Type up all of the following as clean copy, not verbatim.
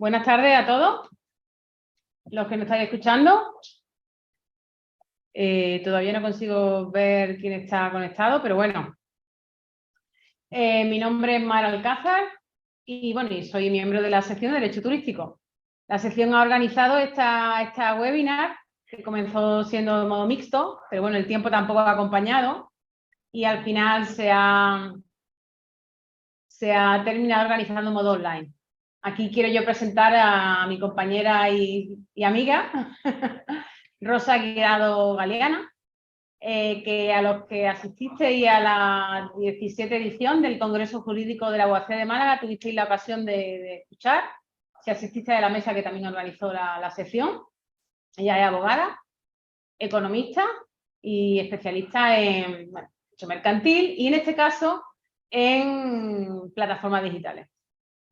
Buenas tardes a todos los que nos estáis escuchando. Todavía no consigo ver quién está conectado, pero bueno. Mi nombre es Mar Alcázar y bueno, y soy miembro de la sección de Derecho Turístico. La sección ha organizado esta webinar que comenzó siendo de modo mixto, pero bueno, el tiempo tampoco ha acompañado y al final se ha terminado organizando en modo online. Aquí quiero yo presentar a mi compañera y amiga, Rosa Guirado Galeana, que a los que asististeis a la 17 edición del Congreso Jurídico de la UAC de Málaga tuvisteis la ocasión de escuchar, si asististeis a la mesa que también organizó la sección. Ella es abogada, economista y especialista en derecho mercantil y en este caso en plataformas digitales.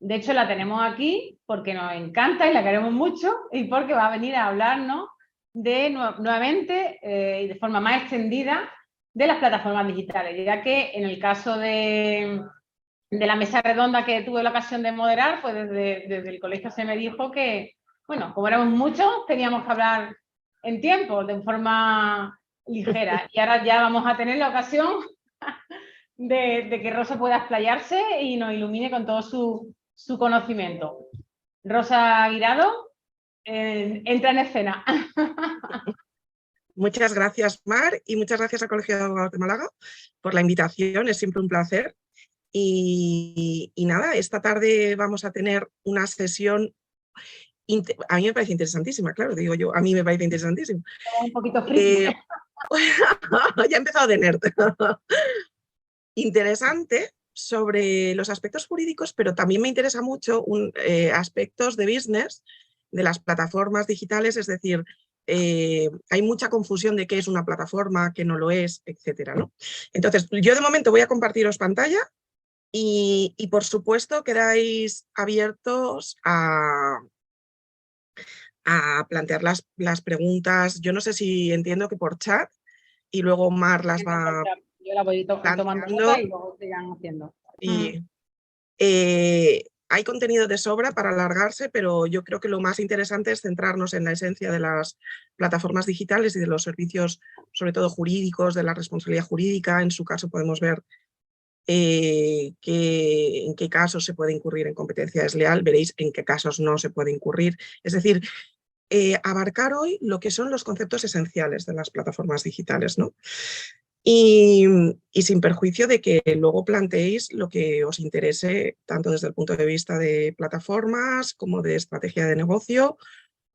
De hecho, la tenemos aquí porque nos encanta y la queremos mucho y porque va a venir a hablarnos nuevamente y de forma más extendida de las plataformas digitales, ya que en el caso de la mesa redonda que tuve la ocasión de moderar, pues desde el colegio se me dijo que, bueno, como éramos muchos, teníamos que hablar en tiempo, de forma ligera. Y ahora ya vamos a tener la ocasión de que Rosa pueda explayarse y nos ilumine con todo su conocimiento. Rosa Guirado, entra en escena. Muchas gracias, Mar, y muchas gracias al Colegio de Abogados de Málaga por la invitación, es siempre un placer. Y nada, esta tarde vamos a tener una sesión, a mí me parece interesantísima, claro, digo yo, a mí me parece interesantísimo. Un poquito friki. Ya he empezado de nerd. Interesante sobre los aspectos jurídicos, pero también me interesa mucho aspectos de business de las plataformas digitales, es decir, hay mucha confusión de qué es una plataforma, qué no lo es, etcétera, ¿no? Entonces, yo de momento voy a compartiros pantalla y por supuesto quedáis abiertos a plantear las preguntas. Yo no sé si entiendo que por chat y luego Mar las va yo la voy tomando nota y luego sigan haciendo. Y, hay contenido de sobra para alargarse, pero yo creo que lo más interesante es centrarnos en la esencia de las plataformas digitales y de los servicios, sobre todo jurídicos, de la responsabilidad jurídica. En su caso podemos ver en qué casos se puede incurrir en competencia desleal, veréis en qué casos no se puede incurrir. Es decir, abarcar hoy lo que son los conceptos esenciales de las plataformas digitales, ¿no? Y sin perjuicio de que luego planteéis lo que os interese, tanto desde el punto de vista de plataformas, como de estrategia de negocio,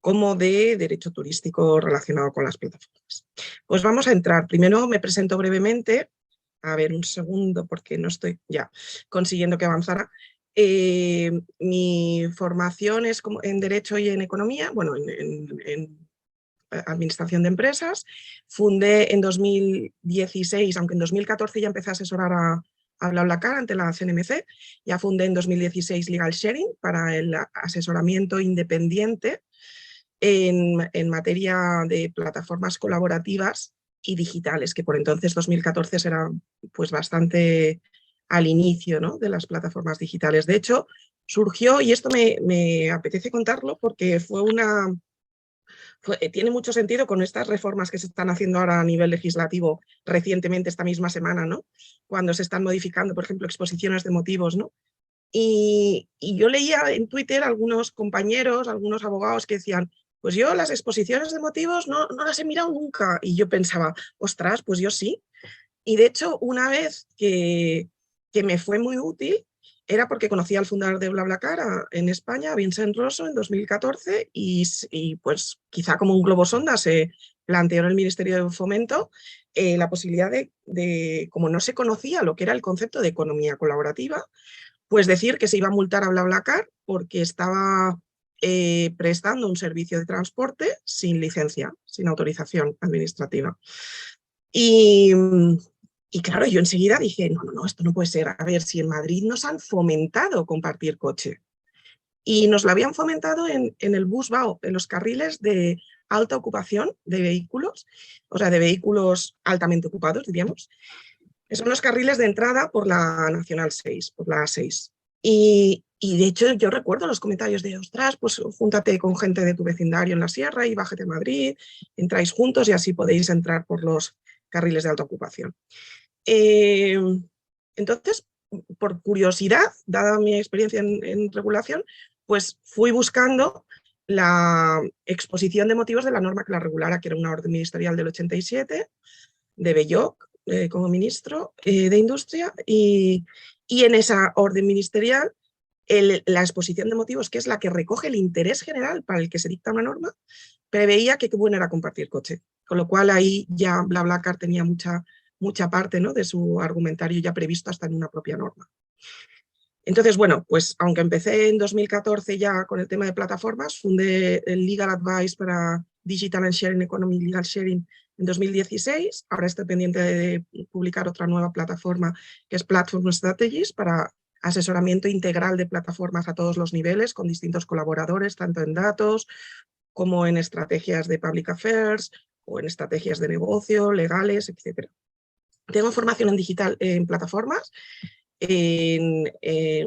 como de derecho turístico relacionado con las plataformas. Pues vamos a entrar. Primero me presento brevemente. A ver, un segundo, porque no estoy ya consiguiendo que avanzara. Mi formación es en Derecho y en Economía, bueno, en Administración de Empresas. Fundé en 2016, aunque en 2014 ya empecé a asesorar a BlaBlaCar ante la CNMC, ya fundé en 2016 Legal Sharing para el asesoramiento independiente en materia de plataformas colaborativas y digitales, que por entonces 2014 era pues bastante al inicio, ¿no?, de las plataformas digitales. De hecho, surgió, y esto me apetece contarlo porque tiene mucho sentido con estas reformas que se están haciendo ahora a nivel legislativo recientemente, esta misma semana, ¿no?, cuando se están modificando, por ejemplo, exposiciones de motivos, ¿no? Y yo leía en Twitter algunos compañeros, algunos abogados que decían, pues yo las exposiciones de motivos no las he mirado nunca. Y yo pensaba, ostras, pues yo sí. Y de hecho, una vez que me fue muy útil, era porque conocí al fundador de BlaBlaCar en España, Vincent Rosso, en 2014, y pues quizá como un globo sonda se planteó en el Ministerio de Fomento la posibilidad de, como no se conocía lo que era el concepto de economía colaborativa, pues decir que se iba a multar a BlaBlaCar porque estaba prestando un servicio de transporte sin licencia, sin autorización administrativa. Y claro, yo enseguida dije, no, esto no puede ser. A ver, si en Madrid nos han fomentado compartir coche y nos lo habían fomentado en el Busbao, en los carriles de alta ocupación de vehículos, o sea, de vehículos altamente ocupados, diríamos, que son los carriles de entrada por la Nacional 6, por la A6. Y Y de hecho yo recuerdo los comentarios de, ostras, pues júntate con gente de tu vecindario en la sierra y bájate a Madrid, entráis juntos y así podéis entrar por los carriles de alta ocupación. Entonces, por curiosidad, dada mi experiencia en regulación, pues fui buscando la exposición de motivos de la norma que la regulara, que era una orden ministerial del 87, de Belloc, como ministro de Industria, y en esa orden ministerial la exposición de motivos, que es la que recoge el interés general para el que se dicta una norma, preveía que qué bueno era compartir coche. Con lo cual ahí ya BlaBlaCar tenía mucha parte, ¿no?, de su argumentario ya previsto hasta en una propia norma. Entonces, bueno, pues aunque empecé en 2014 ya con el tema de plataformas, fundé el Legal Advice para Digital and Sharing Economy, Legal Sharing, en 2016. Ahora estoy pendiente de publicar otra nueva plataforma que es Platform Strategies para asesoramiento integral de plataformas a todos los niveles con distintos colaboradores, tanto en datos como en estrategias de public affairs o en estrategias de negocio, legales, etc. Tengo formación en digital en plataformas, en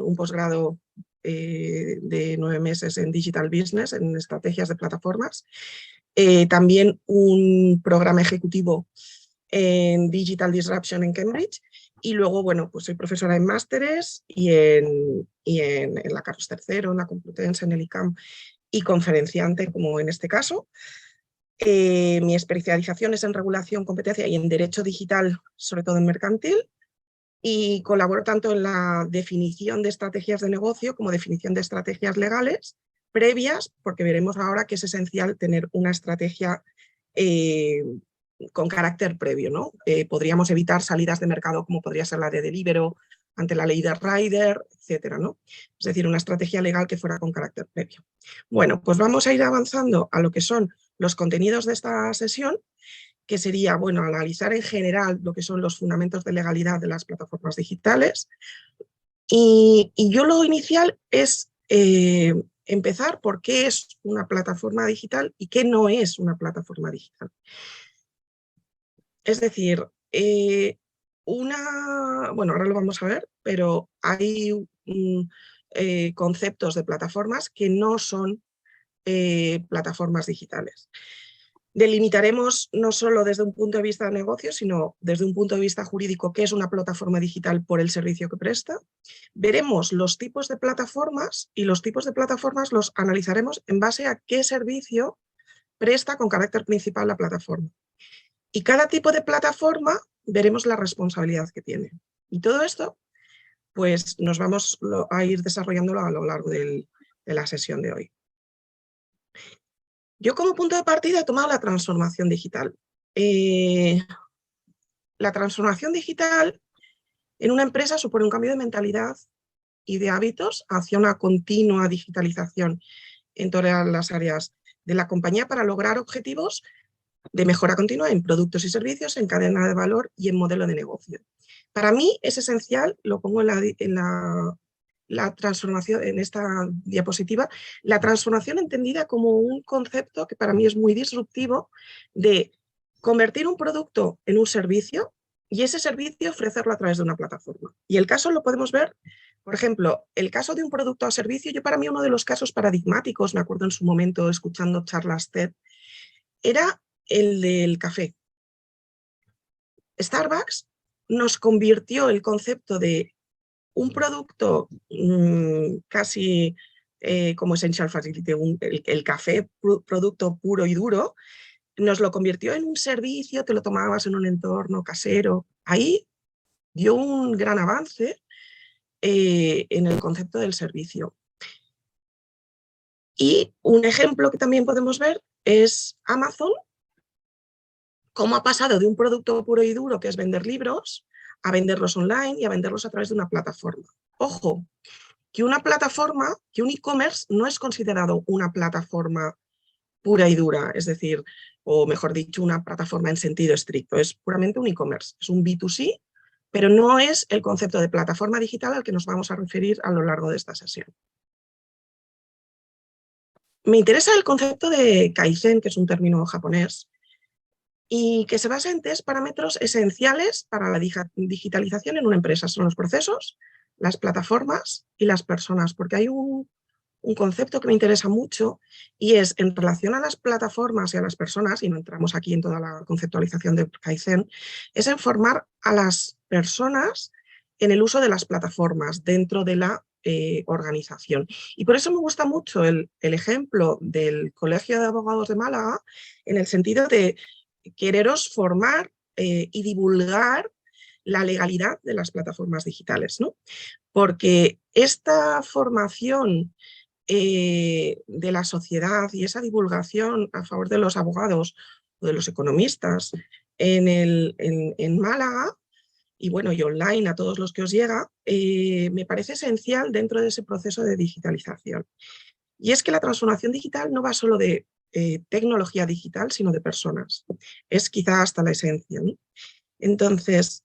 un posgrado de 9 meses en Digital Business, en estrategias de plataformas, también un programa ejecutivo en Digital Disruption en Cambridge, y luego, bueno, pues soy profesora en másteres y en la Carlos III, en la Complutense, en el ICAM, y conferenciante, como en este caso. Mi especialización es en regulación, competencia y en derecho digital, sobre todo en mercantil, y colaboro tanto en la definición de estrategias de negocio como definición de estrategias legales previas, porque veremos ahora que es esencial tener una estrategia con carácter previo, ¿no? Podríamos evitar salidas de mercado como podría ser la de Deliveroo ante la ley de Rider, etcétera, ¿no? Es decir, una estrategia legal que fuera con carácter previo. Bueno, pues vamos a ir avanzando a lo que son los contenidos de esta sesión, que sería, bueno, analizar en general lo que son los fundamentos de legalidad de las plataformas digitales. Y yo lo inicial es empezar por qué es una plataforma digital y qué no es una plataforma digital. Es decir, bueno, ahora lo vamos a ver, pero hay conceptos de plataformas que no son plataformas digitales. Delimitaremos no solo desde un punto de vista de negocio, sino desde un punto de vista jurídico qué es una plataforma digital por el servicio que presta. Veremos los tipos de plataformas y los tipos de plataformas los analizaremos en base a qué servicio presta con carácter principal la plataforma. Y cada tipo de plataforma veremos la responsabilidad que tiene. Y todo esto, pues nos vamos a ir desarrollándolo a lo largo de la sesión de hoy. Yo como punto de partida he tomado la transformación digital. La transformación digital en una empresa supone un cambio de mentalidad y de hábitos hacia una continua digitalización en todas las áreas de la compañía para lograr objetivos de mejora continua en productos y servicios, en cadena de valor y en modelo de negocio. Para mí es esencial, lo pongo en la transformación, en esta diapositiva, la transformación entendida como un concepto que para mí es muy disruptivo de convertir un producto en un servicio y ese servicio ofrecerlo a través de una plataforma. Y el caso lo podemos ver, por ejemplo, el caso de un producto a servicio, yo para mí uno de los casos paradigmáticos, me acuerdo en su momento escuchando charlas TED, era el del café. Starbucks nos convirtió el concepto de un producto casi como Essential Facility, el café, producto puro y duro, nos lo convirtió en un servicio, te lo tomabas en un entorno casero. Ahí dio un gran avance en el concepto del servicio. Y un ejemplo que también podemos ver es Amazon, cómo ha pasado de un producto puro y duro, que es vender libros, a venderlos online y a venderlos a través de una plataforma. Ojo, que una plataforma, que un e-commerce no es considerado una plataforma pura y dura, es decir, o mejor dicho, una plataforma en sentido estricto, es puramente un e-commerce, es un B2C, pero no es el concepto de plataforma digital al que nos vamos a referir a lo largo de esta sesión. Me interesa el concepto de Kaizen, que es un término japonés, y que se basa en 3 parámetros esenciales para la digitalización en una empresa. Son los procesos, las plataformas y las personas, porque hay un concepto que me interesa mucho y es en relación a las plataformas y a las personas, y no entramos aquí en toda la conceptualización de Kaizen, es en formar a las personas en el uso de las plataformas dentro de la organización. Y por eso me gusta mucho el ejemplo del Colegio de Abogados de Málaga, en el sentido de quereros formar y divulgar la legalidad de las plataformas digitales, ¿no? Porque esta formación de la sociedad y esa divulgación a favor de los abogados o de los economistas en Málaga, y bueno, y online a todos los que os llega, me parece esencial dentro de ese proceso de digitalización. Y es que la transformación digital no va solo de tecnología digital, sino de personas. Es quizá hasta la esencia, ¿no? Entonces,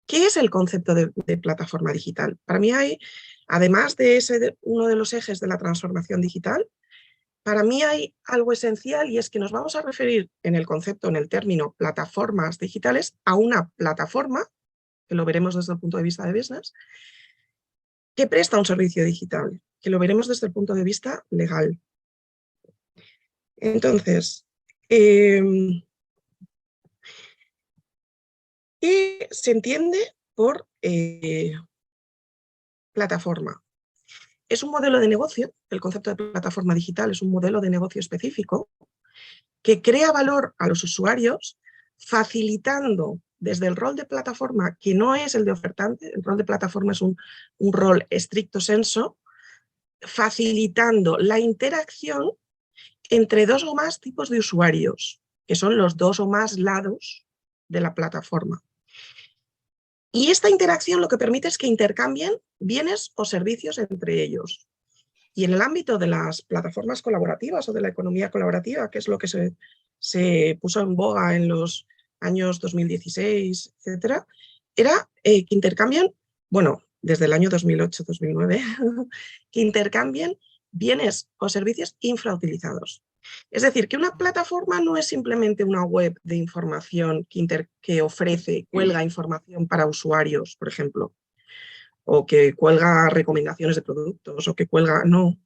¿qué es el concepto de plataforma digital? Para mí hay, además de ese uno de los ejes de la transformación digital, para mí hay algo esencial y es que nos vamos a referir en el concepto, en el término plataformas digitales, a una plataforma, que lo veremos desde el punto de vista de business, que presta un servicio digital, que lo veremos desde el punto de vista legal. Entonces, ¿qué se entiende por plataforma? Es un modelo de negocio, el concepto de plataforma digital es un modelo de negocio específico que crea valor a los usuarios facilitando desde el rol de plataforma, que no es el de ofertante, el rol de plataforma es un rol estricto sensu, facilitando la interacción entre dos o más tipos de usuarios, que son los dos o más lados de la plataforma. Y esta interacción lo que permite es que intercambien bienes o servicios entre ellos. Y en el ámbito de las plataformas colaborativas o de la economía colaborativa, que es lo que se puso en boga en los años 2016, etcétera, era que intercambian, bueno, desde el año 2008-2009, que intercambien bienes o servicios infrautilizados. Es decir, que una plataforma no es simplemente una web de información que ofrece, cuelga información para usuarios, por ejemplo, o que cuelga recomendaciones de productos, o que cuelga... No,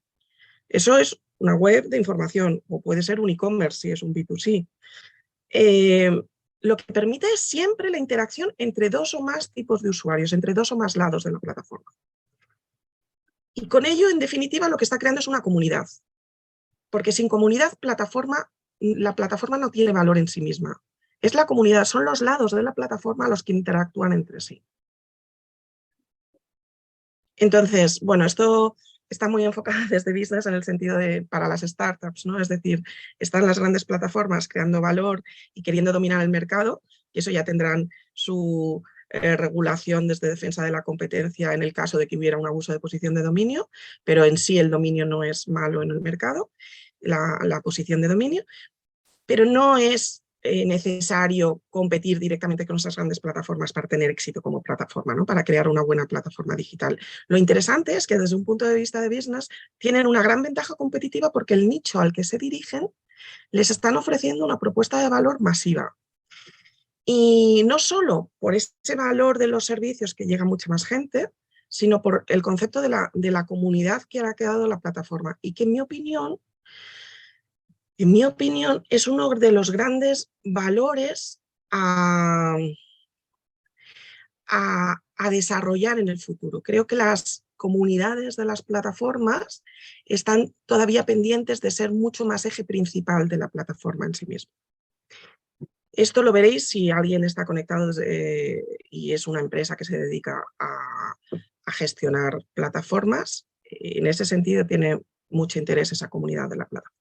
eso es una web de información, o puede ser un e-commerce si es un B2C. Lo que permite es siempre la interacción entre dos o más tipos de usuarios, entre dos o más lados de la plataforma. Y con ello, en definitiva, lo que está creando es una comunidad. Porque sin comunidad, la plataforma no tiene valor en sí misma. Es la comunidad, son los lados de la plataforma los que interactúan entre sí. Entonces, bueno, esto está muy enfocado desde business en el sentido de para las startups, ¿no? Es decir, están las grandes plataformas creando valor y queriendo dominar el mercado, y eso ya tendrán su regulación desde defensa de la competencia en el caso de que hubiera un abuso de posición de dominio, pero en sí el dominio no es malo en el mercado, la posición de dominio, pero no es necesario competir directamente con esas grandes plataformas para tener éxito como plataforma, ¿no? Para crear una buena plataforma digital. Lo interesante es que desde un punto de vista de business tienen una gran ventaja competitiva porque el nicho al que se dirigen les están ofreciendo una propuesta de valor masiva. Y no solo por ese valor de los servicios que llega a mucha más gente, sino por el concepto de la comunidad que ha creado la plataforma y que en mi opinión, es uno de los grandes valores a desarrollar en el futuro. Creo que las comunidades de las plataformas están todavía pendientes de ser mucho más eje principal de la plataforma en sí misma. Esto lo veréis si alguien está conectado y es una empresa que se dedica a gestionar plataformas. En ese sentido tiene mucho interés esa comunidad de la plataforma.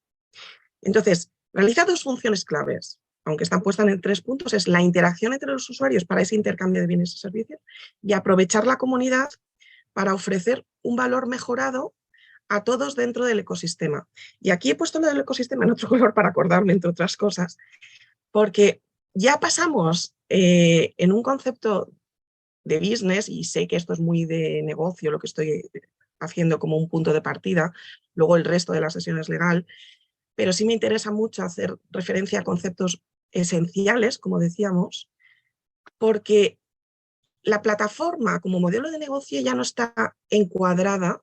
Entonces, realiza dos funciones claves, aunque están puestas en 3 puntos, es la interacción entre los usuarios para ese intercambio de bienes y servicios y aprovechar la comunidad para ofrecer un valor mejorado a todos dentro del ecosistema. Y aquí he puesto lo del ecosistema en otro color para acordarme, entre otras cosas, porque ya pasamos en un concepto de business, y sé que esto es muy de negocio, lo que estoy haciendo como un punto de partida, luego el resto de la sesión es legal, pero sí me interesa mucho hacer referencia a conceptos esenciales, como decíamos, porque la plataforma como modelo de negocio ya no está encuadrada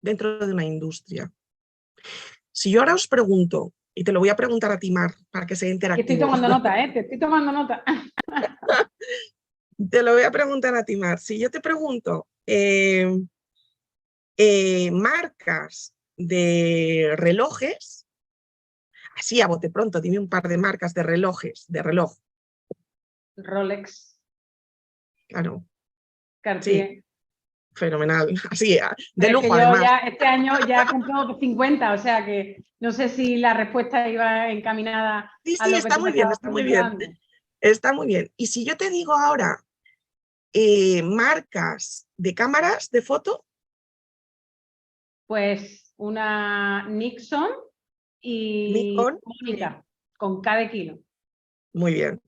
dentro de una industria. Si yo ahora os pregunto, y te lo voy a preguntar a ti, Mar, para que sea Estoy interactivo. tomando nota, te estoy tomando nota. Te lo voy a preguntar a ti, Mar. Si yo te pregunto, marcas de relojes, así a bote pronto, dime un par de marcas de relojes, de reloj. Rolex, Claro, Cartier. sí, fenomenal. Así, de Pero es que lujo yo además. ya este año ya cumplo 50, o sea que no sé si la respuesta iba encaminada Sí, a sí, lo que está tú me muy bien, estabas está muy bien. preguntando. Está muy bien. Y si yo te digo ahora marcas de cámaras de foto, Pues una Nixon y Nikon, Mónica, con cada kilo. muy bien.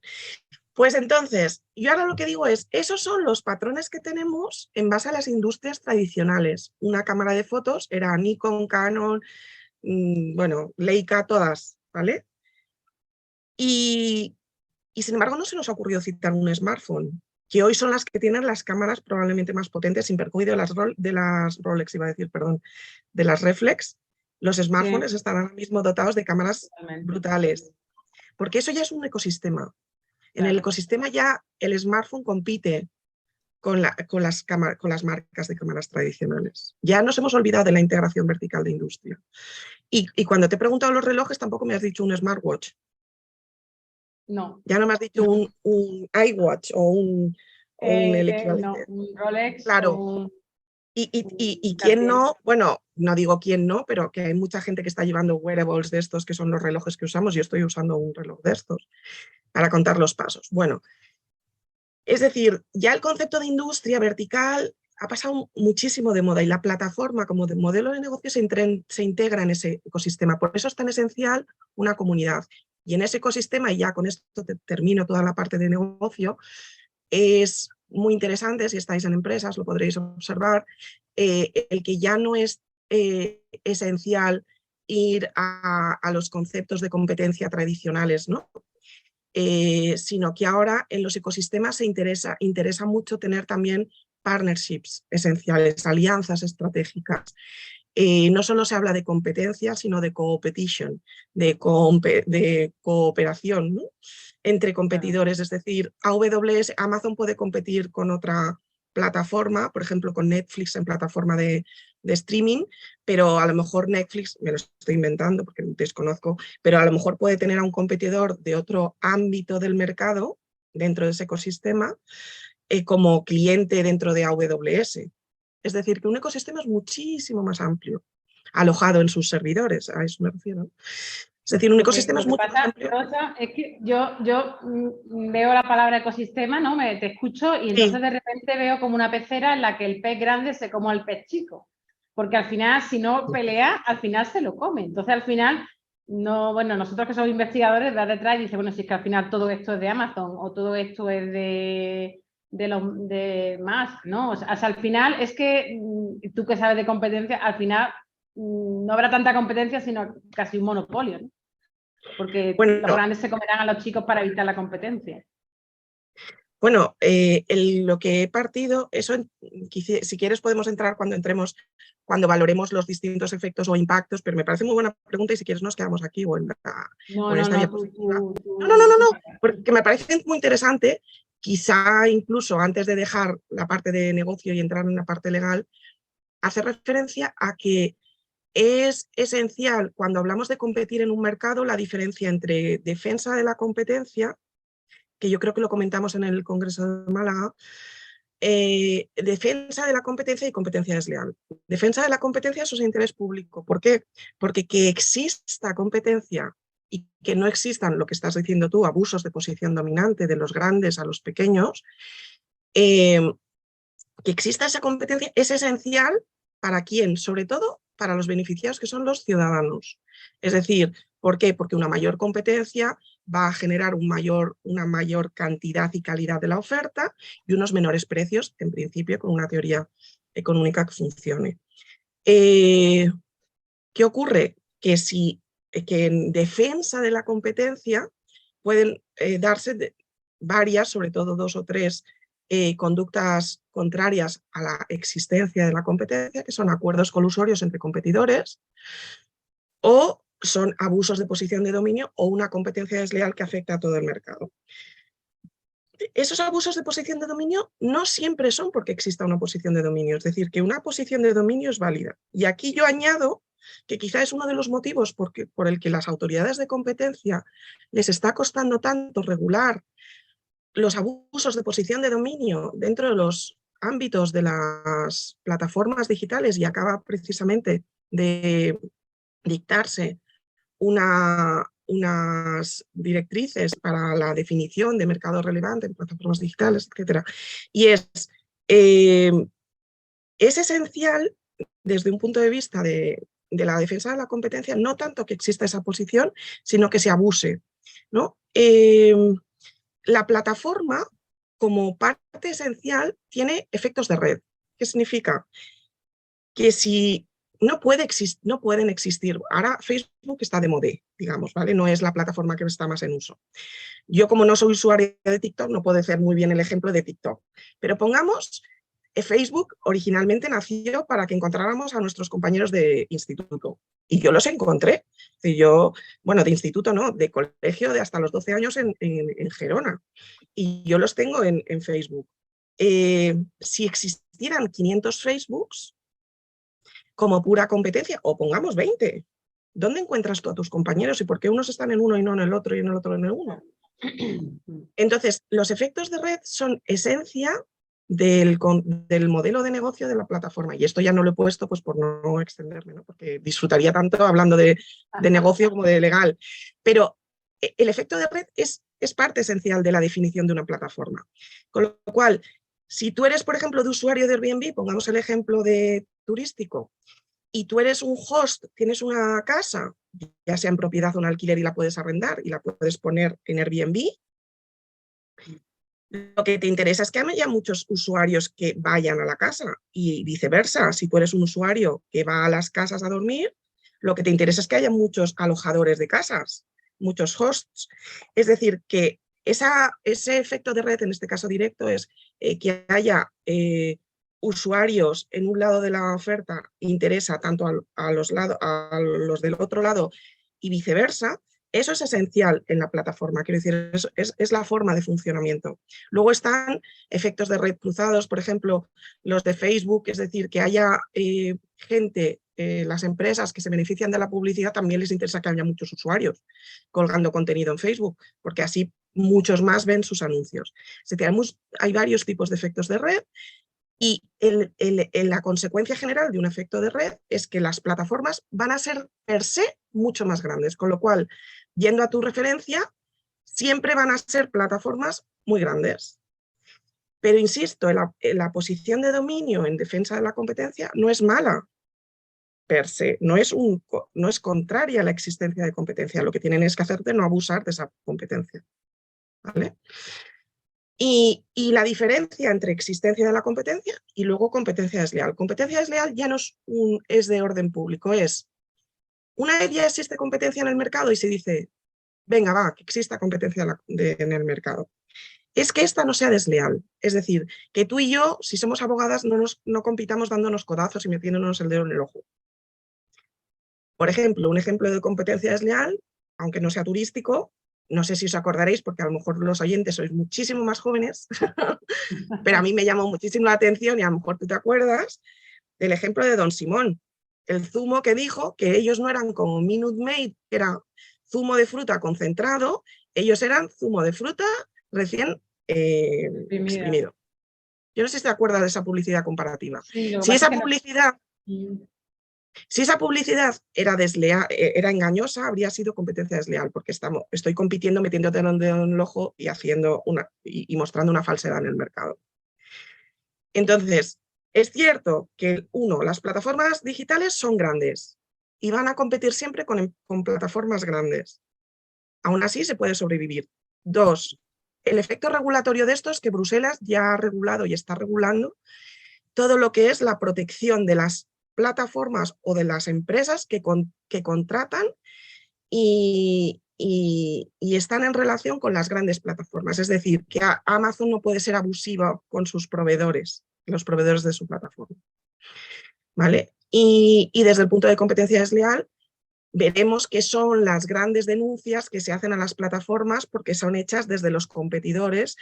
Pues entonces, yo ahora lo que digo es, esos son los patrones que tenemos en base a las industrias tradicionales. Una cámara de fotos era Nikon, Canon, bueno, Leica, todas, ¿vale? Y sin embargo no se nos ha ocurrido citar un smartphone, que hoy son las que tienen las cámaras probablemente más potentes, sin perjuicio de las Rolex, iba a decir, perdón, de las Reflex. Los Sí, smartphones están ahora mismo dotados de cámaras totalmente. brutales, porque eso ya es un ecosistema. En el Claro. ecosistema ya el smartphone compite con las marcas de cámaras tradicionales. Ya nos hemos olvidado de la integración vertical de industria. Y cuando te he preguntado los relojes, tampoco me has dicho un smartwatch. No, Ya no me has dicho un iWatch o el no, equivalente. un Rolex o Claro. Y un quién Cartier. no, bueno, no digo quién no, pero que hay mucha gente que está llevando wearables de estos, que son los relojes que usamos. Yo estoy usando un reloj de estos para contar los pasos. Bueno, es decir, ya el concepto de industria vertical ha pasado muchísimo de moda y la plataforma como de modelo de negocio se integra en ese ecosistema. Por eso es tan esencial una comunidad. Y en ese ecosistema, y ya con esto termino toda la parte de negocio, es muy interesante, si estáis en empresas lo podréis observar, el que ya no es esencial ir a los conceptos de competencia tradicionales, ¿no? Sino que ahora en los ecosistemas interesa mucho tener también partnerships esenciales, alianzas estratégicas. No solo se habla de competencia, sino de competition, de cooperación, ¿no? Entre Claro. competidores. Es decir, AWS, Amazon puede competir con otra plataforma, por ejemplo, con Netflix en plataforma de streaming, pero a lo mejor Netflix, me lo estoy inventando porque desconozco, pero a lo mejor puede tener a un competidor de otro ámbito del mercado dentro de ese ecosistema como cliente dentro de AWS. Es decir, que un ecosistema es muchísimo más amplio, alojado en sus servidores, a eso me refiero. Es decir, un ecosistema Lo es que mucho más pasa, amplio. Rosa, es que yo veo la palabra ecosistema, ¿no? Te escucho y entonces Sí, de repente veo como una pecera en la que el pez grande se come al pez chico. Porque al final, si no pelea, al final se lo come. Entonces, al final, no, bueno, nosotros que somos investigadores, da detrás y dice, bueno, si es que al final todo esto es de Amazon o todo esto es de Musk, ¿no? O sea, al final es que tú que sabes de competencia, al final no habrá tanta competencia, sino casi un monopolio, ¿no? Porque los bueno, grandes se comerán a los chicos para evitar la competencia. bueno, lo que he partido, eso si quieres podemos entrar cuando entremos, cuando valoremos los distintos efectos o impactos, pero me parece muy buena pregunta y si quieres nos quedamos aquí No, o en no, esta no, diapositiva. No, porque me parece muy interesante, quizá incluso antes de dejar la parte de negocio y entrar en la parte legal, hacer referencia a que es esencial cuando hablamos de competir en un mercado la diferencia entre defensa de la competencia, que yo creo que lo comentamos en el Congreso de Málaga, defensa de la competencia y competencia desleal. Defensa de la competencia, eso es interés público. ¿Por qué? Porque que exista competencia y que no existan, lo que estás diciendo tú, abusos de posición dominante de los grandes a los pequeños, que exista esa competencia es esencial para quién, sobre todo para los beneficiados que son los ciudadanos. Es decir, ¿por qué? Porque una mayor competencia va a generar una mayor cantidad y calidad de la oferta y unos menores precios, en principio, con una teoría económica que funcione. ¿Qué ocurre? Que en defensa de la competencia pueden darse varias, sobre todo dos o tres conductas contrarias a la existencia de la competencia, que son acuerdos colusorios entre competidores, o son abusos de posición de dominio o una competencia desleal que afecta a todo el mercado. Esos abusos de posición de dominio no siempre son porque exista una posición de dominio, es decir, que una posición de dominio es válida. Y aquí yo añado que quizá es uno de los motivos por el que las autoridades de competencia les está costando tanto regular los abusos de posición de dominio dentro de los ámbitos de las plataformas digitales, y acaba precisamente de dictarse unas directrices para la definición de mercado relevante en plataformas digitales, etc. Y es esencial desde un punto de vista de la defensa de la competencia, no tanto que exista esa posición, sino que se abuse, ¿no? La plataforma, como parte esencial, tiene efectos de red. ¿Qué significa? Que si no pueden existir, ahora Facebook está de moda, digamos, ¿vale? No es la plataforma que está más en uso. Yo, como no soy usuaria de TikTok, no puedo hacer muy bien el ejemplo de TikTok, pero pongamos, Facebook originalmente nació para que encontráramos a nuestros compañeros de instituto, y yo los encontré. Bueno, de instituto no, de colegio, de hasta los 12 años en Gerona, y yo los tengo en Facebook. Si existieran 500 Facebooks como pura competencia, o pongamos 20, ¿dónde encuentras tú a tus compañeros? ¿Y por qué unos están en uno y no en el otro y en el otro en el uno? Entonces, los efectos de red son esencia del modelo de negocio de la plataforma. Y esto ya no lo he puesto pues por no extenderme, ¿no? Porque disfrutaría tanto hablando de negocio como de legal. Pero el efecto de red es parte esencial de la definición de una plataforma. Con lo cual, si tú eres, por ejemplo, de usuario de Airbnb, pongamos el ejemplo de turístico, y tú eres un host, tienes una casa, ya sea en propiedad o en alquiler, y la puedes arrendar y la puedes poner en Airbnb, lo que te interesa es que haya muchos usuarios que vayan a la casa, y viceversa. Si tú eres un usuario que va a las casas a dormir, lo que te interesa es que haya muchos alojadores de casas, muchos hosts. Es decir, que ese efecto de red, en este caso directo, es que haya usuarios en un lado de la oferta, interesa tanto a los del otro lado y viceversa. Eso es esencial en la plataforma, quiero decir, es la forma de funcionamiento. Luego están efectos de red cruzados, por ejemplo, los de Facebook, es decir, que haya gente, las empresas que se benefician de la publicidad, también les interesa que haya muchos usuarios colgando contenido en Facebook, porque así muchos más ven sus anuncios. Hay varios tipos de efectos de red, y la consecuencia general de un efecto de red es que las plataformas van a ser per se mucho más grandes, con lo cual, yendo a tu referencia, siempre van a ser plataformas muy grandes. Pero insisto, la posición de dominio en defensa de la competencia no es mala per se, no es contraria a la existencia de competencia. Lo que tienen es que hacer de no abusar de esa competencia, ¿vale? Y la diferencia entre existencia de la competencia y luego competencia desleal. Competencia desleal ya no es de orden público, es una vez ya existe competencia en el mercado y se dice, venga, va, que exista competencia en el mercado. Es que esta no sea desleal. Es decir, que tú y yo, si somos abogadas, no compitamos dándonos codazos y metiéndonos el dedo en el ojo. Por ejemplo, un ejemplo de competencia desleal, aunque no sea turístico, no sé si os acordaréis, porque a lo mejor los oyentes sois muchísimo más jóvenes, pero a mí me llamó muchísimo la atención, y a lo mejor tú te acuerdas, del ejemplo de Don Simón, el zumo que dijo que ellos no eran como Minute Maid, que era zumo de fruta concentrado, ellos eran zumo de fruta recién exprimido. Yo no sé si te acuerdas de esa publicidad comparativa. Sí, si esa publicidad era desleal, era engañosa, habría sido competencia desleal, porque estoy compitiendo metiéndote el dedo en el ojo y y mostrando una falsedad en el mercado. Entonces, es cierto que, las plataformas digitales son grandes y van a competir siempre con plataformas grandes. Aún así se puede sobrevivir. 2, el efecto regulatorio de esto es que Bruselas ya ha regulado y está regulando todo lo que es la protección de las plataformas o de las empresas que contratan y y están en relación con las grandes plataformas. Es decir, que Amazon no puede ser abusiva con sus proveedores, los proveedores de su plataforma. ¿Vale? Y desde el punto de competencia desleal, veremos que son las grandes denuncias que se hacen a las plataformas porque son hechas desde los competidores,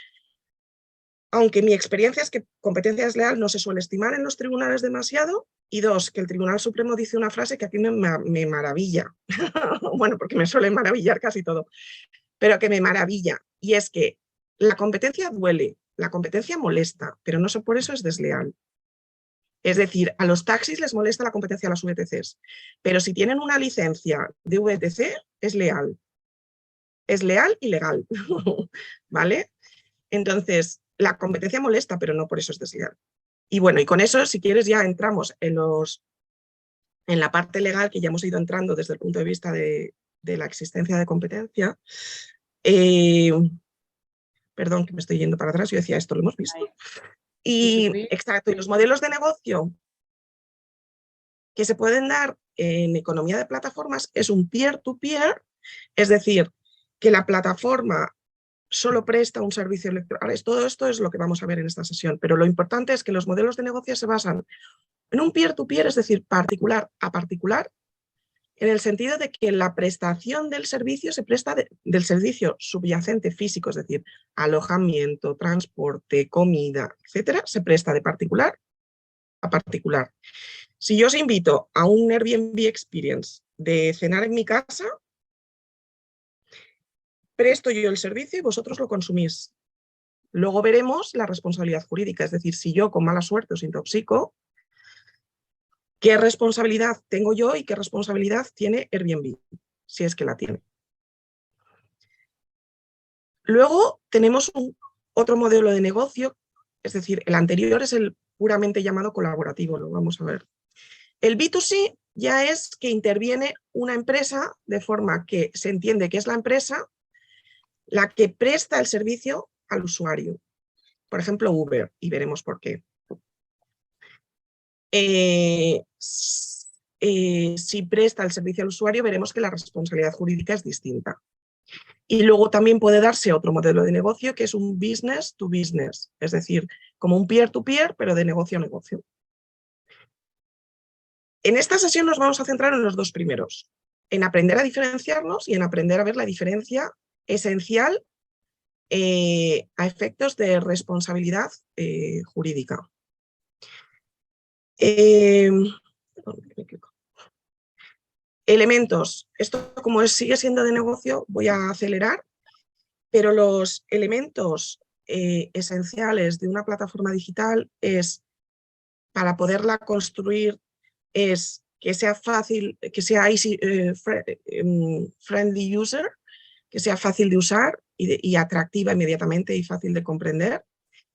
aunque mi experiencia es que competencia desleal no se suele estimar en los tribunales demasiado, y dos, que el Tribunal Supremo dice una frase que aquí me maravilla, bueno, porque me suele maravillar casi todo, pero que me maravilla, y es que la competencia duele, la competencia molesta, pero no por eso es desleal. Es decir, a los taxis les molesta la competencia a las VTCs, pero si tienen una licencia de VTC, es leal. Es leal y legal, ¿vale? Entonces, la competencia molesta, pero no por eso es desleal. Y bueno, y con eso, si quieres, ya entramos en la parte legal, que ya hemos ido entrando desde el punto de vista de la existencia de competencia. Perdón, que me estoy yendo para atrás, yo decía, esto lo hemos visto. Y exacto, y los modelos de negocio que se pueden dar en economía de plataformas es un peer-to-peer, es decir, que la plataforma solo presta un servicio electrónico. Todo esto es lo que vamos a ver en esta sesión, pero lo importante es que los modelos de negocio se basan en un peer-to-peer, es decir, particular a particular, en el sentido de que la prestación del servicio se presta del servicio subyacente físico, es decir, alojamiento, transporte, comida, etcétera, se presta de particular a particular. Si yo os invito a un Airbnb Experience de cenar en mi casa, presto yo el servicio y vosotros lo consumís. Luego veremos la responsabilidad jurídica, es decir, si yo con mala suerte os intoxico, ¿qué responsabilidad tengo yo y qué responsabilidad tiene Airbnb? Si es que la tiene. Luego tenemos otro modelo de negocio, es decir, el anterior es el puramente llamado colaborativo, lo vamos a ver. El B2C ya es que interviene una empresa de forma que se entiende que es la empresa la que presta el servicio al usuario. Por ejemplo, Uber, y veremos por qué. Si presta el servicio al usuario, veremos que la responsabilidad jurídica es distinta. Y luego también puede darse otro modelo de negocio que es un business to business, es decir, como un peer-to-peer, pero de negocio a negocio. En esta sesión nos vamos a centrar en los dos primeros, en aprender a diferenciarnos y en aprender a ver la diferencia esencial a efectos de responsabilidad jurídica. Elementos. Esto, como sigue siendo de negocio, voy a acelerar, pero los elementos esenciales de una plataforma digital es, para poderla construir, es que sea fácil, que sea easy, friendly user, que sea fácil de usar y atractiva inmediatamente y fácil de comprender,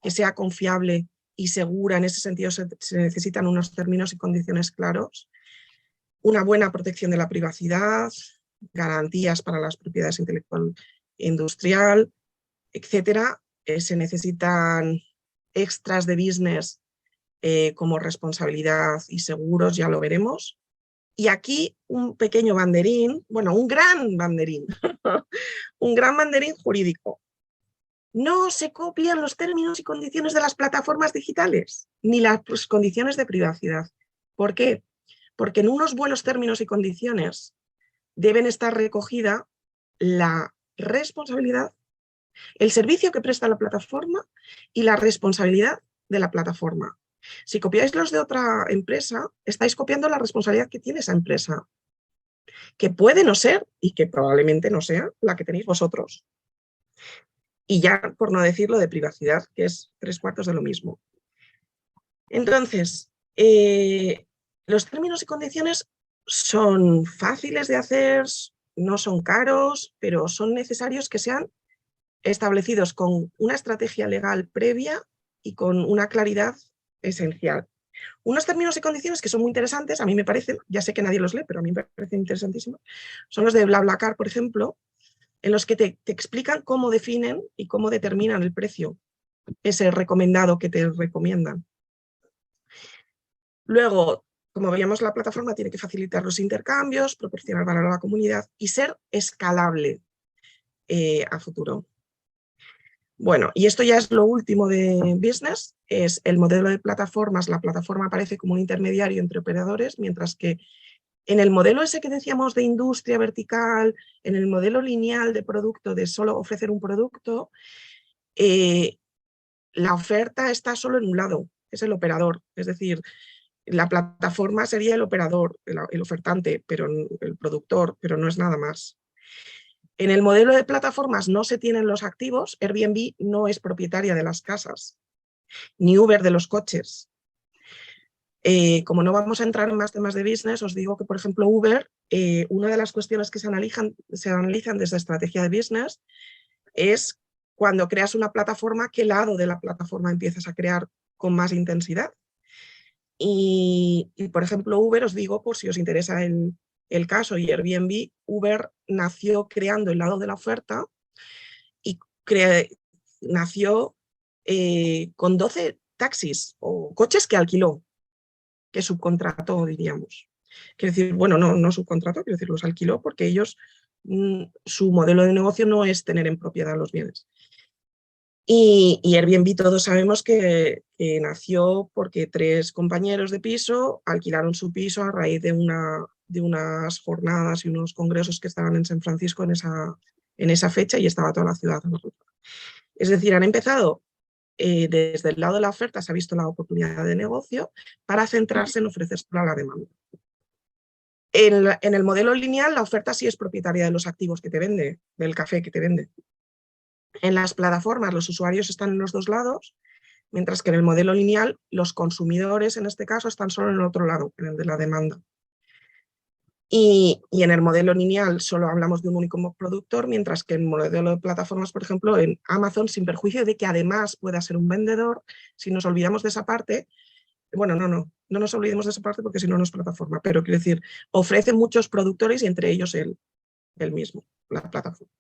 que sea confiable y segura. En ese sentido se necesitan unos términos y condiciones claros, una buena protección de la privacidad, garantías para las propiedades intelectual e industrial, etcétera. Se necesitan extras de business como responsabilidad y seguros, ya lo veremos. Y aquí un pequeño banderín, bueno, un gran banderín, un gran banderín jurídico. No se copian los términos y condiciones de las plataformas digitales, ni las condiciones de privacidad. ¿Por qué? Porque en unos buenos términos y condiciones deben estar recogida la responsabilidad, el servicio que presta la plataforma y la responsabilidad de la plataforma. Si copiáis los de otra empresa, estáis copiando la responsabilidad que tiene esa empresa, que puede no ser y que probablemente no sea la que tenéis vosotros. Y ya, por no decirlo, de privacidad, que es 3/4 de lo mismo. Entonces, los términos y condiciones son fáciles de hacer, no son caros, pero son necesarios que sean establecidos con una estrategia legal previa y con una claridad esencial. Unos términos y condiciones que son muy interesantes, a mí me parecen, ya sé que nadie los lee, pero a mí me parecen interesantísimos, son los de BlaBlaCar, por ejemplo, en los que te explican cómo definen y cómo determinan el precio, ese recomendado que te recomiendan. Luego, como veíamos, la plataforma tiene que facilitar los intercambios, proporcionar valor a la comunidad y ser escalable. a futuro. Bueno, y esto ya es lo último de business, es el modelo de plataformas. La plataforma aparece como un intermediario entre operadores, mientras que en el modelo ese que decíamos de industria vertical, en el modelo lineal de producto, de solo ofrecer un producto, la oferta está solo en un lado, es el operador. Es decir, la plataforma sería el operador, el ofertante, pero el productor, pero no es nada más. En el modelo de plataformas no se tienen los activos. Airbnb no es propietaria de las casas, ni Uber de los coches. Como no vamos a entrar en más temas de business, os digo que, por ejemplo, Uber, una de las cuestiones que se analizan desde estrategia de business es cuando creas una plataforma, qué lado de la plataforma empiezas a crear con más intensidad. Y por ejemplo, Uber, os digo, por si os interesa el caso, y Airbnb, Uber nació creando el lado de la oferta y nació con 12 taxis o coches que alquiló, que subcontrató, diríamos. Quiero decir, bueno, no subcontrató, quiero decir, los alquiló porque ellos, su modelo de negocio no es tener en propiedad los bienes. Y Airbnb todos sabemos que nació porque 3 compañeros de piso alquilaron su piso a raíz de unas jornadas y unos congresos que estaban en San Francisco en esa fecha, y estaba toda la ciudad. Es decir, han empezado desde el lado de la oferta, se ha visto la oportunidad de negocio para centrarse en ofrecer para la demanda. En el modelo lineal, la oferta sí es propietaria de los activos que te vende, del café que te vende. En las plataformas los usuarios están en los dos lados, mientras que en el modelo lineal los consumidores, en este caso, están solo en el otro lado, en el de la demanda. Y en el modelo lineal solo hablamos de un único productor, mientras que en el modelo de plataformas, por ejemplo, en Amazon, sin perjuicio de que además pueda ser un vendedor, si nos olvidamos de esa parte, bueno, no nos olvidemos de esa parte porque si no, no es plataforma, pero quiero decir, ofrece muchos productores y entre ellos el mismo, la plataforma.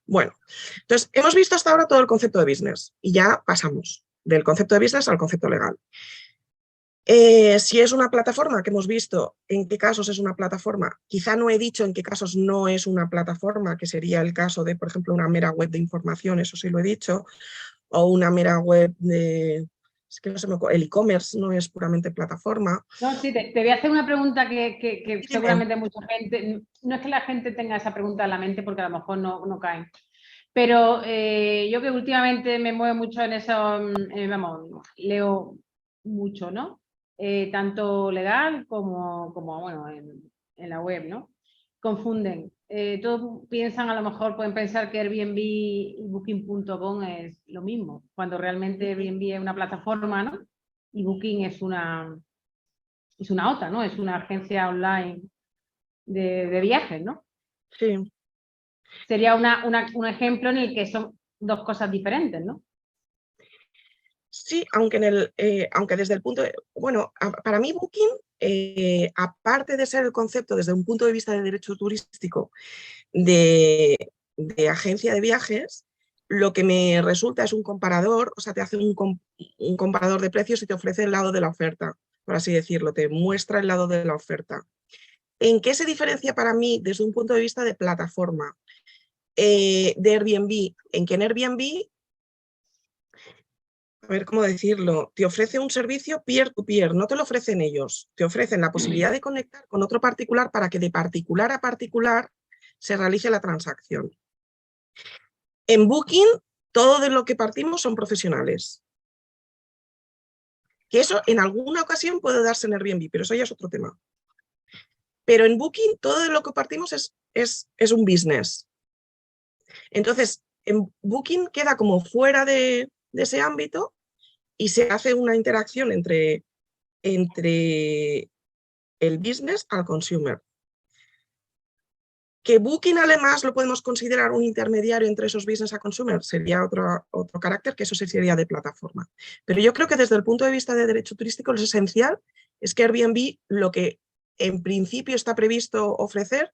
Bueno, entonces hemos visto hasta ahora todo el concepto de business y ya pasamos del concepto de business al concepto legal. Si es una plataforma, que hemos visto en qué casos es una plataforma, quizá no he dicho en qué casos no es una plataforma, que sería el caso de, por ejemplo, una mera web de información, eso sí lo he dicho, o una mera web de... Es que no se me ocurre, el e-commerce no es puramente plataforma. No, sí, te voy a hacer una pregunta que Dime. seguramente mucha gente, no es que la gente tenga esa pregunta en la mente porque a lo mejor no caen, pero yo que últimamente me muevo mucho en eso, vamos, leo mucho, ¿no? Tanto legal como bueno, en la web, ¿no? Confunden. Todos piensan, a lo mejor pueden pensar que Airbnb y Booking.com es lo mismo, cuando realmente Airbnb es una plataforma, ¿no? Y Booking es una OTA, ¿no? Es una agencia online de viajes, ¿no? Sí. Sería un ejemplo en el que son dos cosas diferentes, ¿no? Sí, aunque desde el punto de... Bueno, para mí Booking, aparte de ser el concepto desde un punto de vista de derecho turístico de agencia de viajes, lo que me resulta es un comparador, o sea, te hace un comparador de precios y te ofrece el lado de la oferta, por así decirlo, te muestra el lado de la oferta. ¿En qué se diferencia para mí desde un punto de vista de plataforma de Airbnb? En que en Airbnb, a ver cómo decirlo, te ofrece un servicio peer-to-peer, no te lo ofrecen ellos, te ofrecen la posibilidad de conectar con otro particular para que de particular a particular se realice la transacción. En Booking, todo de lo que partimos son profesionales. Que eso en alguna ocasión puede darse en Airbnb, pero eso ya es otro tema. Pero en Booking, todo de lo que partimos es un business. Entonces, en Booking queda como fuera de ese ámbito y se hace una interacción entre el business al consumer. Que Booking además lo podemos considerar un intermediario entre esos business a consumer, sería otro carácter, que eso sí sería de plataforma. Pero yo creo que desde el punto de vista de derecho turístico lo esencial es que Airbnb, lo que en principio está previsto ofrecer,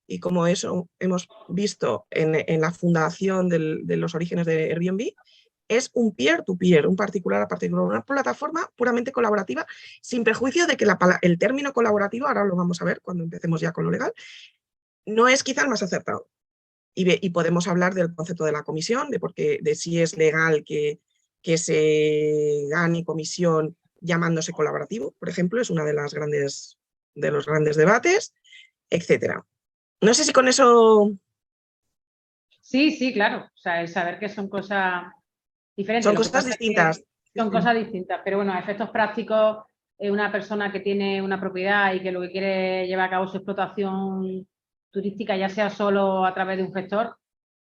y como eso hemos visto en la fundación de los orígenes de Airbnb, es un peer-to-peer, un particular a particular, una plataforma puramente colaborativa, sin perjuicio de que el término colaborativo, ahora lo vamos a ver cuando empecemos ya con lo legal, no es quizá el más acertado. y podemos hablar del concepto de la comisión, de si es legal que se gane comisión llamándose colaborativo, por ejemplo, es una de los grandes debates, etcétera. No sé si con eso... Sí, claro. O sea, el saber que son cosas diferentes. Son cosas distintas. Son cosas distintas, pero bueno, a efectos prácticos, una persona que tiene una propiedad y que lo que quiere llevar a cabo su explotación turística, ya sea solo a través de un gestor,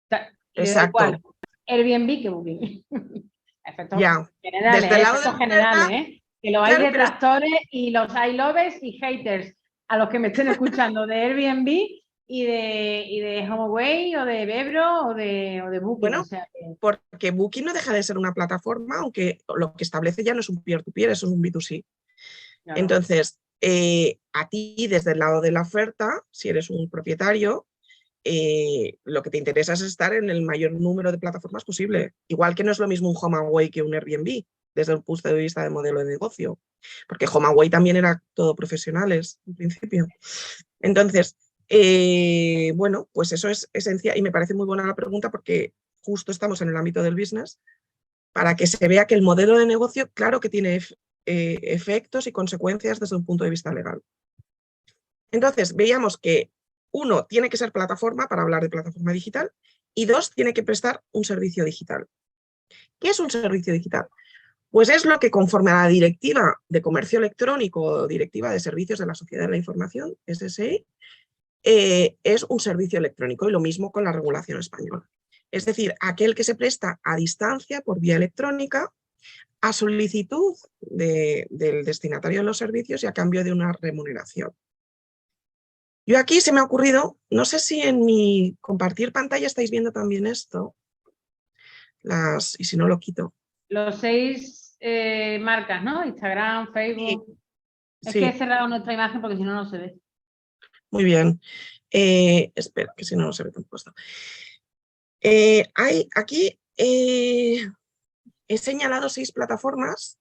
le da igual Airbnb que Booking. Efectos generales, desde el lado efectos generales, que los hay detractores y los hay lovers y haters, a los que me estén escuchando de Airbnb y de HomeAway o de Vebro o de Booking. Bueno, o sea, porque Booking no deja de ser una plataforma, aunque lo que establece ya no es un peer-to-peer, eso es un B2C. Claro. Entonces, a ti desde el lado de la oferta, si eres un propietario, lo que te interesa es estar en el mayor número de plataformas posible. Igual que no es lo mismo un HomeAway que un Airbnb, desde el punto de vista de modelo de negocio. Porque HomeAway también era todo profesionales, en principio. Entonces, bueno, pues eso es esencial y me parece muy buena la pregunta porque justo estamos en el ámbito del business para que se vea que el modelo de negocio, claro que tiene efectos y consecuencias desde un punto de vista legal. Entonces, veíamos que 1, tiene que ser plataforma para hablar de plataforma digital y 2, tiene que prestar un servicio digital. ¿Qué es un servicio digital? Pues es lo que conforme a la Directiva de Comercio Electrónico o Directiva de Servicios de la Sociedad de la Información, SSI, es un servicio electrónico y lo mismo con la regulación española. Es decir, aquel que se presta a distancia por vía electrónica a solicitud del destinatario de los servicios y a cambio de una remuneración. Yo aquí se me ha ocurrido, no sé si en mi compartir pantalla estáis viendo también esto, y si no lo quito. Los 6 marcas, ¿no? Instagram, Facebook. Sí. Es que he cerrado nuestra imagen porque si no, no se ve. Muy bien. Espera, que si no, no se ve tan puesto. Aquí he señalado 6 plataformas.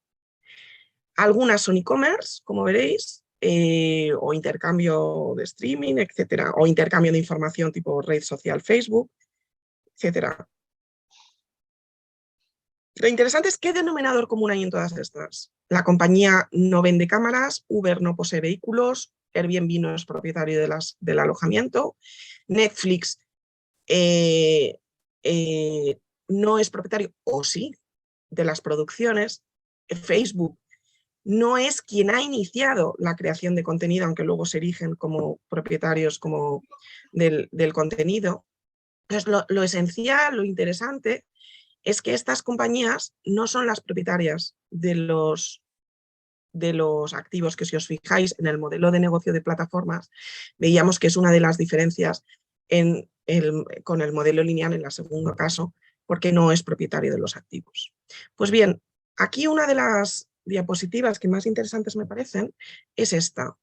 Algunas son e-commerce, como veréis, o intercambio de streaming, etcétera, o intercambio de información tipo red social Facebook, etcétera. Lo interesante es qué denominador común hay en todas estas. La compañía no vende cámaras, Uber no posee vehículos, Airbnb no es propietario del alojamiento, Netflix no es propietario, o sí, de las producciones, Facebook no es quien ha iniciado la creación de contenido, aunque luego se erigen como propietarios del contenido. Entonces, lo esencial, lo interesante, es que estas compañías no son las propietarias de los activos, que si os fijáis en el modelo de negocio de plataformas, veíamos que es una de las diferencias con el modelo lineal en el segundo caso, porque no es propietario de los activos. Pues bien, aquí una de las diapositivas que más interesantes me parecen es esta.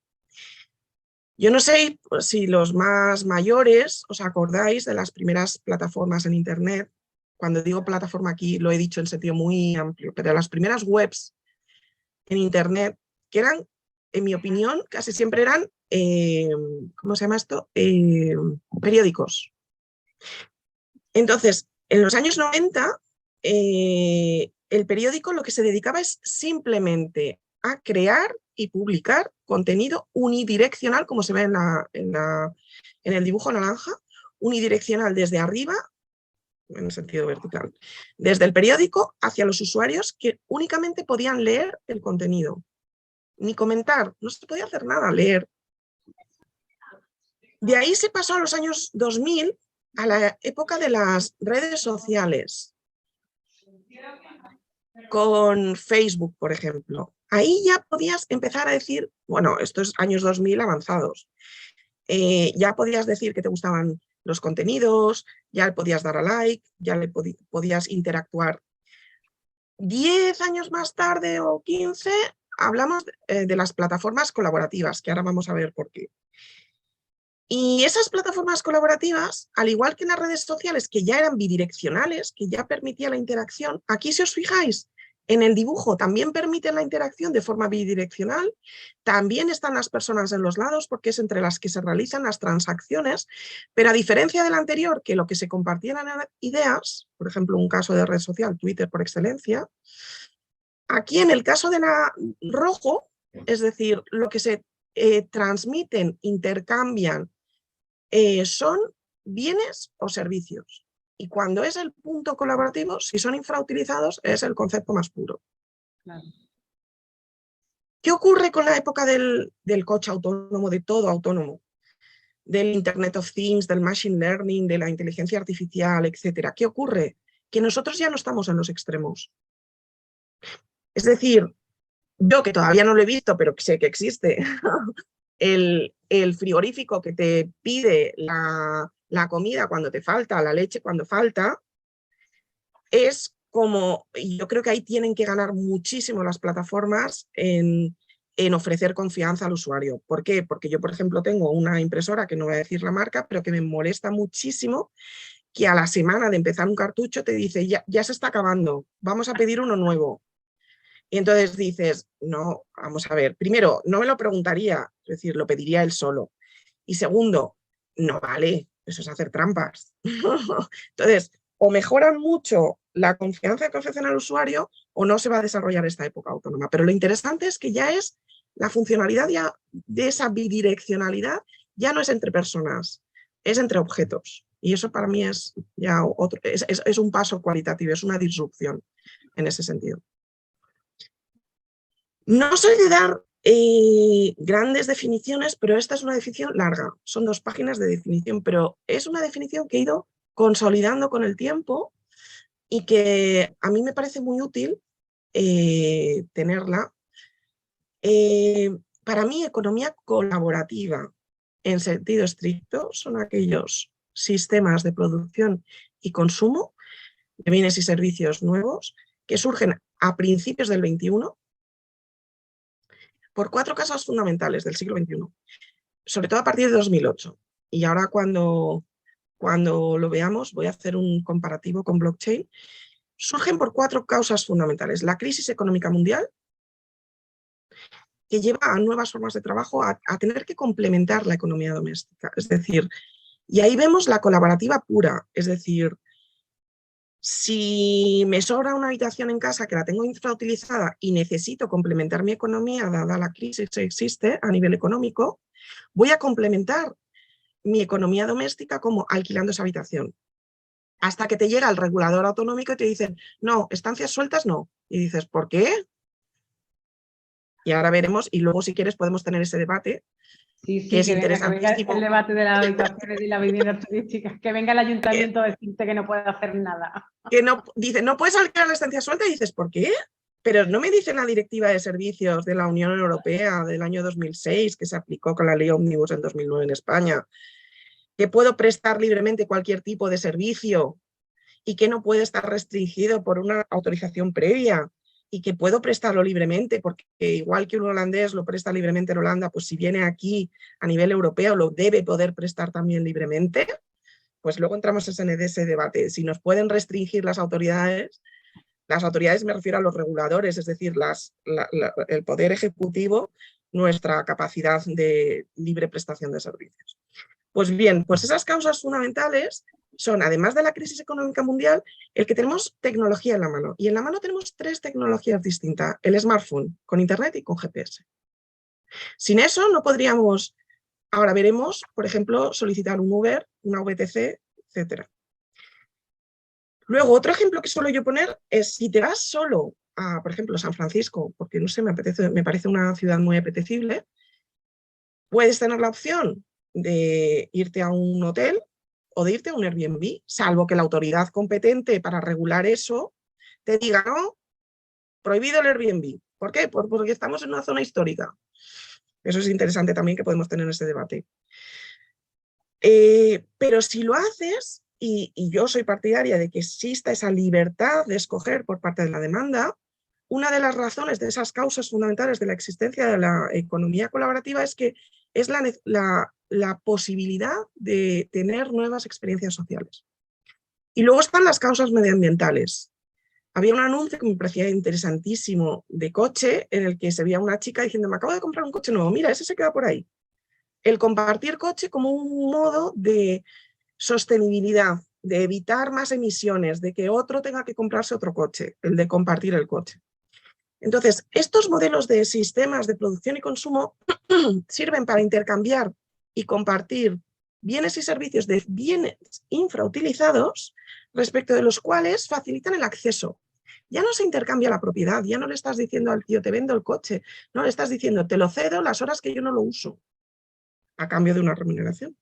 Yo no sé si los más mayores os acordáis de las primeras plataformas en Internet. Cuando digo plataforma aquí lo he dicho en sentido muy amplio, pero las primeras webs en Internet, que eran, en mi opinión, casi siempre eran, ¿cómo se llama esto? Periódicos. Entonces, en los años 90, el periódico lo que se dedicaba es simplemente a crear y publicar contenido unidireccional, como se ve en el dibujo naranja, unidireccional desde arriba, en el sentido vertical, desde el periódico hacia los usuarios que únicamente podían leer el contenido, ni comentar, no se podía hacer nada, leer. De ahí se pasó a los años 2000 a la época de las redes sociales, con Facebook, por ejemplo. Ahí ya podías empezar a decir, bueno, estos años 2000 avanzados, ya podías decir que te gustaban los contenidos, ya le podías dar a like, ya le podías interactuar. 10 años más tarde o 15, hablamos de las plataformas colaborativas, que ahora vamos a ver por qué. Y esas plataformas colaborativas, al igual que en las redes sociales, que ya eran bidireccionales, que ya permitía la interacción, aquí si os fijáis, En el dibujo también permite la interacción de forma bidireccional, también están las personas en los lados porque es entre las que se realizan las transacciones, pero a diferencia del anterior, que lo que se compartían eran ideas, por ejemplo, un caso de red social, Twitter por excelencia, aquí en el caso de la rojo, es decir, lo que se transmiten, intercambian, son bienes o servicios. Y cuando es el punto colaborativo, si son infrautilizados, es el concepto más puro. Claro. ¿Qué ocurre con la época del coche autónomo, de todo autónomo? Del Internet of Things, del Machine Learning, de la inteligencia artificial, etcétera. ¿Qué ocurre? Que nosotros ya no estamos en los extremos. Es decir, yo que todavía no lo he visto, pero sé que existe, el frigorífico que te pide la comida cuando te falta, la leche cuando falta, es como, y yo creo que ahí tienen que ganar muchísimo las plataformas en ofrecer confianza al usuario. ¿Por qué? Porque yo, por ejemplo, tengo una impresora, que no voy a decir la marca, pero que me molesta muchísimo que a la semana de empezar un cartucho te dice, ya se está acabando, vamos a pedir uno nuevo. Y entonces dices, no, vamos a ver, primero, no me lo preguntaría, es decir, lo pediría él solo. Y segundo, no vale, eso es hacer trampas. Entonces, o mejoran mucho la confianza que ofrecen al usuario o no se va a desarrollar esta época autónoma. Pero lo interesante es que ya es la funcionalidad ya de esa bidireccionalidad, ya no es entre personas, es entre objetos. Y eso para mí es ya otro, es un paso cualitativo, es una disrupción en ese sentido. No soy de dar grandes definiciones, pero esta es una definición larga. Son 2 páginas de definición, pero es una definición que he ido consolidando con el tiempo y que a mí me parece muy útil tenerla. Para mí, economía colaborativa, en sentido estricto, son aquellos sistemas de producción y consumo de bienes y servicios nuevos que surgen a principios del XXI por 4 causas fundamentales del siglo XXI, sobre todo a partir de 2008. Y ahora cuando lo veamos, voy a hacer un comparativo con blockchain. Surgen por 4 causas fundamentales. La crisis económica mundial, que lleva a nuevas formas de trabajo, a tener que complementar la economía doméstica. Es decir, y ahí vemos la colaborativa pura, es decir, si me sobra una habitación en casa que la tengo infrautilizada y necesito complementar mi economía, dada la crisis que existe a nivel económico, voy a complementar mi economía doméstica como alquilando esa habitación. Hasta que te llega el regulador autonómico y te dicen, no, estancias sueltas no. Y dices, ¿por qué? Y ahora veremos, y luego si quieres podemos tener ese debate, Sí, que es que venga interesantísimo. el debate de las habitaciones y las viviendas turísticas, que venga el ayuntamiento a decirte que no puede hacer nada. Que no, dice, no puedes alquilar la estancia suelta y dices, ¿por qué? Pero no me dice la Directiva de Servicios de la Unión Europea del año 2006, que se aplicó con la Ley Ómnibus en 2009 en España, que puedo prestar libremente cualquier tipo de servicio y que no puede estar restringido por una autorización previa y que puedo prestarlo libremente, porque igual que un holandés lo presta libremente en Holanda, pues si viene aquí a nivel europeo lo debe poder prestar también libremente. Pues luego entramos en ese debate. Si nos pueden restringir las autoridades me refiero a los reguladores, es decir, el poder ejecutivo, nuestra capacidad de libre prestación de servicios. Pues bien, pues esas causas fundamentales son, además de la crisis económica mundial, el que tenemos tecnología en la mano. Y en la mano tenemos 3 tecnologías distintas. El smartphone, con internet y con GPS. Sin eso no podríamos, ahora veremos, por ejemplo, solicitar un Uber, una VTC, etcétera. Luego, otro ejemplo que suelo yo poner es si te vas solo a, por ejemplo, San Francisco, porque no sé, me parece una ciudad muy apetecible, puedes tener la opción de irte a un hotel o de irte a un Airbnb, salvo que la autoridad competente para regular eso te diga, no, prohibido el Airbnb. ¿Por qué? Porque estamos en una zona histórica. Eso es interesante también que podemos tener ese debate. Pero si lo haces, y yo soy partidaria de que exista esa libertad de escoger por parte de la demanda, una de las razones de esas causas fundamentales de la existencia de la economía colaborativa es que es la posibilidad de tener nuevas experiencias sociales. Y luego están las causas medioambientales. había un anuncio que me parecía interesantísimo de coche en el que se veía una chica diciendo, me acabo de comprar un coche nuevo, mira, ese se queda por ahí. El compartir coche como un modo de sostenibilidad, de evitar más emisiones, de que otro tenga que comprarse otro coche, el de compartir el coche. Entonces, estos modelos de sistemas de producción y consumo sirven para intercambiar y compartir bienes y servicios de bienes infrautilizados respecto de los cuales facilitan el acceso. Ya no se intercambia la propiedad, ya no le estás diciendo al tío, te vendo el coche, no le estás diciendo, te lo cedo las horas que yo no lo uso, a cambio de una remuneración.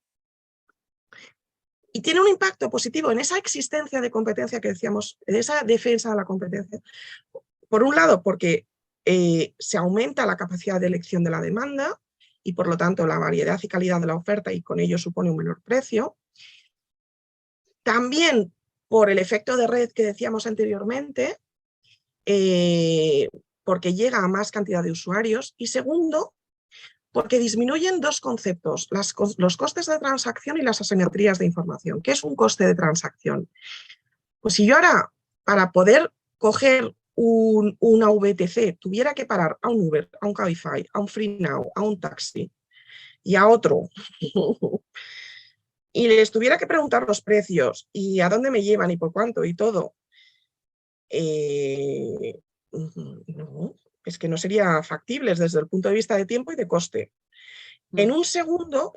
Y tiene un impacto positivo en esa existencia de competencia que decíamos, en esa defensa de la competencia. Por un lado, porque se aumenta la capacidad de elección de la demanda y por lo tanto la variedad y calidad de la oferta y con ello supone un menor precio. También por el efecto de red que decíamos anteriormente, porque llega a más cantidad de usuarios. Y segundo, porque disminuyen dos conceptos, los costes de transacción y las asimetrías de información. ¿Qué es un coste de transacción? Pues si yo ahora, para poder coger una VTC, tuviera que parar a un Uber, a un Cabify, a un FreeNow, a un taxi y a otro, y les tuviera que preguntar los precios y a dónde me llevan y por cuánto y todo, no, es que no sería factible desde el punto de vista de tiempo y de coste. En un segundo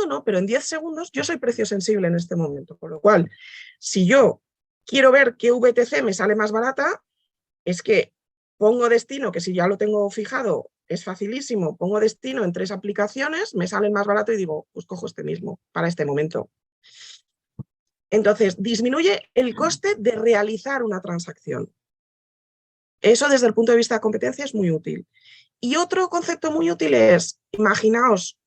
no, pero en 10 segundos yo soy precio sensible en este momento, con lo cual, si yo quiero ver qué VTC me sale más barata, es que pongo destino, que si ya lo tengo fijado, es facilísimo, pongo destino en 3 aplicaciones, me sale más barato y digo, pues cojo este mismo para este momento. Entonces, disminuye el coste de realizar una transacción. Eso desde el punto de vista de competencia es muy útil. Y otro concepto muy útil es, imaginaos,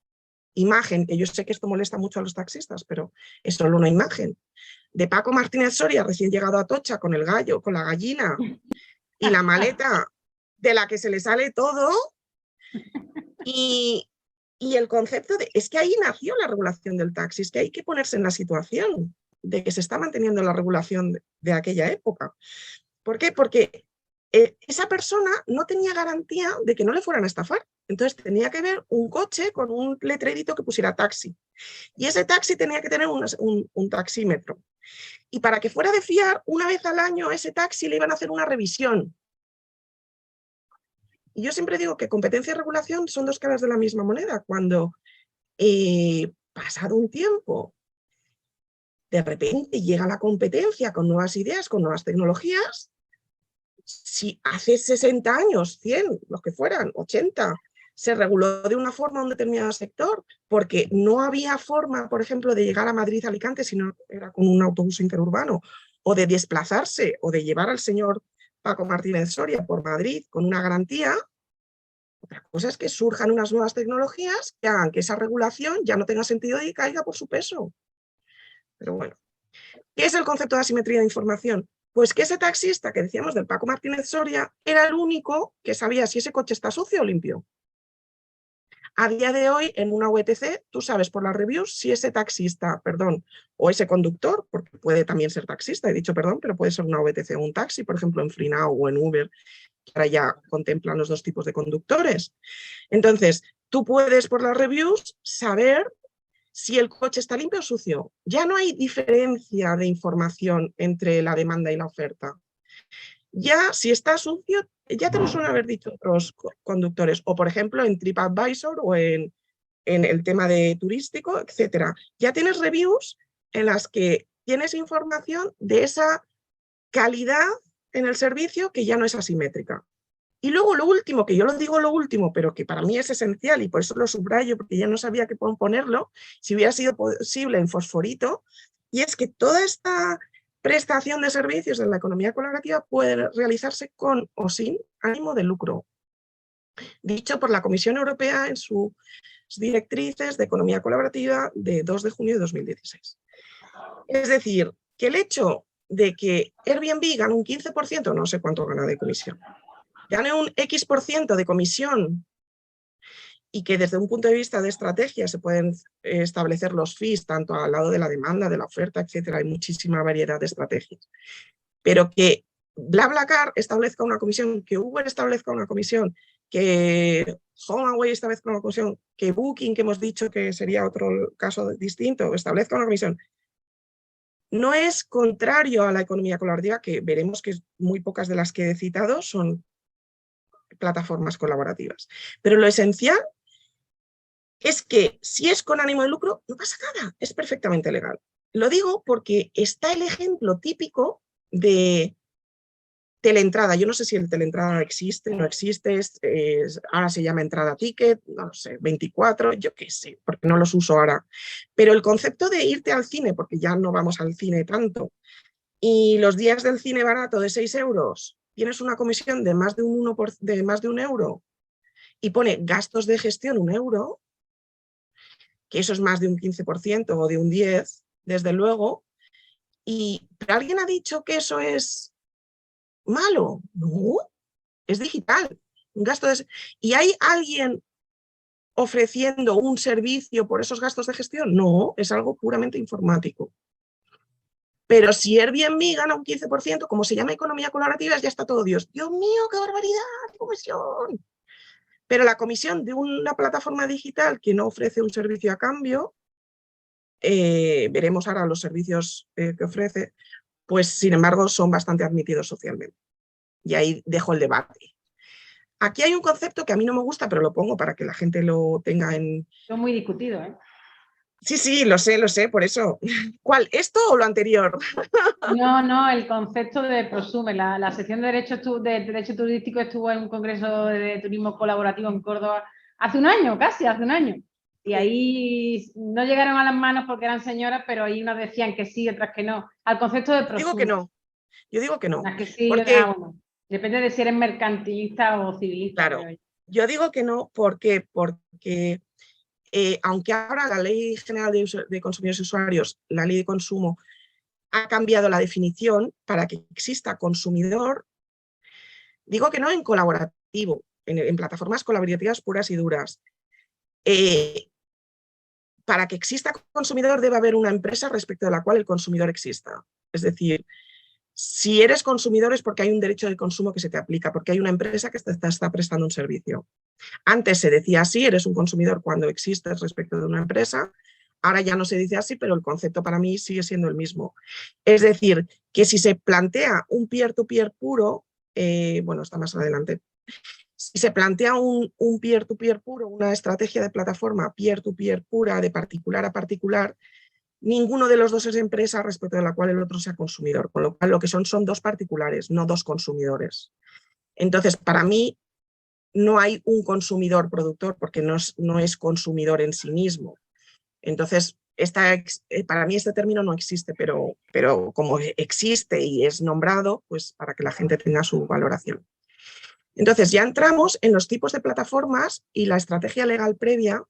imagen, que yo sé que esto molesta mucho a los taxistas, pero es solo una imagen, de Paco Martínez Soria recién llegado a Atocha con el gallo, con la gallina y la maleta de la que se le sale todo y el concepto de, es que ahí nació la regulación del taxi, es que hay que ponerse en la situación de que se está manteniendo la regulación de aquella época. ¿Por qué? Porque esa persona no tenía garantía de que no le fueran a estafar. Entonces tenía que ver un coche con un letrerito que pusiera taxi. Y ese taxi tenía que tener un taxímetro. Y para que fuera de fiar, una vez al año a ese taxi le iban a hacer una revisión. Y yo siempre digo que competencia y regulación son dos caras de la misma moneda. Cuando pasado un tiempo, de repente llega la competencia con nuevas ideas, con nuevas tecnologías, si hace 60 años, 100, los que fueran, 80, se reguló de una forma a un determinado sector, porque no había forma, por ejemplo, de llegar a Madrid-Alicante si no era con un autobús interurbano, o de desplazarse, o de llevar al señor Paco Martínez Soria por Madrid con una garantía. Otra cosa es que surjan unas nuevas tecnologías que hagan que esa regulación ya no tenga sentido y caiga por su peso. Pero bueno, ¿qué es el concepto de asimetría de información? Pues que ese taxista que decíamos del Paco Martínez Soria era el único que sabía si ese coche está sucio o limpio. A día de hoy, en una VTC, tú sabes por las reviews si ese taxista, o ese conductor, porque puede también ser taxista, he dicho perdón, pero puede ser una VTC o un taxi, por ejemplo, en FreeNow o en Uber, que ahora ya contemplan los dos tipos de conductores. Entonces, tú puedes por las reviews saber si el coche está limpio o sucio. Ya no hay diferencia de información entre la demanda y la oferta. Ya si está sucio, ya te lo suelen haber dicho otros conductores, o por ejemplo en TripAdvisor o en el tema de turístico, etcétera. Ya tienes reviews en las que tienes información de esa calidad en el servicio que ya no es asimétrica. Y luego lo último, que yo lo digo lo último, pero que para mí es esencial y por eso lo subrayo, porque ya no sabía qué ponerlo, si hubiera sido posible en fosforito, y es que toda esta prestación de servicios en la economía colaborativa puede realizarse con o sin ánimo de lucro, dicho por la Comisión Europea en sus directrices de economía colaborativa de 2 de junio de 2016. Es decir, que el hecho de que Airbnb gane un 15%, no sé cuánto gana de comisión, gane un X% de comisión y que desde un punto de vista de estrategia se pueden establecer los fees tanto al lado de la demanda, de la oferta, etcétera. Hay muchísima variedad de estrategias. Pero que BlaBlaCar establezca una comisión, que Uber establezca una comisión, que HomeAway establezca una comisión, que Booking, que hemos dicho que sería otro caso distinto, establezca una comisión, no es contrario a la economía colaborativa, que veremos que muy pocas de las que he citado son plataformas colaborativas. Pero lo esencial es que si es con ánimo de lucro, no pasa nada, es perfectamente legal. Lo digo porque está el ejemplo típico de teleentrada. Yo no sé si el teleentrada existe, no existe, ahora se llama entrada ticket, no lo sé, 24, yo qué sé, porque no los uso ahora. Pero el concepto de irte al cine, porque ya no vamos al cine tanto, y los días del cine barato de 6 euros, tienes una comisión de más de de más de un euro y pone gastos de gestión 1 euro, que eso es más de un 15% o de un 10%, desde luego, pero alguien ha dicho que eso es malo. No, es digital. Un gasto ¿Y hay alguien ofreciendo un servicio por esos gastos de gestión? No, es algo puramente informático. Pero si Airbnb gana un 15%, como se llama economía colaborativa, ya está todo Dios. Dios mío, qué barbaridad, comisión. Pero la comisión de una plataforma digital que no ofrece un servicio a cambio, veremos ahora los servicios que ofrece, pues sin embargo son bastante admitidos socialmente. Y ahí dejo el debate. Aquí hay un concepto que a mí no me gusta, pero lo pongo para que la gente lo tenga en... Es muy discutido, ¿eh? Sí, lo sé, por eso. ¿Cuál? ¿Esto o lo anterior? No, el concepto de prosume. La sección de Derecho Turístico estuvo en un congreso de turismo colaborativo en Córdoba hace un año, casi hace un año. Y ahí no llegaron a las manos porque eran señoras, pero ahí unas decían que sí, otras que no. Al concepto de prosume. Digo que no. Yo digo que no. Las que sí, Porque, bueno, depende de si eres mercantilista o civilista. claro, yo digo que no, ¿por qué? Porque aunque ahora la Ley General de Consumidores y Usuarios, la Ley de Consumo, ha cambiado la definición para que exista consumidor, digo que no en colaborativo, en plataformas colaborativas puras y duras. Para que exista consumidor debe haber una empresa respecto de la cual el consumidor exista. Es decir, si eres consumidor es porque hay un derecho de consumo que se te aplica, porque hay una empresa que te está prestando un servicio. Antes se decía así, eres un consumidor cuando existes respecto de una empresa. Ahora ya no se dice así, pero el concepto para mí sigue siendo el mismo. Es decir, que si se plantea un peer-to-peer puro, bueno, está más adelante, si se plantea un peer-to-peer puro, una estrategia de plataforma peer-to-peer pura, de particular a particular, ninguno de los dos es empresa respecto de la cual el otro sea consumidor, con lo cual lo que son dos particulares, no dos consumidores. Entonces, para mí, no hay un consumidor productor porque no es consumidor en sí mismo. Entonces, para mí este término no existe, pero como existe y es nombrado, pues para que la gente tenga su valoración. Entonces, ya entramos en los tipos de plataformas y la estrategia legal previa.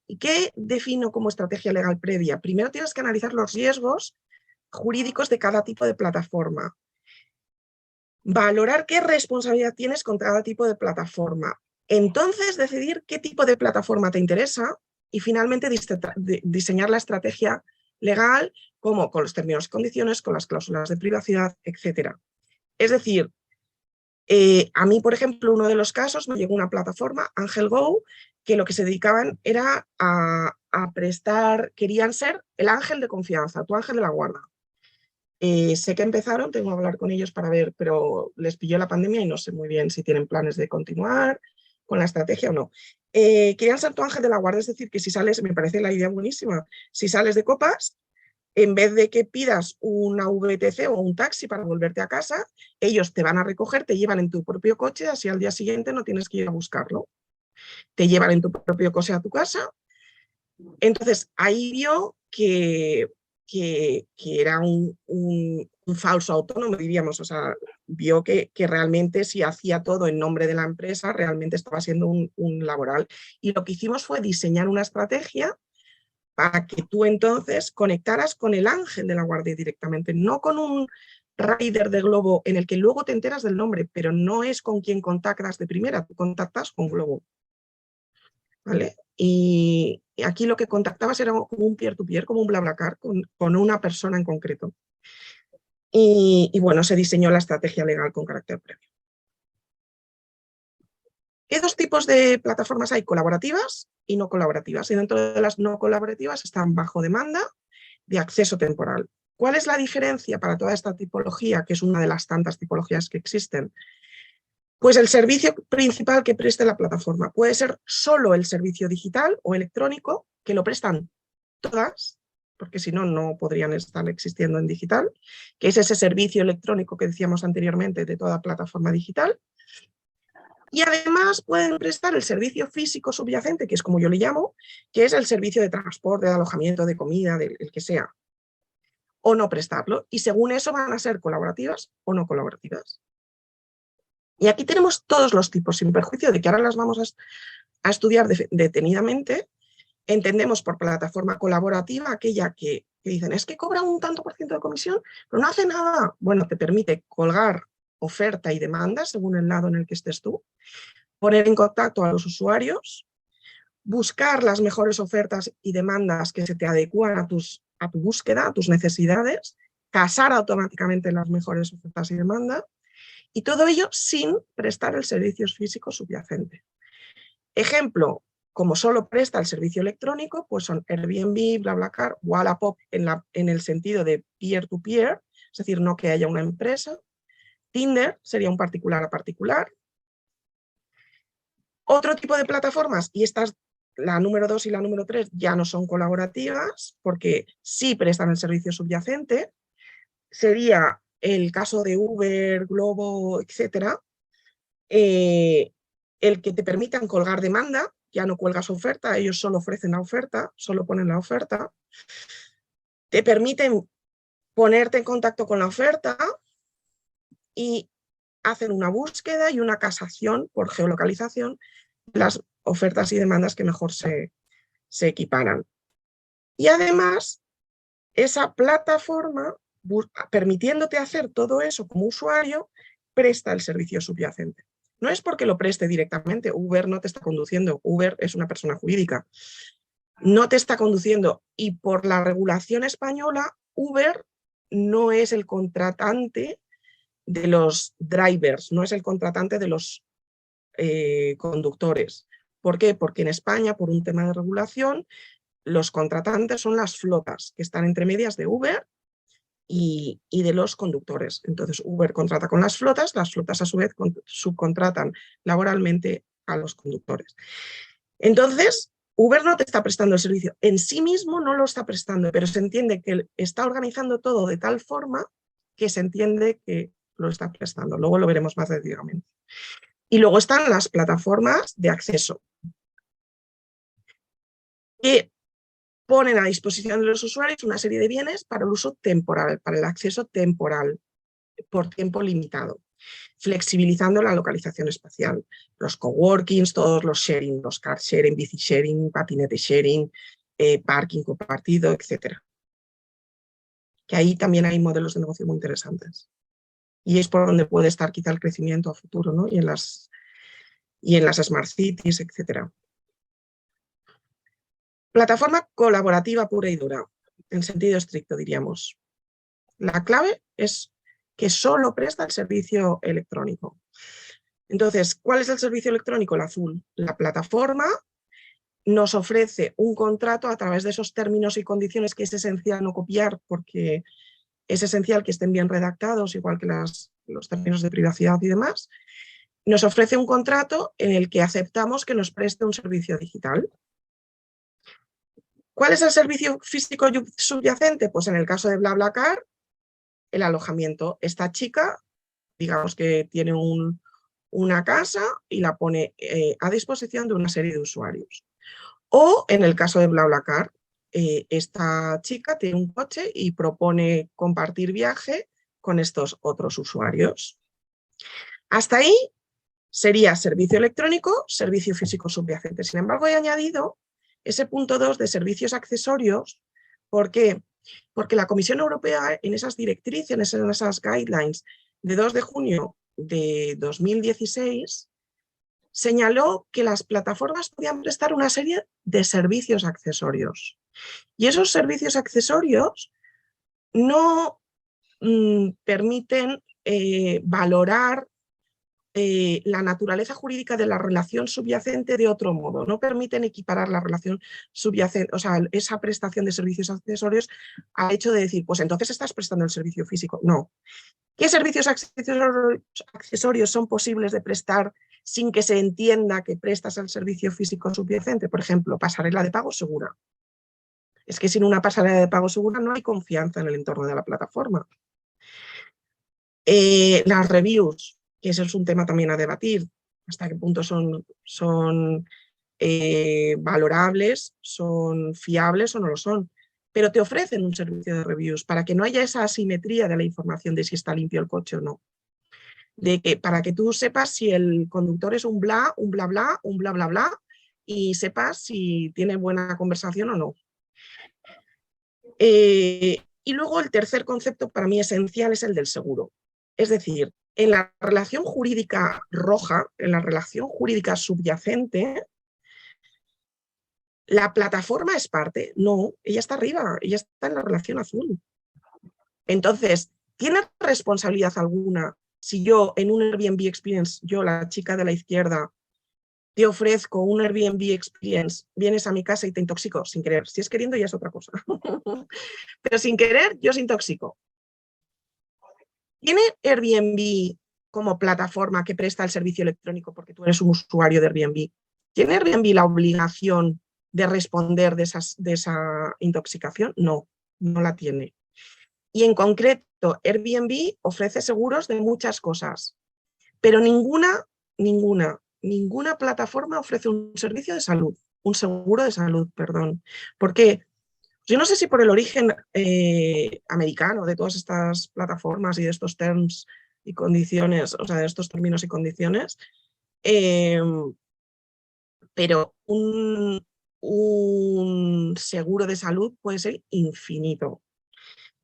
¿Y qué defino como estrategia legal previa? Primero tienes que analizar los riesgos jurídicos de cada tipo de plataforma. Valorar qué responsabilidad tienes con cada tipo de plataforma. Entonces, decidir qué tipo de plataforma te interesa y finalmente diseñar la estrategia legal, como con los términos y condiciones, con las cláusulas de privacidad, etc. Es decir, a mí, por ejemplo, uno de los casos me llegó una plataforma, Angel Go, que lo que se dedicaban era a prestar, querían ser el ángel de confianza, tu ángel de la guarda. Sé que empezaron, tengo que hablar con ellos para ver, pero les pilló la pandemia y no sé muy bien si tienen planes de continuar con la estrategia o no. Querían ser tu ángel de la guarda, es decir, que si sales, me parece la idea buenísima, si sales de copas, en vez de que pidas una VTC o un taxi para volverte a casa, ellos te van a recoger, te llevan en tu propio coche, así al día siguiente no tienes que ir a buscarlo. Te llevan en tu propio coche a tu casa. Entonces, ahí vio que era un falso autónomo, diríamos, o sea, vio que realmente si hacía todo en nombre de la empresa, realmente estaba siendo un laboral. Y lo que hicimos fue diseñar una estrategia para que tú entonces conectaras con el ángel de la guardia directamente, no con un rider de Globo en el que luego te enteras del nombre, pero no es con quien contactas de primera, tú contactas con Globo. ¿Vale? Y aquí lo que contactabas era como un peer-to-peer, como un BlaBlaCar, con una persona en concreto. y bueno, se diseñó la estrategia legal con carácter previo. ¿Qué dos tipos de plataformas hay? Colaborativas y no colaborativas. Y dentro de las no colaborativas están bajo demanda de acceso temporal. ¿Cuál es la diferencia para toda esta tipología, que es una de las tantas tipologías que existen? Pues el servicio principal que preste la plataforma puede ser solo el servicio digital o electrónico, que lo prestan todas, porque si no, no podrían estar existiendo en digital, que es ese servicio electrónico que decíamos anteriormente de toda plataforma digital. Y además pueden prestar el servicio físico subyacente, que es como yo le llamo, que es el servicio de transporte, de alojamiento, de comida, del que sea, o no prestarlo. Y según eso van a ser colaborativas o no colaborativas. Y aquí tenemos todos los tipos, sin perjuicio de que ahora las vamos a estudiar detenidamente. Entendemos por plataforma colaborativa aquella que dicen, es que cobra un tanto por ciento de comisión, pero no hace nada. Bueno, te permite colgar oferta y demanda según el lado en el que estés tú, poner en contacto a los usuarios, buscar las mejores ofertas y demandas que se te adecúan a tu búsqueda, a tus necesidades, casar automáticamente las mejores ofertas y demandas, y todo ello sin prestar el servicio físico subyacente. Ejemplo, como solo presta el servicio electrónico, pues son Airbnb, BlaBlaCar, Wallapop en el sentido de peer-to-peer, es decir, no que haya una empresa. Tinder sería un particular a particular. Otro tipo de plataformas, y estas, la número 2 y la número 3, ya no son colaborativas, porque sí prestan el servicio subyacente, sería el caso de Uber, Globo, etcétera, el que te permitan colgar demanda, ya no cuelgas oferta, ellos solo ofrecen la oferta, solo ponen la oferta, te permiten ponerte en contacto con la oferta y hacen una búsqueda y una casación por geolocalización de las ofertas y demandas que mejor se equiparan. Y además, esa plataforma, permitiéndote hacer todo eso como usuario, presta el servicio subyacente. No es porque lo preste directamente, Uber no te está conduciendo, Uber es una persona jurídica, no te está conduciendo, y por la regulación española, Uber no es el contratante de los drivers, no es el contratante de los conductores. ¿Por qué? Porque en España, por un tema de regulación, los contratantes son las flotas que están entre medias de Uber y de los conductores. Entonces Uber contrata con las flotas a su vez subcontratan laboralmente a los conductores. Entonces Uber no te está prestando el servicio, en sí mismo no lo está prestando, pero se entiende que está organizando todo de tal forma que se entiende que lo está prestando. Luego lo veremos más detalladamente. Y luego están las plataformas de acceso, que ponen a disposición de los usuarios una serie de bienes para el uso temporal, para el acceso temporal, por tiempo limitado, flexibilizando la localización espacial. Los coworkings, todos los sharing, los car sharing, bici sharing, patinete sharing, parking compartido, etc. Que ahí también hay modelos de negocio muy interesantes. Y es por donde puede estar quizá el crecimiento a futuro, ¿no? Y en las smart cities, etc. Plataforma colaborativa pura y dura, en sentido estricto diríamos. La clave es que solo presta el servicio electrónico. Entonces, ¿cuál es el servicio electrónico? El azul. La plataforma nos ofrece un contrato a través de esos términos y condiciones que es esencial no copiar, porque es esencial que estén bien redactados, igual que los términos de privacidad y demás. Nos ofrece un contrato en el que aceptamos que nos preste un servicio digital. ¿Cuál es el servicio físico subyacente? Pues en el caso de BlaBlaCar, el alojamiento. Esta chica, digamos que tiene una casa y la pone a disposición de una serie de usuarios. O en el caso de BlaBlaCar, esta chica tiene un coche y propone compartir viaje con estos otros usuarios. Hasta ahí sería servicio electrónico, servicio físico subyacente. Sin embargo, he añadido ese punto 2 de servicios accesorios. ¿Por qué? Porque la Comisión Europea en esas directrices, en esas guidelines de 2 de junio de 2016, señaló que las plataformas podían prestar una serie de servicios accesorios. Y esos servicios accesorios no permiten valorar la naturaleza jurídica de la relación subyacente de otro modo. No permiten equiparar la relación subyacente, o sea, esa prestación de servicios accesorios al hecho de decir, pues entonces estás prestando el servicio físico. No. ¿Qué servicios accesorios son posibles de prestar sin que se entienda que prestas el servicio físico subyacente? Por ejemplo, pasarela de pago segura. Es que sin una pasarela de pago segura no hay confianza en el entorno de la plataforma. Las reviews, que ese es un tema también a debatir, hasta qué punto son valorables, son fiables o no lo son. Pero te ofrecen un servicio de reviews para que no haya esa asimetría de la información de si está limpio el coche o no. De que, para que tú sepas si el conductor es un bla, un bla bla, un bla bla bla, y sepas si tiene buena conversación o no. Y luego el tercer concepto para mí esencial es el del seguro. Es decir, en la relación jurídica roja, en la relación jurídica subyacente, ¿la plataforma es parte? No, ella está arriba, ella está en la relación azul. Entonces, ¿tiene responsabilidad alguna si yo en un Airbnb Experience, yo la chica de la izquierda, te ofrezco un Airbnb Experience, vienes a mi casa y te intoxico sin querer? Si es queriendo ya es otra cosa. Pero sin querer yo os intoxico. ¿Tiene Airbnb como plataforma que presta el servicio electrónico porque tú eres un usuario de Airbnb? ¿Tiene Airbnb la obligación de responder de esa intoxicación? No, no la tiene. Y en concreto, Airbnb ofrece seguros de muchas cosas, pero ninguna plataforma ofrece un servicio de salud, un seguro de salud, perdón. ¿Por qué? Yo no sé si por el origen americano de todas estas plataformas y de estos terms y condiciones, o sea, de estos términos y condiciones, pero un seguro de salud puede ser infinito.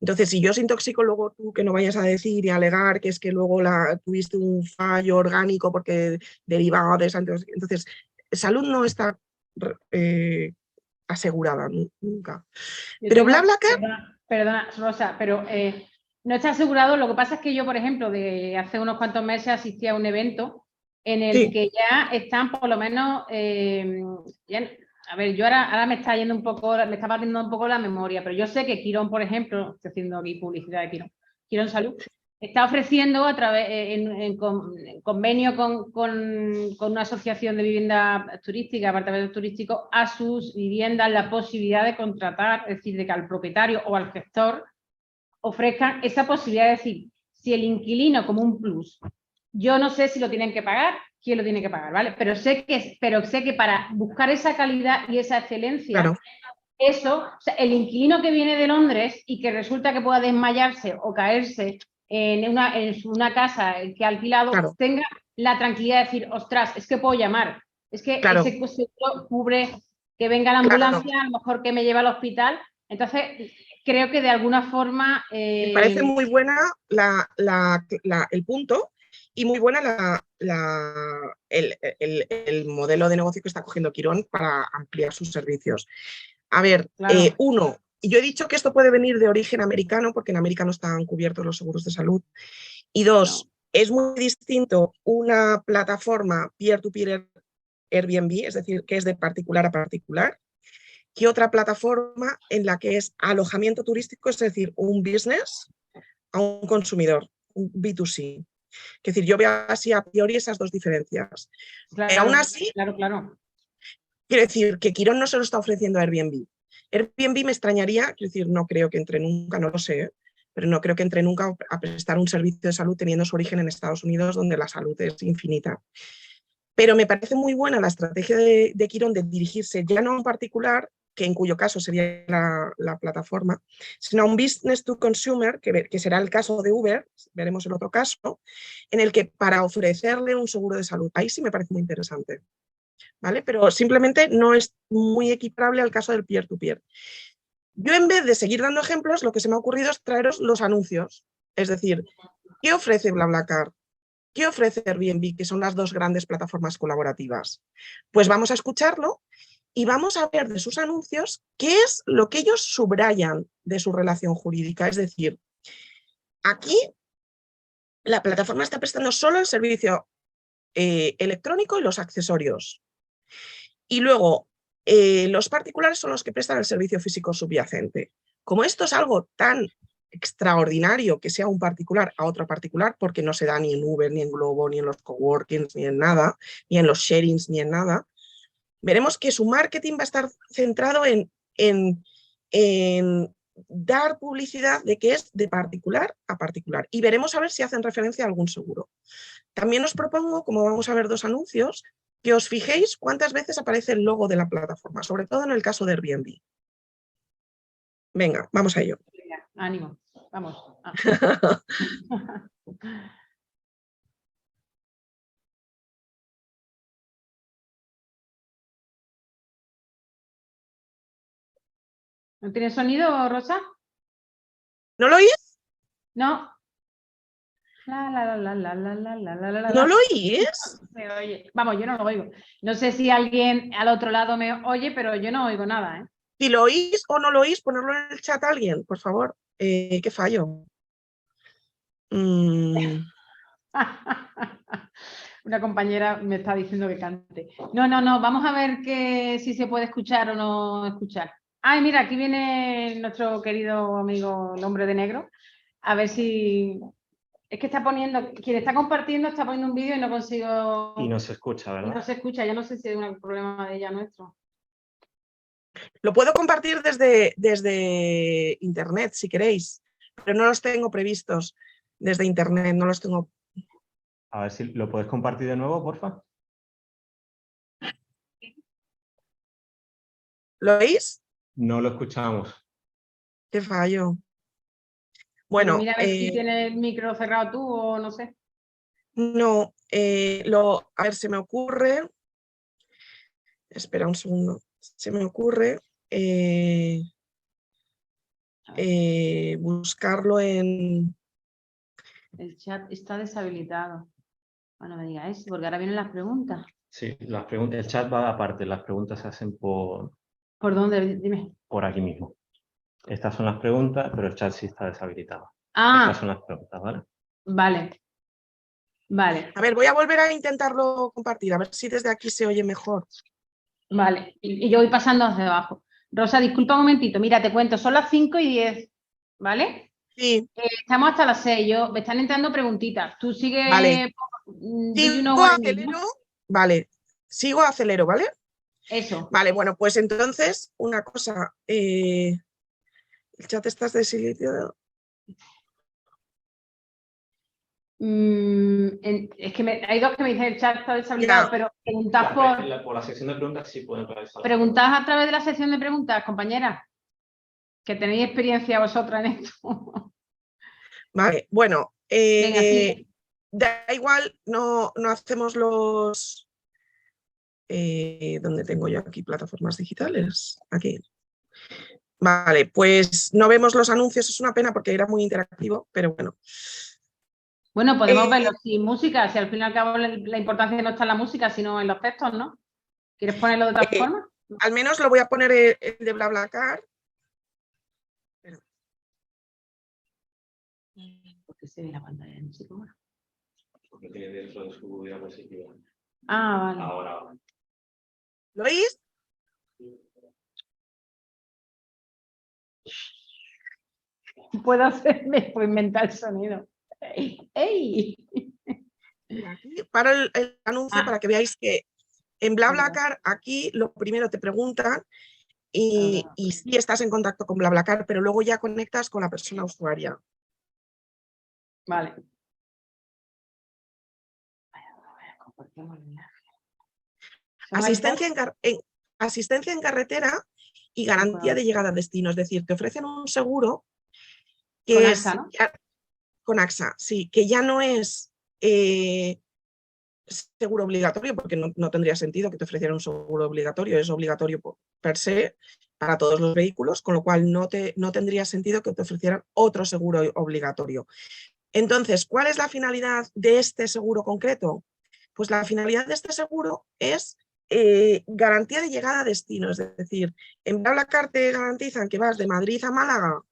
Entonces, si yo os intoxico, luego tú que no vayas a decir y alegar que es que luego tuviste un fallo orgánico porque derivaba de esa... Entonces, salud no está asegurada nunca. Pero BlaBlaCar... Perdona, Rosa, pero no está asegurado. Lo que pasa es que yo, por ejemplo, de hace unos cuantos meses asistí a un evento en el que ya están por lo menos... a ver, yo ahora me está yendo un poco, me está batiendo un poco la memoria, pero yo sé que Quirón, por ejemplo, estoy haciendo aquí publicidad de Quirón Salud, está ofreciendo a través en convenio con una asociación de vivienda turística, apartamentos turísticos, a sus viviendas la posibilidad de contratar, es decir, de que al propietario o al gestor ofrezcan esa posibilidad de decir, si el inquilino como un plus, yo no sé si lo tienen que pagar, quién lo tiene que pagar, ¿vale? Pero sé que para buscar esa calidad y esa excelencia, claro, eso, o sea, el inquilino que viene de Londres y que resulta que pueda desmayarse o caerse en una casa que ha alquilado, claro, tenga la tranquilidad de decir, ostras, es que puedo llamar, es que claro, ese seguro cubre que venga la ambulancia, claro, a lo mejor que me lleva al hospital. Entonces, creo que de alguna forma... Me parece muy buena el punto y muy buena el modelo de negocio que está cogiendo Quirón para ampliar sus servicios. A ver, claro, uno, yo he dicho que esto puede venir de origen americano porque en América no están cubiertos los seguros de salud. Y dos, no, es muy distinto una plataforma peer-to-peer Airbnb, es decir, que es de particular a particular, que otra plataforma en la que es alojamiento turístico, es decir, un business a un consumidor, un B2C. Es decir, yo veo así a priori esas dos diferencias. Claro, aún así, claro. Quiero decir que Quirón no se lo está ofreciendo a Airbnb. Airbnb me extrañaría, quiero decir, no creo que entre nunca, no lo sé, pero no creo que entre nunca a prestar un servicio de salud teniendo su origen en Estados Unidos, donde la salud es infinita. Pero me parece muy buena la estrategia de Quirón de dirigirse ya no a un particular, que en cuyo caso sería la plataforma, sino a un business to consumer, que será el caso de Uber, veremos el otro caso, en el que para ofrecerle un seguro de salud, ahí sí me parece muy interesante, ¿vale? Pero simplemente no es muy equiparable al caso del peer-to-peer. Yo, en vez de seguir dando ejemplos, lo que se me ha ocurrido es traeros los anuncios, es decir, ¿qué ofrece BlaBlaCar? ¿Qué ofrece Airbnb, que son las dos grandes plataformas colaborativas? Pues vamos a escucharlo y vamos a ver de sus anuncios qué es lo que ellos subrayan de su relación jurídica. Es decir, aquí la plataforma está prestando solo el servicio electrónico y los accesorios. Y luego, los particulares son los que prestan el servicio físico subyacente. Como esto es algo tan extraordinario que sea un particular a otro particular, porque no se da ni en Uber, ni en Glovo, ni en los coworkings, ni en nada, ni en los sharings, ni en nada, veremos que su marketing va a estar centrado en dar publicidad de que es de particular a particular. Y veremos a ver si hacen referencia a algún seguro. También os propongo, como vamos a ver 2 anuncios, que os fijéis cuántas veces aparece el logo de la plataforma, sobre todo en el caso de Airbnb. Venga, vamos a ello. Venga, ánimo, vamos. ¿No tiene sonido, Rosa? ¿No lo oís? No. ¿No lo oís? Se oye. Vamos, yo no lo oigo. No sé si alguien al otro lado me oye, pero yo no oigo nada, ¿eh? Si lo oís o no lo oís, ponerlo en el chat a alguien, por favor. ¿Qué fallo? Una compañera me está diciendo que cante. No, vamos a ver si se puede escuchar o no escuchar. Ay, mira, aquí viene nuestro querido amigo el hombre de negro. A ver si... Es que está poniendo, quien está compartiendo está poniendo un vídeo y no consigo... Y no se escucha, ¿verdad? No se escucha, yo no sé si es un problema de ella nuestro. Lo puedo compartir desde internet, si queréis, pero no los tengo previstos desde internet, no los tengo. A ver si lo puedes compartir de nuevo, porfa. ¿Lo oís? No lo escuchamos. Qué fallo. Bueno, Bueno, mira a ver si tienes el micro cerrado tú o no sé. no, a ver, se me ocurre. Espera un segundo. Se me ocurre buscarlo en... El chat está deshabilitado. Bueno, me digas eso, porque ahora vienen las preguntas. Sí, las preguntas, el chat va aparte, las preguntas se hacen ¿Por dónde? Dime. por aquí mismo. Estas son las preguntas, pero el chat sí está deshabilitado. Ah, Estas son las preguntas, ¿vale? vale. Vale, A ver, voy a volver a intentarlo compartir, a ver si desde aquí se oye mejor. vale. Y yo voy pasando hacia abajo. Rosa, disculpa un momentito. Mira, te cuento, son las 5:10, ¿vale? Sí, Estamos hasta las 6. Me están entrando preguntitas. Tú sigues... vale. Do you know Sigo, what I mean, acelero. ¿no? Vale, sigo, acelero, ¿vale? Eso. Vale, bueno, pues entonces, una cosa. El chat está deshabilitado. Es que hay dos que me dicen el chat está deshabilitado, Ya. pero preguntad Por la sección de preguntas sí pueden realizar. preguntad a través de la sección de preguntas, compañeras, que tenéis experiencia vosotras en esto. Vale, bueno, Venga, sí. da igual, no hacemos los... ¿dónde tengo yo aquí plataformas digitales? Aquí. Vale, pues no vemos los anuncios, es una pena porque era muy interactivo, pero bueno. Bueno, podemos verlo sin música, si al fin y al cabo la importancia no está en la música, sino en los textos, ¿no? ¿Quieres ponerlo de otra forma? Al menos lo voy a poner el de BlaBlaCar. Porque se ve la pantalla de música. Porque tiene dentro de su diapositiva. Ah, vale. Ahora. ¿Lo oís? Puedo inventar el sonido. ¡Ey! Aquí para el anuncio para que veáis que en BlaBlaCar aquí lo primero te preguntan y si estás en contacto con BlaBlaCar, pero luego ya conectas con la persona usuaria. Vale. Asistencia en carretera y garantía de llegada a destino. Es decir, te ofrecen un seguro que con es... AXA, ¿no? Con AXA, sí, que ya no es seguro obligatorio, porque no tendría sentido que te ofrecieran un seguro obligatorio, es obligatorio per se para todos los vehículos, con lo cual no tendría sentido que te ofrecieran otro seguro obligatorio. Entonces, ¿cuál es la finalidad de este seguro concreto? Pues la finalidad de este seguro es garantía de llegada a destino, es decir, en BlaBlaCar te garantizan que vas de Madrid a Málaga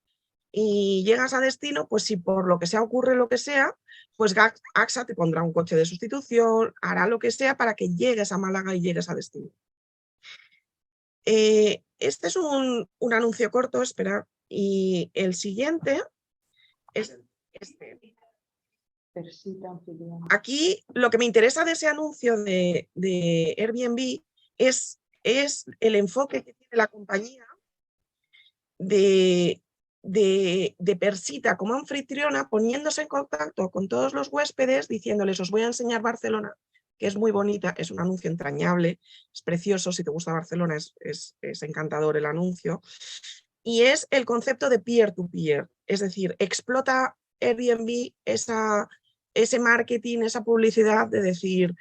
y llegas a destino, pues si por lo que sea ocurre lo que sea, pues AXA te pondrá un coche de sustitución, hará lo que sea para que llegues a Málaga y llegues a destino. Este es un anuncio corto, espera, y el siguiente es este. Aquí lo que me interesa de ese anuncio de Airbnb es el enfoque que tiene la compañía de Persita como anfitriona, poniéndose en contacto con todos los huéspedes, diciéndoles: os voy a enseñar Barcelona, que es muy bonita, es un anuncio entrañable, es precioso, si te gusta Barcelona es encantador el anuncio, y es el concepto de peer-to-peer, es decir, explota Airbnb ese marketing, esa publicidad de decir,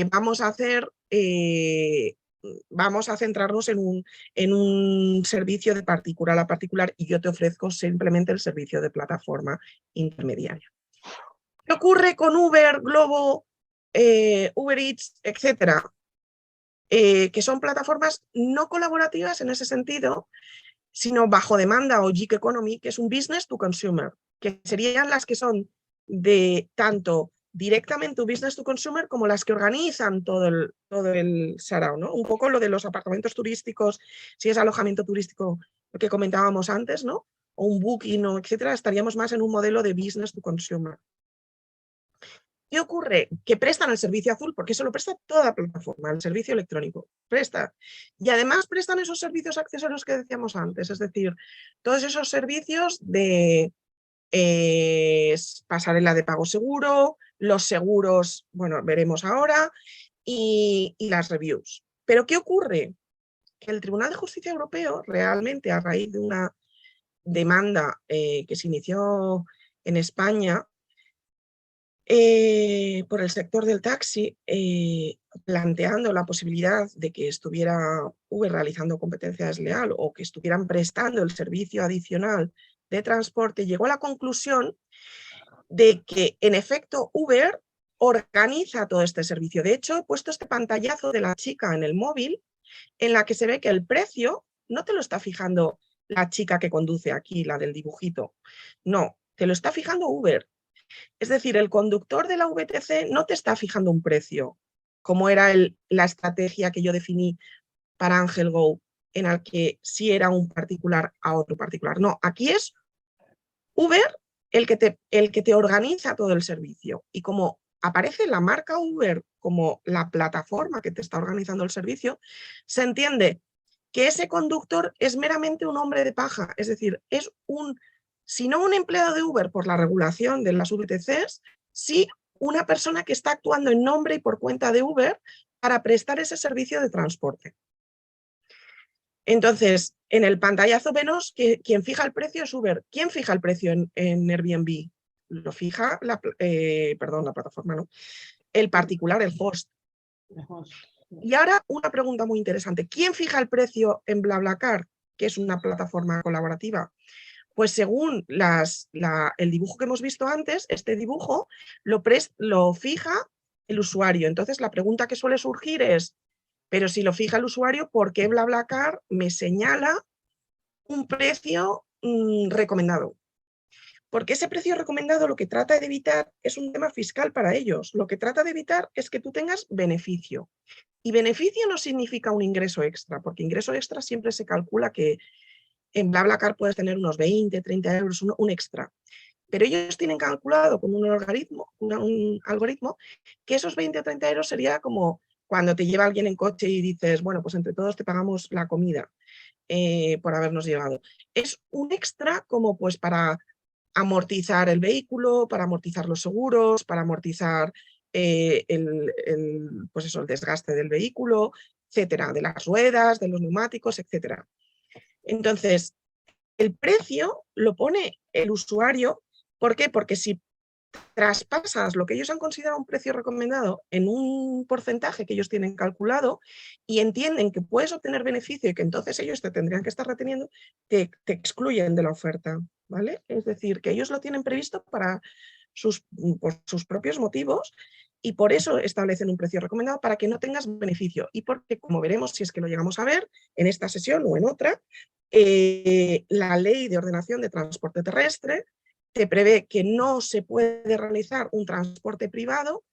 vamos a centrarnos en un servicio de particular a particular y yo te ofrezco simplemente el servicio de plataforma intermediaria. ¿Qué ocurre con Uber, Glovo, Uber Eats, etcétera? Que son plataformas no colaborativas en ese sentido, sino bajo demanda o gig economy, que es un business to consumer, que serían las que son de tanto directamente un business to consumer como las que organizan todo el sarao, ¿no? Un poco lo de los apartamentos turísticos, si es alojamiento turístico, lo que comentábamos antes, ¿no? O un booking, o etcétera, estaríamos más en un modelo de business to consumer. ¿Qué ocurre? Que prestan el servicio azul, porque eso lo presta toda la plataforma, el servicio electrónico. Presta. Y además prestan esos servicios accesorios que decíamos antes, es decir, todos esos servicios de pasarela de pago seguro, los seguros, bueno, veremos ahora, y las reviews. Pero ¿qué ocurre? Que el Tribunal de Justicia Europeo, realmente a raíz de una demanda que se inició en España, por el sector del taxi, planteando la posibilidad de que estuviera Uber realizando competencia desleal o que estuvieran prestando el servicio adicional de transporte, llegó a la conclusión de que, en efecto, Uber organiza todo este servicio. De hecho, he puesto este pantallazo de la chica en el móvil, en la que se ve que el precio no te lo está fijando la chica que conduce aquí, la del dibujito. No, te lo está fijando Uber. Es decir, el conductor de la VTC no te está fijando un precio, como era la estrategia que yo definí para Ángel Go, en el que sí era un particular a otro particular. No, aquí es Uber el que te organiza todo el servicio. Y como aparece la marca Uber como la plataforma que te está organizando el servicio, se entiende que ese conductor es meramente un hombre de paja, es decir, es si no un empleado de Uber por la regulación de las VTCs, sí una persona que está actuando en nombre y por cuenta de Uber para prestar ese servicio de transporte. Entonces, en el pantallazo vemos que quien fija el precio es Uber. ¿Quién fija el precio en Airbnb? Lo fija la plataforma, no. El particular, el host. Y ahora una pregunta muy interesante. ¿Quién fija el precio en BlaBlaCar, que es una plataforma colaborativa? Pues según el dibujo que hemos visto antes, este dibujo lo fija el usuario. Entonces la pregunta que suele surgir es, pero si lo fija el usuario, ¿por qué BlaBlaCar me señala un precio recomendado? Porque ese precio recomendado lo que trata de evitar es un tema fiscal para ellos. Lo que trata de evitar es que tú tengas beneficio. Y beneficio no significa un ingreso extra, porque ingreso extra siempre se calcula que en BlaBlaCar puedes tener unos 20, 30 euros, un extra. Pero ellos tienen calculado con un algoritmo que esos 20 o 30 euros sería como cuando te lleva alguien en coche y dices, bueno, pues entre todos te pagamos la comida por habernos llevado. Es un extra como pues para amortizar el vehículo, para amortizar los seguros, para amortizar el desgaste del vehículo, etcétera, de las ruedas, de los neumáticos, etcétera. Entonces, el precio lo pone el usuario. ¿Por qué? Porque si traspasas lo que ellos han considerado un precio recomendado en un porcentaje que ellos tienen calculado y entienden que puedes obtener beneficio y que entonces ellos te tendrían que estar reteniendo, te excluyen de la oferta, ¿vale? Es decir, que ellos lo tienen previsto por sus propios motivos y por eso establecen un precio recomendado para que no tengas beneficio y porque, como veremos si es que lo llegamos a ver en esta sesión o en otra, la Ley de Ordenación de Transporte Terrestre te prevé que no se puede realizar un transporte privado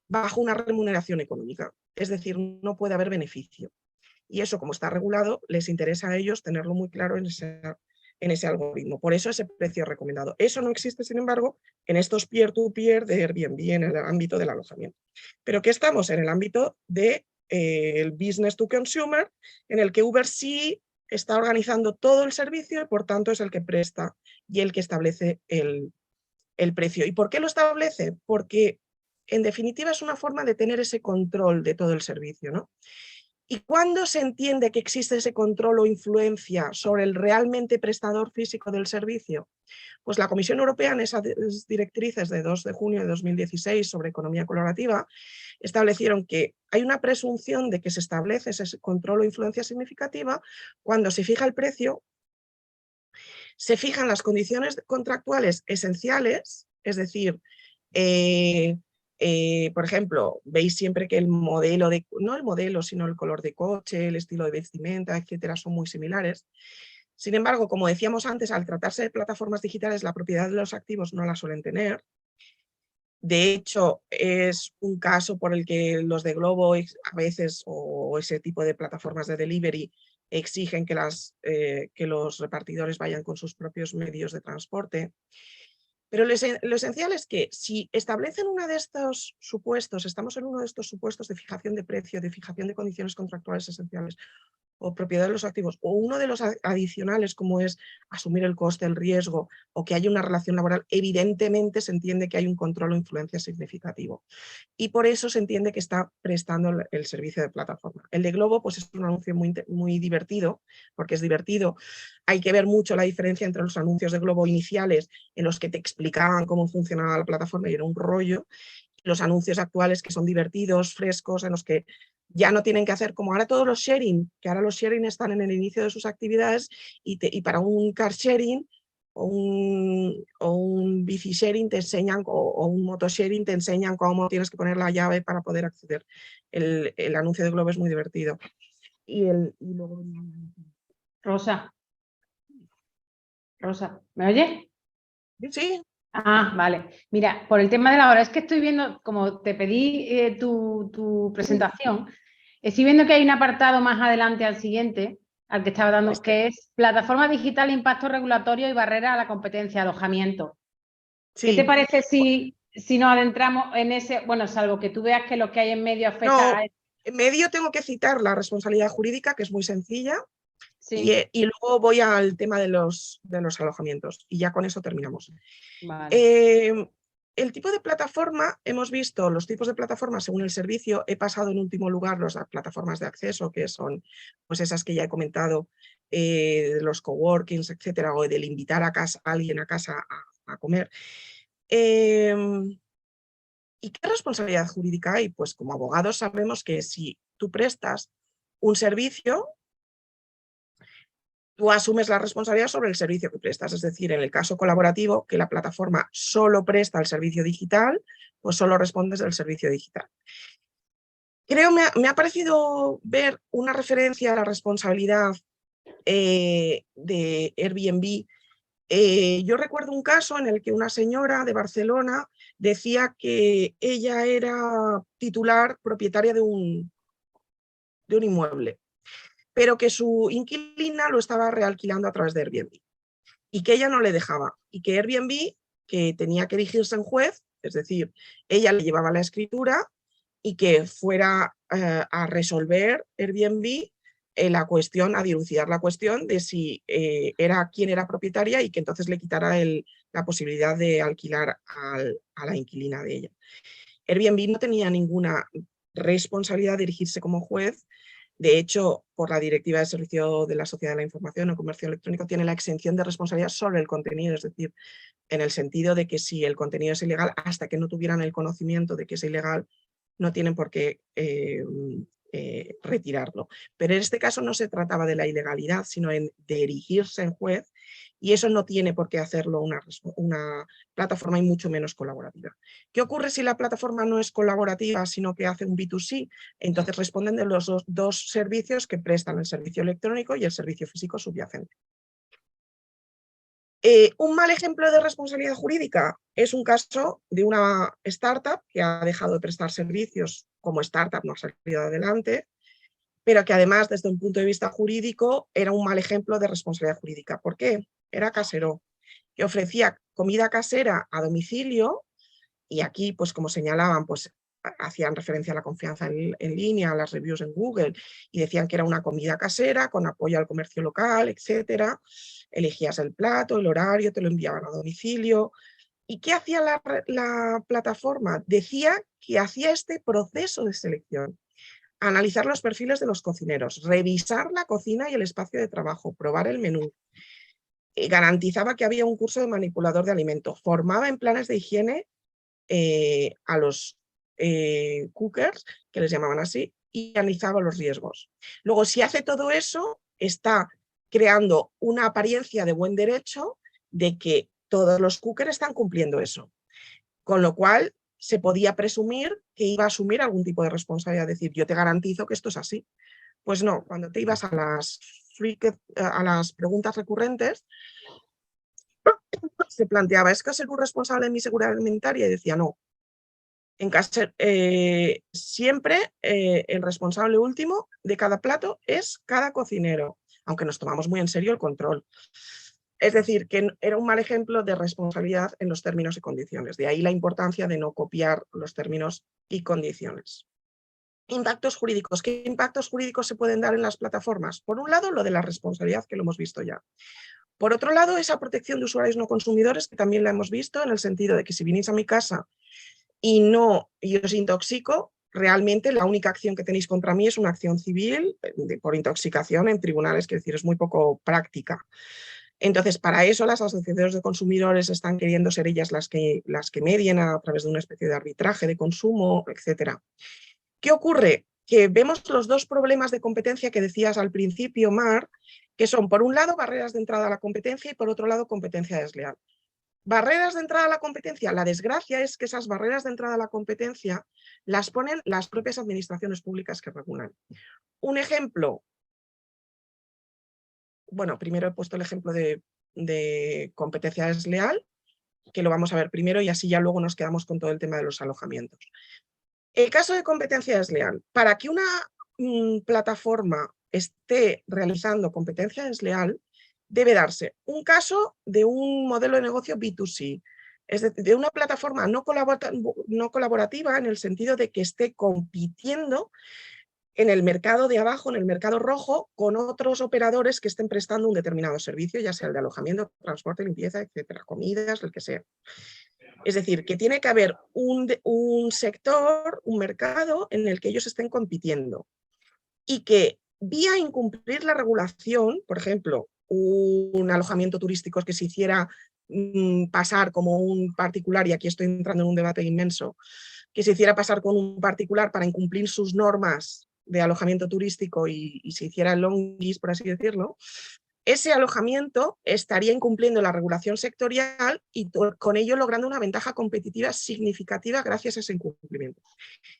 bajo una remuneración económica, es decir, no puede haber beneficio. Y eso, como está regulado, les interesa a ellos tenerlo muy claro en ese algoritmo. Por eso ese precio recomendado. Eso no existe, sin embargo, en estos peer-to-peer de Airbnb en el ámbito del alojamiento. Pero que estamos en el ámbito del business to consumer, en el que Uber sí está organizando todo el servicio y por tanto es el que presta y el que establece el precio. ¿Y por qué lo establece? Porque en definitiva es una forma de tener ese control de todo el servicio, ¿no? ¿Y cuándo se entiende que existe ese control o influencia sobre el realmente prestador físico del servicio? Pues la Comisión Europea, en esas directrices de 2 de junio de 2016 sobre economía colaborativa, establecieron que hay una presunción de que se establece ese control o influencia significativa cuando se fija el precio, se fijan las condiciones contractuales esenciales, es decir, por ejemplo, veis siempre que el modelo, no el modelo, sino el color de coche, el estilo de vestimenta, etcétera, son muy similares. Sin embargo, como decíamos antes, al tratarse de plataformas digitales, la propiedad de los activos no la suelen tener. De hecho, es un caso por el que los de Glovo a veces, o ese tipo de plataformas de delivery, exigen que los repartidores vayan con sus propios medios de transporte. Pero lo esencial es que si establecen uno de estos supuestos, estamos en uno de estos supuestos de fijación de precio, de fijación de condiciones contractuales esenciales, o propiedad de los activos, o uno de los adicionales como es asumir el coste, el riesgo, o que haya una relación laboral, evidentemente se entiende que hay un control o influencia significativo. Y por eso se entiende que está prestando el servicio de plataforma. El de Glovo pues es un anuncio muy divertido, porque es divertido. Hay que ver mucho la diferencia entre los anuncios de Glovo iniciales, en los que te explicaban cómo funcionaba la plataforma y era un rollo, y los anuncios actuales que son divertidos, frescos, en los que ya no tienen que hacer como ahora todos los sharing, que ahora los sharing están en el inicio de sus actividades y para un car sharing o un bici sharing te enseñan, o un moto sharing te enseñan cómo tienes que poner la llave para poder acceder. El anuncio de Glovo es muy divertido. Y luego... Rosa, ¿me oye? Sí. Ah, vale. Mira, por el tema de la hora, es que estoy viendo, como te pedí tu presentación, estoy viendo que hay un apartado más adelante al siguiente, al que estaba dando, que es plataforma digital, impacto regulatorio y barrera a la competencia, alojamiento. Sí. ¿Qué te parece si nos adentramos en ese, bueno, salvo que tú veas que lo que hay en medio afecta a... En medio tengo que citar la responsabilidad jurídica, que es muy sencilla, sí. y luego voy al tema de los alojamientos, y ya con eso terminamos. Vale. El tipo de plataforma, hemos visto los tipos de plataformas según el servicio. He pasado en último lugar las plataformas de acceso, que son pues esas que ya he comentado, los coworkings, etcétera, o del invitar a alguien a casa a comer. ¿Y qué responsabilidad jurídica hay? Pues como abogados sabemos que si tú prestas un servicio, tú asumes la responsabilidad sobre el servicio que prestas. Es decir, en el caso colaborativo, que la plataforma solo presta el servicio digital, pues solo respondes del servicio digital. Me ha parecido ver una referencia a la responsabilidad de Airbnb. Yo recuerdo un caso en el que una señora de Barcelona decía que ella era titular, propietaria de un inmueble, pero que su inquilina lo estaba realquilando a través de Airbnb y que ella no le dejaba, y que Airbnb, que tenía que dirigirse en juez, es decir, ella le llevaba la escritura y que fuera a resolver Airbnb la cuestión, a dilucidar la cuestión de si quién era propietaria, y que entonces le quitara la posibilidad de alquilar a la inquilina de ella. Airbnb no tenía ninguna responsabilidad de dirigirse como juez. De hecho, por la Directiva de Servicio de la Sociedad de la Información o Comercio Electrónico, tiene la exención de responsabilidad sobre el contenido, es decir, en el sentido de que si el contenido es ilegal, hasta que no tuvieran el conocimiento de que es ilegal, no tienen por qué retirarlo. Pero en este caso no se trataba de la ilegalidad, sino de erigirse en juez, y eso no tiene por qué hacerlo una plataforma y mucho menos colaborativa. ¿Qué ocurre si la plataforma no es colaborativa, sino que hace un B2C? Entonces responden de los dos servicios que prestan, el servicio electrónico y el servicio físico subyacente. Un mal ejemplo de responsabilidad jurídica es un caso de una startup que ha dejado de prestar servicios como startup, no ha salido adelante, pero que además desde un punto de vista jurídico era un mal ejemplo de responsabilidad jurídica. ¿Por qué? Era Casero, que ofrecía comida casera a domicilio y aquí, pues como señalaban, pues hacían referencia a la confianza en línea, a las reviews en Google, y decían que era una comida casera con apoyo al comercio local, etcétera. Elegías el plato, el horario, te lo enviaban a domicilio. ¿Y qué hacía la plataforma? Decía que hacía este proceso de selección: analizar los perfiles de los cocineros, revisar la cocina y el espacio de trabajo, probar el menú. Garantizaba que había un curso de manipulador de alimentos, formaba en planes de higiene a los cookers, que les llamaban así, y analizaba los riesgos. Luego, si hace todo eso, está creando una apariencia de buen derecho de que todos los cookers están cumpliendo eso. Con lo cual, se podía presumir que iba a asumir algún tipo de responsabilidad, decir, yo te garantizo que esto es así. Pues no, cuando te ibas a las preguntas recurrentes, se planteaba, ¿es que ser un responsable de mi seguridad alimentaria? Y decía, no. Siempre el responsable último de cada plato es cada cocinero, aunque nos tomamos muy en serio el control. Es decir, que era un mal ejemplo de responsabilidad en los términos y condiciones. De ahí la importancia de no copiar los términos y condiciones. Impactos jurídicos. ¿Qué impactos jurídicos se pueden dar en las plataformas? Por un lado, lo de la responsabilidad, que lo hemos visto ya. Por otro lado, esa protección de usuarios no consumidores, que también la hemos visto, en el sentido de que si vinís a mi casa y os intoxico, realmente la única acción que tenéis contra mí es una acción civil por intoxicación en tribunales, que es decir, es muy poco práctica. Entonces, para eso las asociaciones de consumidores están queriendo ser ellas las que medien a través de una especie de arbitraje de consumo, etc. ¿Qué ocurre? Que vemos los dos problemas de competencia que decías al principio, Mar, que son, por un lado, barreras de entrada a la competencia y, por otro lado, competencia desleal. Barreras de entrada a la competencia. La desgracia es que esas barreras de entrada a la competencia las ponen las propias administraciones públicas que regulan. Un ejemplo, bueno, primero he puesto el ejemplo de competencia desleal, que lo vamos a ver primero y así ya luego nos quedamos con todo el tema de los alojamientos. El caso de competencia desleal. Para que una plataforma esté realizando competencia desleal, debe darse un caso de un modelo de negocio B2C, es decir, de una plataforma no colaborativa en el sentido de que esté compitiendo en el mercado de abajo, en el mercado rojo, con otros operadores que estén prestando un determinado servicio, ya sea el de alojamiento, transporte, limpieza, etcétera, comidas, el que sea. Es decir, que tiene que haber un sector, un mercado en el que ellos estén compitiendo y que vía incumplir la regulación, por ejemplo, un alojamiento turístico que se hiciera pasar como un particular, y aquí estoy entrando en un debate inmenso, que se hiciera pasar con un particular para incumplir sus normas de alojamiento turístico y se hiciera el longis, por así decirlo, ese alojamiento estaría incumpliendo la regulación sectorial y con ello logrando una ventaja competitiva significativa gracias a ese incumplimiento.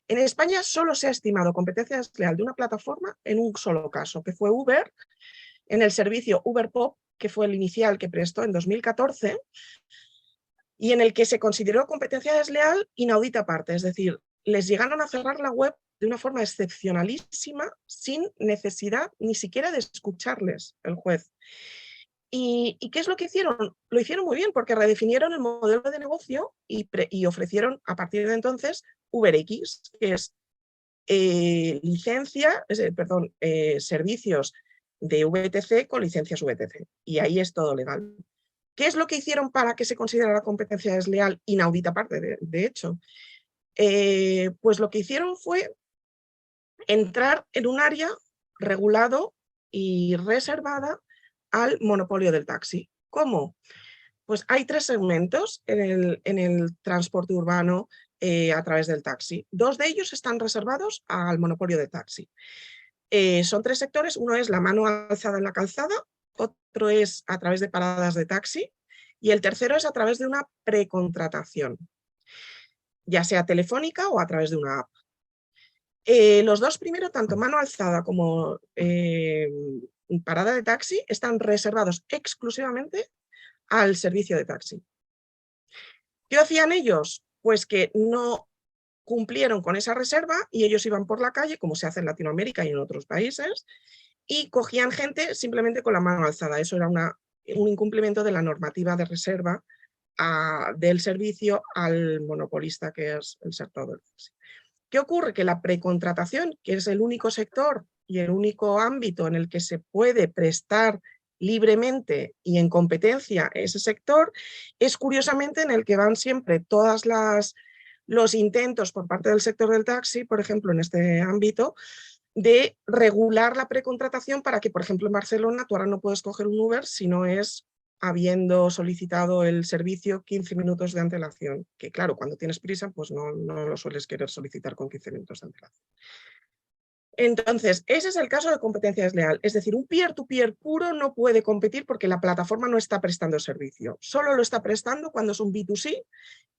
En España solo se ha estimado competencia desleal de una plataforma en un solo caso, que fue Uber, en el servicio Uber Pop, que fue el inicial que prestó en 2014, y en el que se consideró competencia desleal inaudita aparte, es decir, les llegaron a cerrar la web de una forma excepcionalísima, sin necesidad ni siquiera de escucharles el juez. ¿Y qué es lo que hicieron? Lo hicieron muy bien, porque redefinieron el modelo de negocio y ofrecieron a partir de entonces UberX, que es servicios de VTC con licencias VTC. Y ahí es todo legal. ¿Qué es lo que hicieron para que se considerara competencia desleal inaudita aparte, de hecho? Pues lo que hicieron fue entrar en un área regulado y reservada al monopolio del taxi. ¿Cómo? Pues hay tres segmentos en el transporte urbano, a través del taxi. 2 de ellos están reservados al monopolio de taxi. Son 3 sectores, uno es la mano alzada en la calzada, otro es a través de paradas de taxi y el tercero es a través de una precontratación, ya sea telefónica o a través de una app. Los 2 primeros, tanto mano alzada como parada de taxi, están reservados exclusivamente al servicio de taxi. ¿Qué hacían ellos? Pues que no cumplieron con esa reserva y ellos iban por la calle, como se hace en Latinoamérica y en otros países, y cogían gente simplemente con la mano alzada. Eso era un incumplimiento de la normativa de reserva del servicio al monopolista, que es el sector del taxi. ¿Qué ocurre? Que la precontratación, que es el único sector y el único ámbito en el que se puede prestar libremente y en competencia ese sector, es curiosamente en el que van siempre todas los intentos por parte del sector del taxi, por ejemplo, en este ámbito, de regular la precontratación para que, por ejemplo, en Barcelona tú ahora no puedes coger un Uber si no es habiendo solicitado el servicio 15 minutos de antelación, que claro, cuando tienes prisa, pues no lo sueles querer solicitar con 15 minutos de antelación. Entonces, ese es el caso de competencia desleal, es decir, un peer-to-peer puro no puede competir porque la plataforma no está prestando servicio, solo lo está prestando cuando es un B2C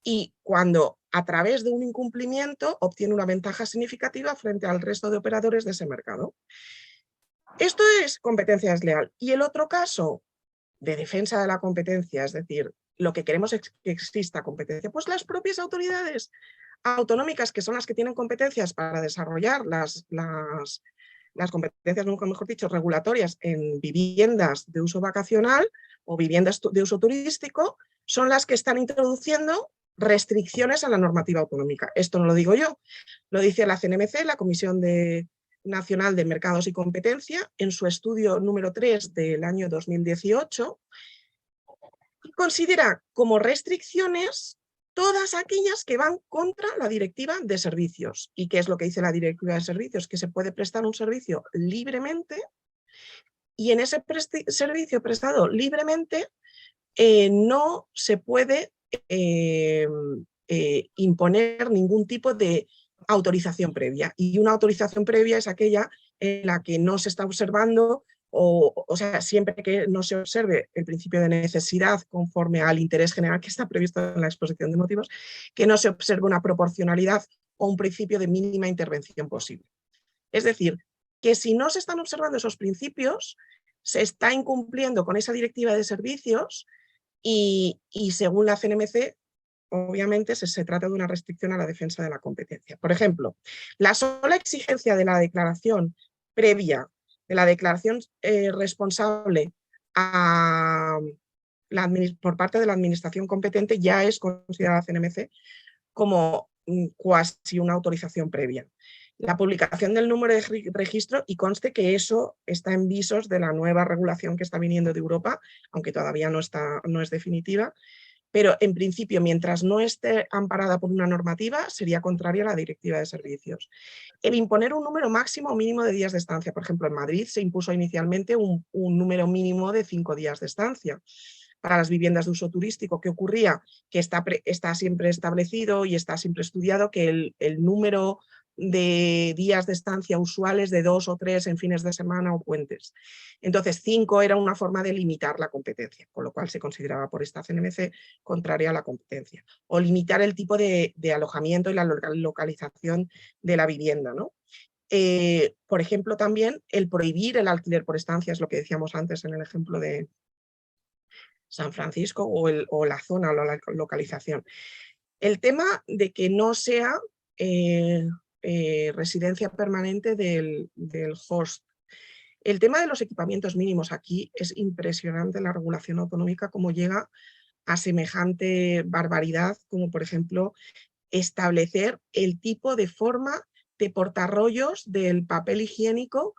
y cuando a través de un incumplimiento obtiene una ventaja significativa frente al resto de operadores de ese mercado. Esto es competencia desleal. Y el otro caso de defensa de la competencia, es decir, lo que queremos es que exista competencia, pues las propias autoridades autonómicas, que son las que tienen competencias para desarrollar las competencias, nunca mejor dicho, regulatorias en viviendas de uso vacacional o viviendas de uso turístico, son las que están introduciendo restricciones a la normativa autonómica. Esto no lo digo yo, lo dice la CNMC, la Comisión Nacional de Mercados y Competencia, en su estudio número 3 del año 2018, y considera como restricciones todas aquellas que van contra la Directiva de Servicios. ¿Y qué es lo que dice la Directiva de Servicios? Que se puede prestar un servicio libremente y en ese servicio prestado libremente no se puede imponer ningún tipo de autorización previa. Y una autorización previa es aquella en la que no se está observando, o sea, siempre que no se observe el principio de necesidad conforme al interés general que está previsto en la exposición de motivos, que no se observe una proporcionalidad o un principio de mínima intervención posible. Es decir, que si no se están observando esos principios, se está incumpliendo con esa directiva de servicios y según la CNMC, obviamente se trata de una restricción a la defensa de la competencia. Por ejemplo, la sola exigencia de la declaración previa, de la declaración responsable por parte de la administración competente ya es considerada la CNMC como cuasi una autorización previa. La publicación del número de registro, y conste que eso está en visos de la nueva regulación que está viniendo de Europa, aunque todavía no es definitiva, pero en principio, mientras no esté amparada por una normativa, sería contraria a la Directiva de Servicios. El imponer un número máximo o mínimo de días de estancia, por ejemplo, en Madrid se impuso inicialmente un número mínimo de 5 días de estancia para las viviendas de uso turístico. ¿Qué ocurría? Que está siempre establecido y está siempre estudiado que el número de días de estancia usuales de 2 o 3 en fines de semana o puentes. Entonces 5 era una forma de limitar la competencia, con lo cual se consideraba por esta CNMC contraria a la competencia. O limitar el tipo de alojamiento y la localización de la vivienda, ¿no? Por ejemplo, también el prohibir el alquiler por estancia, es lo que decíamos antes en el ejemplo de San Francisco o la zona o la localización. El tema de que no sea residencia permanente del host. El tema de los equipamientos mínimos, aquí es impresionante la regulación autonómica como llega a semejante barbaridad, como por ejemplo establecer el tipo de forma de portarrollos del papel higiénico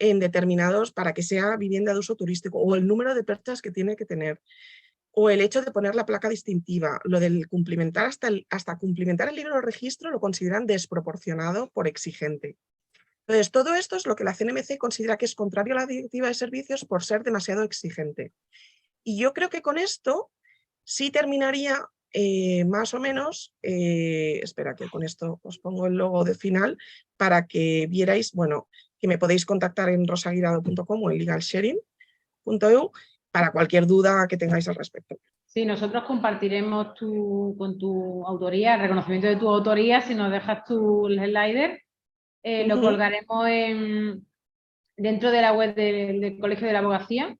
en determinados, para que sea vivienda de uso turístico, o el número de perchas que tiene que tener, o el hecho de poner la placa distintiva. Lo del cumplimentar hasta cumplimentar el libro de registro lo consideran desproporcionado por exigente. Entonces, todo esto es lo que la CNMC considera que es contrario a la Directiva de Servicios por ser demasiado exigente. Y yo creo que con esto sí terminaría más o menos, espera que con esto os pongo el logo de final para que vierais, bueno, que me podéis contactar en rosaguirado.com o en legalsharing.eu para cualquier duda que tengáis al respecto. Sí, nosotros compartiremos con tu autoría, el reconocimiento de tu autoría, si nos dejas tu slider, lo colgaremos dentro de la web del Colegio de la Abogacía,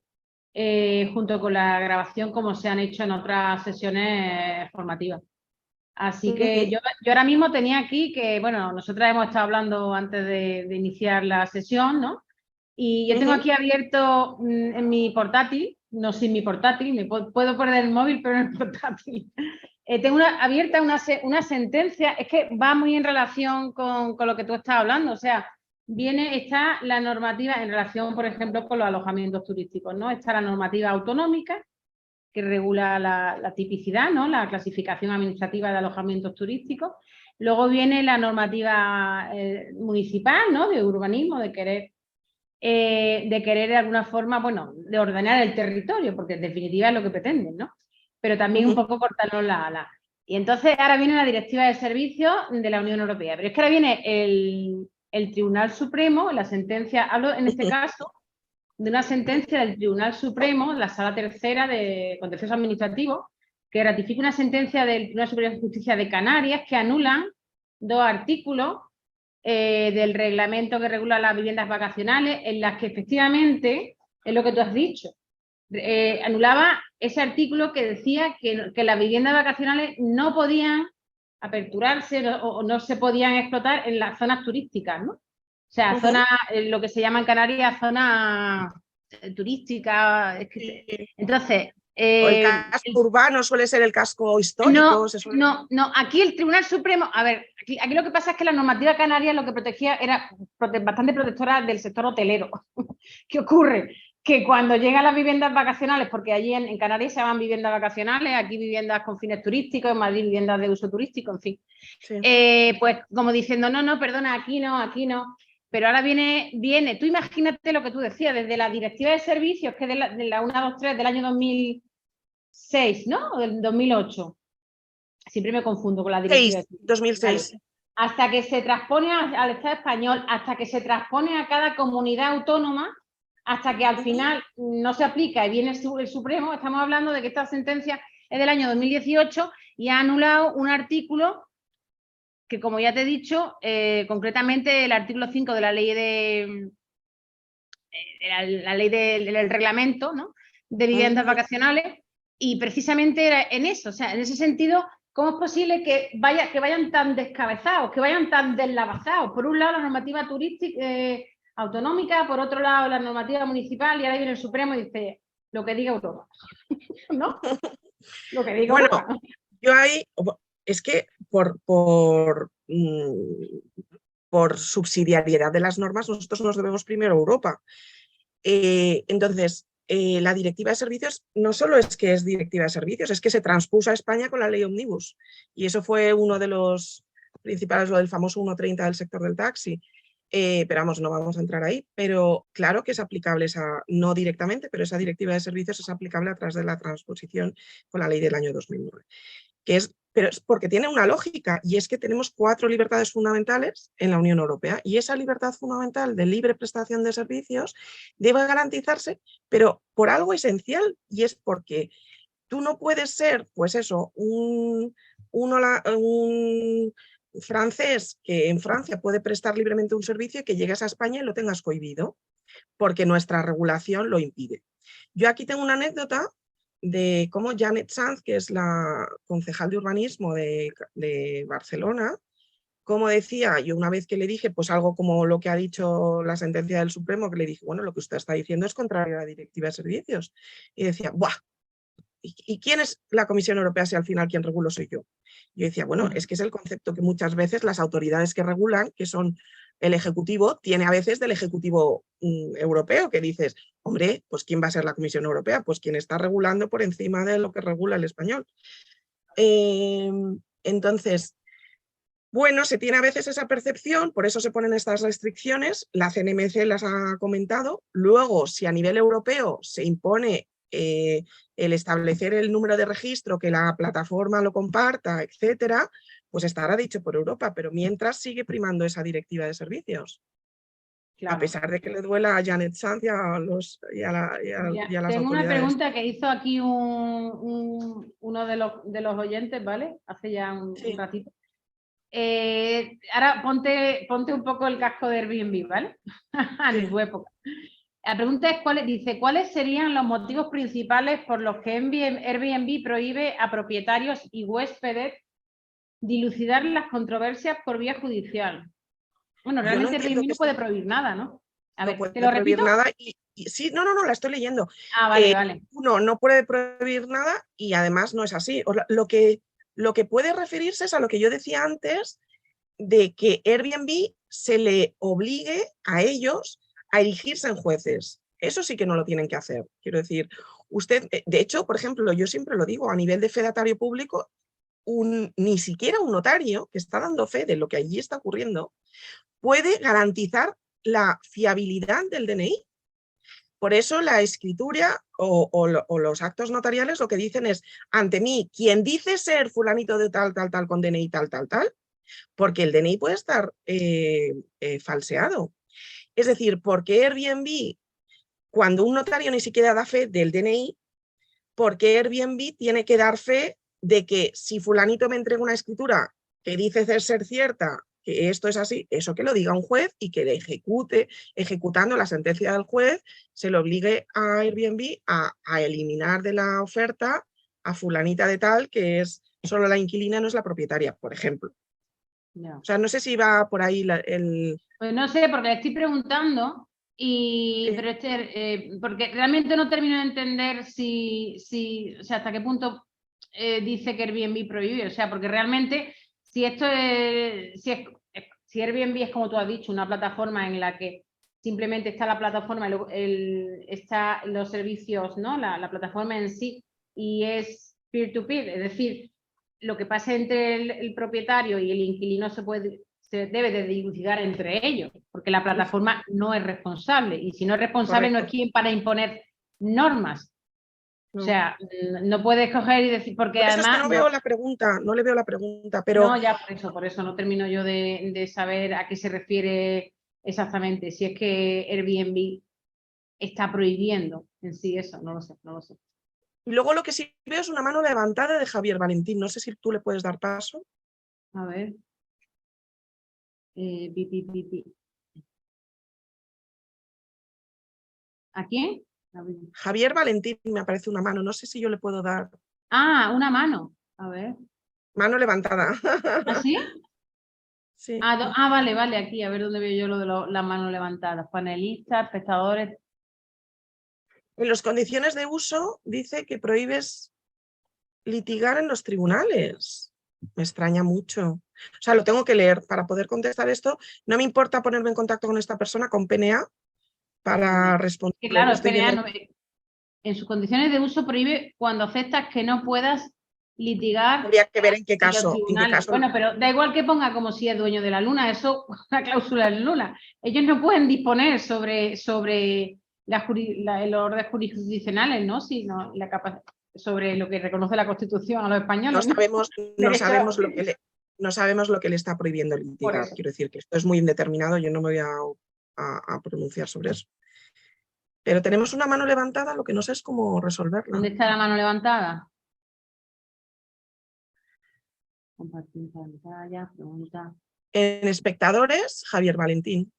junto con la grabación como se han hecho en otras sesiones formativas. Así que yo ahora mismo tenía aquí que, bueno, nosotras hemos estado hablando antes de iniciar la sesión, ¿no? Y yo tengo aquí abierto en mi portátil, no sin mi portátil, me puedo perder el móvil, pero en el portátil. Tengo abierta una sentencia, es que va muy en relación con lo que tú estás hablando, o sea, está la normativa en relación, por ejemplo, con los alojamientos turísticos, ¿no? Está la normativa autonómica, que regula la tipicidad, ¿no? La clasificación administrativa de alojamientos turísticos. Luego viene la normativa municipal, ¿no? De urbanismo, de querer de alguna forma, bueno, de ordenar el territorio, porque en definitiva es lo que pretenden, ¿no? Pero también un poco cortarnos la ala. Y entonces ahora viene la Directiva de Servicios de la Unión Europea. Pero es que ahora viene el Tribunal Supremo, la sentencia, hablo en este caso de una sentencia del Tribunal Supremo, la Sala Tercera de Contencioso Administrativo, que ratifica una sentencia del Tribunal Superior de Justicia de Canarias que anulan 2 artículos del reglamento que regula las viviendas vacacionales, en las que efectivamente, es lo que tú has dicho, anulaba ese artículo que decía que las viviendas vacacionales no podían aperturarse o no se podían explotar en las zonas turísticas, ¿no? O sea, zonas, lo que se llama en Canarias, zonas turísticas. Entonces... o el casco urbano suele ser el casco histórico. No, aquí el Tribunal Supremo, a ver, aquí lo que pasa es que la normativa canaria lo que protegía era bastante protectora del sector hotelero. ¿Qué ocurre? Que cuando llegan las viviendas vacacionales, porque allí en Canarias se llaman viviendas vacacionales, aquí viviendas con fines turísticos, en Madrid viviendas de uso turístico, en fin. Sí. Pues como diciendo, no, perdona, aquí no. Pero ahora viene, tú imagínate lo que tú decías, desde la Directiva de Servicios, que es de la 123 del año 2006, ¿no? O del 2008. Siempre me confundo con la Directiva. 2006. Vale. Hasta que se transpone al Estado español, hasta que se transpone a cada comunidad autónoma, hasta que al final no se aplica y viene el Supremo, estamos hablando de que esta sentencia es del año 2018 y ha anulado un artículo que, como ya te he dicho, concretamente el artículo 5 de la ley del reglamento, ¿no? De viviendas vacacionales, y precisamente era en eso, o sea, en ese sentido, ¿cómo es posible que vayan tan descabezados, que vayan tan deslavazados? Por un lado la normativa turística autonómica, por otro lado la normativa municipal, y ahora viene el Supremo y dice lo que diga Europa, ¿no? Lo que diga Europa. Bueno, yo ahí, es que por subsidiariedad de las normas, nosotros nos debemos primero a Europa. Entonces, la Directiva de Servicios no solo es que es Directiva de Servicios, es que se transpuso a España con la ley Omnibus. Y eso fue uno de los principales, lo del famoso 1.30 del sector del taxi. Pero vamos, no vamos a entrar ahí. Pero claro que es aplicable, no directamente, pero esa Directiva de Servicios es aplicable a través de la transposición con la ley del año 2009. Pero es porque tiene una lógica, y es que tenemos 4 libertades fundamentales en la Unión Europea, y esa libertad fundamental de libre prestación de servicios debe garantizarse, pero por algo esencial, y es porque tú no puedes ser, pues eso, un francés que en Francia puede prestar libremente un servicio y que llegues a España y lo tengas cohibido, porque nuestra regulación lo impide. Yo aquí tengo una anécdota de cómo Janet Sanz, que es la concejal de urbanismo de Barcelona, como decía, yo una vez que le dije, pues algo como lo que ha dicho la sentencia del Supremo, que le dije, bueno, lo que usted está diciendo es contrario a la Directiva de Servicios. Y decía, ¡buah! ¿Y quién es la Comisión Europea si al final quien regulo soy yo? Yo decía, bueno, es que es el concepto que muchas veces las autoridades que regulan, que son el Ejecutivo, tiene a veces del Ejecutivo europeo, que dices, hombre, pues ¿quién va a ser la Comisión Europea? Pues quien está regulando por encima de lo que regula el español. Entonces, bueno, se tiene a veces esa percepción, por eso se ponen estas restricciones, la CNMC las ha comentado. Luego, si a nivel europeo se impone el establecer el número de registro, que la plataforma lo comparta, etcétera, pues estará dicho por Europa, pero mientras sigue primando esa directiva de servicios. Claro. A pesar de que le duela a Janet Sanz y a las Tengo una autoridades. pregunta que hizo aquí uno de los oyentes, ¿vale? Hace ya un ratito. Ahora ponte un poco el casco de Airbnb, ¿vale? En tu época. La pregunta es, ¿cuáles serían los motivos principales por los que Airbnb prohíbe a propietarios y huéspedes dilucidar las controversias por vía judicial? Bueno, realmente Airbnb no puede prohibir nada, ¿no? A ver, ¿te lo repito? Nada y sí, no, la estoy leyendo. Ah, vale. Uno, no puede prohibir nada y además no es así. Lo que puede referirse es a lo que yo decía antes, de que Airbnb se le obligue a ellos a erigirse en jueces. Eso sí que no lo tienen que hacer. Quiero decir, usted, de hecho, por ejemplo, yo siempre lo digo, a nivel de fedatario público, ni siquiera un notario que está dando fe de lo que allí está ocurriendo puede garantizar la fiabilidad del DNI. Por eso la escritura o los actos notariales lo que dicen es, ante mí, quien dice ser fulanito de tal, con DNI tal, porque el DNI puede estar falseado. Es decir, porque Airbnb, cuando un notario ni siquiera da fe del DNI, porque Airbnb tiene que dar fe de que si fulanito me entrega una escritura que dice ser cierta, que esto es así, eso que lo diga un juez y que le ejecutando la sentencia del juez, se le obligue a Airbnb a eliminar de la oferta a fulanita de tal, que es solo la inquilina, no es la propietaria, por ejemplo. No. O sea, no sé si va por ahí el... Pues no sé, porque le estoy preguntando, pero porque realmente no termino de entender o sea, hasta qué punto dice que Airbnb prohíbe. O sea, porque realmente, si Airbnb es, como tú has dicho, una plataforma en la que simplemente está la plataforma, está los servicios, ¿no? La plataforma en sí, y es peer-to-peer, es decir, lo que pasa entre el propietario y el inquilino se debe de dilucidar entre ellos, porque la plataforma no es responsable, y si no es responsable no es quien para imponer normas. No. O sea, no puedes coger y decir, porque por eso además... es que no veo la pregunta, no le veo la pregunta, pero... No, ya por eso no termino yo de saber a qué se refiere exactamente, si es que Airbnb está prohibiendo en sí eso, no lo sé. Y luego lo que sí veo es una mano levantada de Javier Valentín, no sé si tú le puedes dar paso. A ver. ¿A quién? Javier Valentín me aparece una mano, no sé si yo le puedo dar. Ah, una mano. A ver. Mano levantada. ¿Ah, sí? Sí. Vale, aquí, a ver dónde veo yo lo de las manos levantadas. Panelistas, espectadores. En las condiciones de uso dice que prohíbes litigar en los tribunales. Me extraña mucho. O sea, lo tengo que leer para poder contestar esto. No me importa ponerme en contacto con esta persona, con PNA, para responder. Que claro, PNA en sus condiciones de uso prohíbe cuando aceptas que no puedas litigar. Habría que ver en qué caso. Bueno, pero da igual que ponga como si es dueño de la luna, eso es una cláusula de luna. Ellos no pueden disponer sobre los órdenes jurisdiccionales, ¿no? Sino sobre lo que reconoce la Constitución a los españoles. No sabemos lo que le está prohibiendo litigar. Quiero decir que esto es muy indeterminado, yo no me voy a pronunciar sobre eso. Pero tenemos una mano levantada, lo que no sé es cómo resolverla. ¿Dónde está la mano levantada? Compartir pantalla, pregunta. En espectadores, Javier Valentín.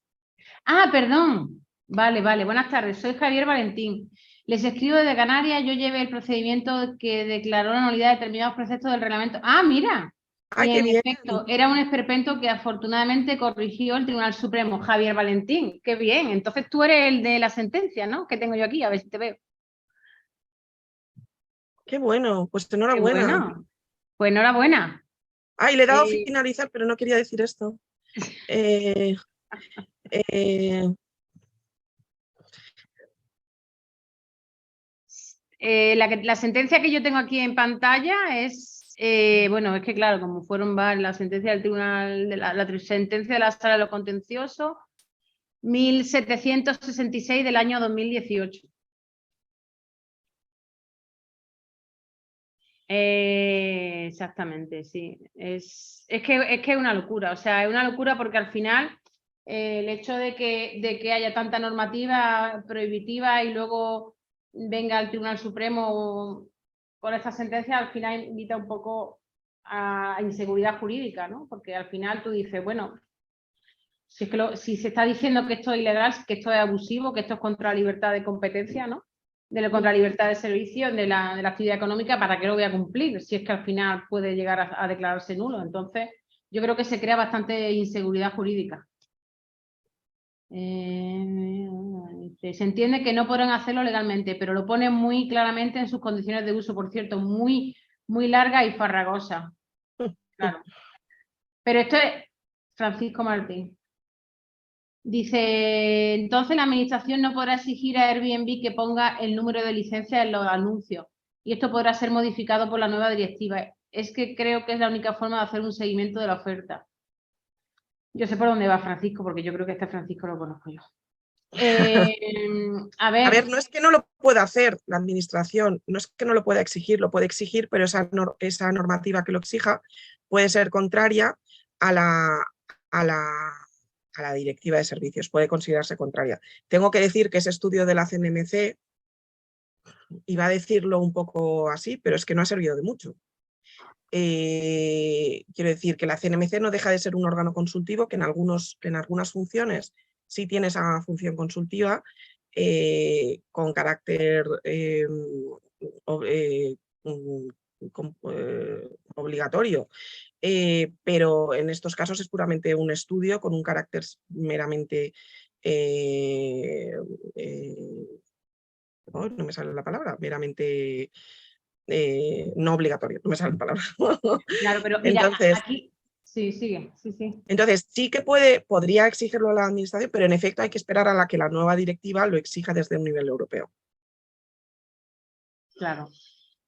Ah, perdón. Vale. Buenas tardes, soy Javier Valentín. Les escribo desde Canarias, yo llevé el procedimiento que declaró la nulidad de determinados preceptos del reglamento. ¡Ah, mira! ¡Ay, qué bien! Efecto, era un esperpento que afortunadamente corrigió el Tribunal Supremo, Javier Valentín. ¡Qué bien! Entonces tú eres el de la sentencia, ¿no? Que tengo yo aquí, a ver si te veo. ¡Qué bueno! Pues enhorabuena. Qué bueno. Pues enhorabuena. Ay, le he dado a finalizar, pero no quería decir esto. La sentencia que yo tengo aquí en pantalla es, bueno, es que claro, como fueron la sentencia del tribunal, la sentencia de la Sala de lo Contencioso, 1766 del año 2018. Exactamente, sí. Es que es una locura, o sea, es una locura porque al final el hecho de que haya tanta normativa prohibitiva y luego venga el Tribunal Supremo con esta sentencia, al final invita un poco a inseguridad jurídica, ¿no? Porque al final tú dices, bueno, si, es que si se está diciendo que esto es ilegal, que esto es abusivo, que esto es contra la libertad de competencia, ¿no? Contra la libertad de servicio, de la actividad económica, ¿para qué lo voy a cumplir? Si es que al final puede llegar a declararse nulo. Entonces, yo creo que se crea bastante inseguridad jurídica. Se entiende que no podrán hacerlo legalmente, pero lo ponen muy claramente en sus condiciones de uso, por cierto, muy, muy larga y farragosa. Claro. Pero esto es Francisco Martín. Dice, entonces la administración no podrá exigir a Airbnb que ponga el número de licencia en los anuncios y esto podrá ser modificado por la nueva directiva. Es que creo que es la única forma de hacer un seguimiento de la oferta. Yo sé por dónde va Francisco, porque yo creo que este Francisco lo conozco yo. A ver, no es que no lo pueda hacer la administración, no es que no lo pueda exigir, lo puede exigir, pero esa normativa que lo exija puede ser contraria a la directiva de servicios, puede considerarse contraria. Tengo que decir que ese estudio de la CNMC, iba a decirlo un poco así, pero es que no ha servido de mucho. Quiero decir que la CNMC no deja de ser un órgano consultivo que en algunas funciones sí tiene esa función consultiva con carácter obligatorio, pero en estos casos es puramente un estudio con un carácter meramente no me sale la palabra, meramente no obligatorio, no me sale la palabra. claro, pero mira, Entonces, aquí sí, sigue, sí. Entonces, sí que podría exigirlo a la administración, pero en efecto hay que esperar a la que la nueva directiva lo exija desde un nivel europeo. Claro,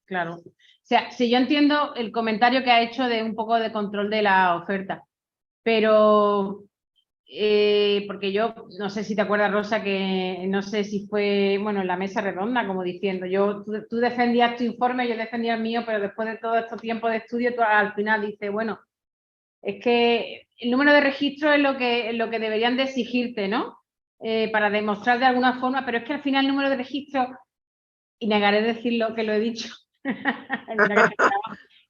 claro. O sea, si yo entiendo el comentario que ha hecho de un poco de control de la oferta, pero porque yo no sé si te acuerdas, Rosa, que no sé si fue, bueno, en la mesa redonda, como diciendo, tú defendías tu informe, yo defendía el mío, pero después de todo este tiempo de estudio, tú al final dices, bueno, es que el número de registro es lo que deberían de exigirte, ¿no? Para demostrar de alguna forma, pero es que al final el número de registro, y negaré decirlo que lo he dicho,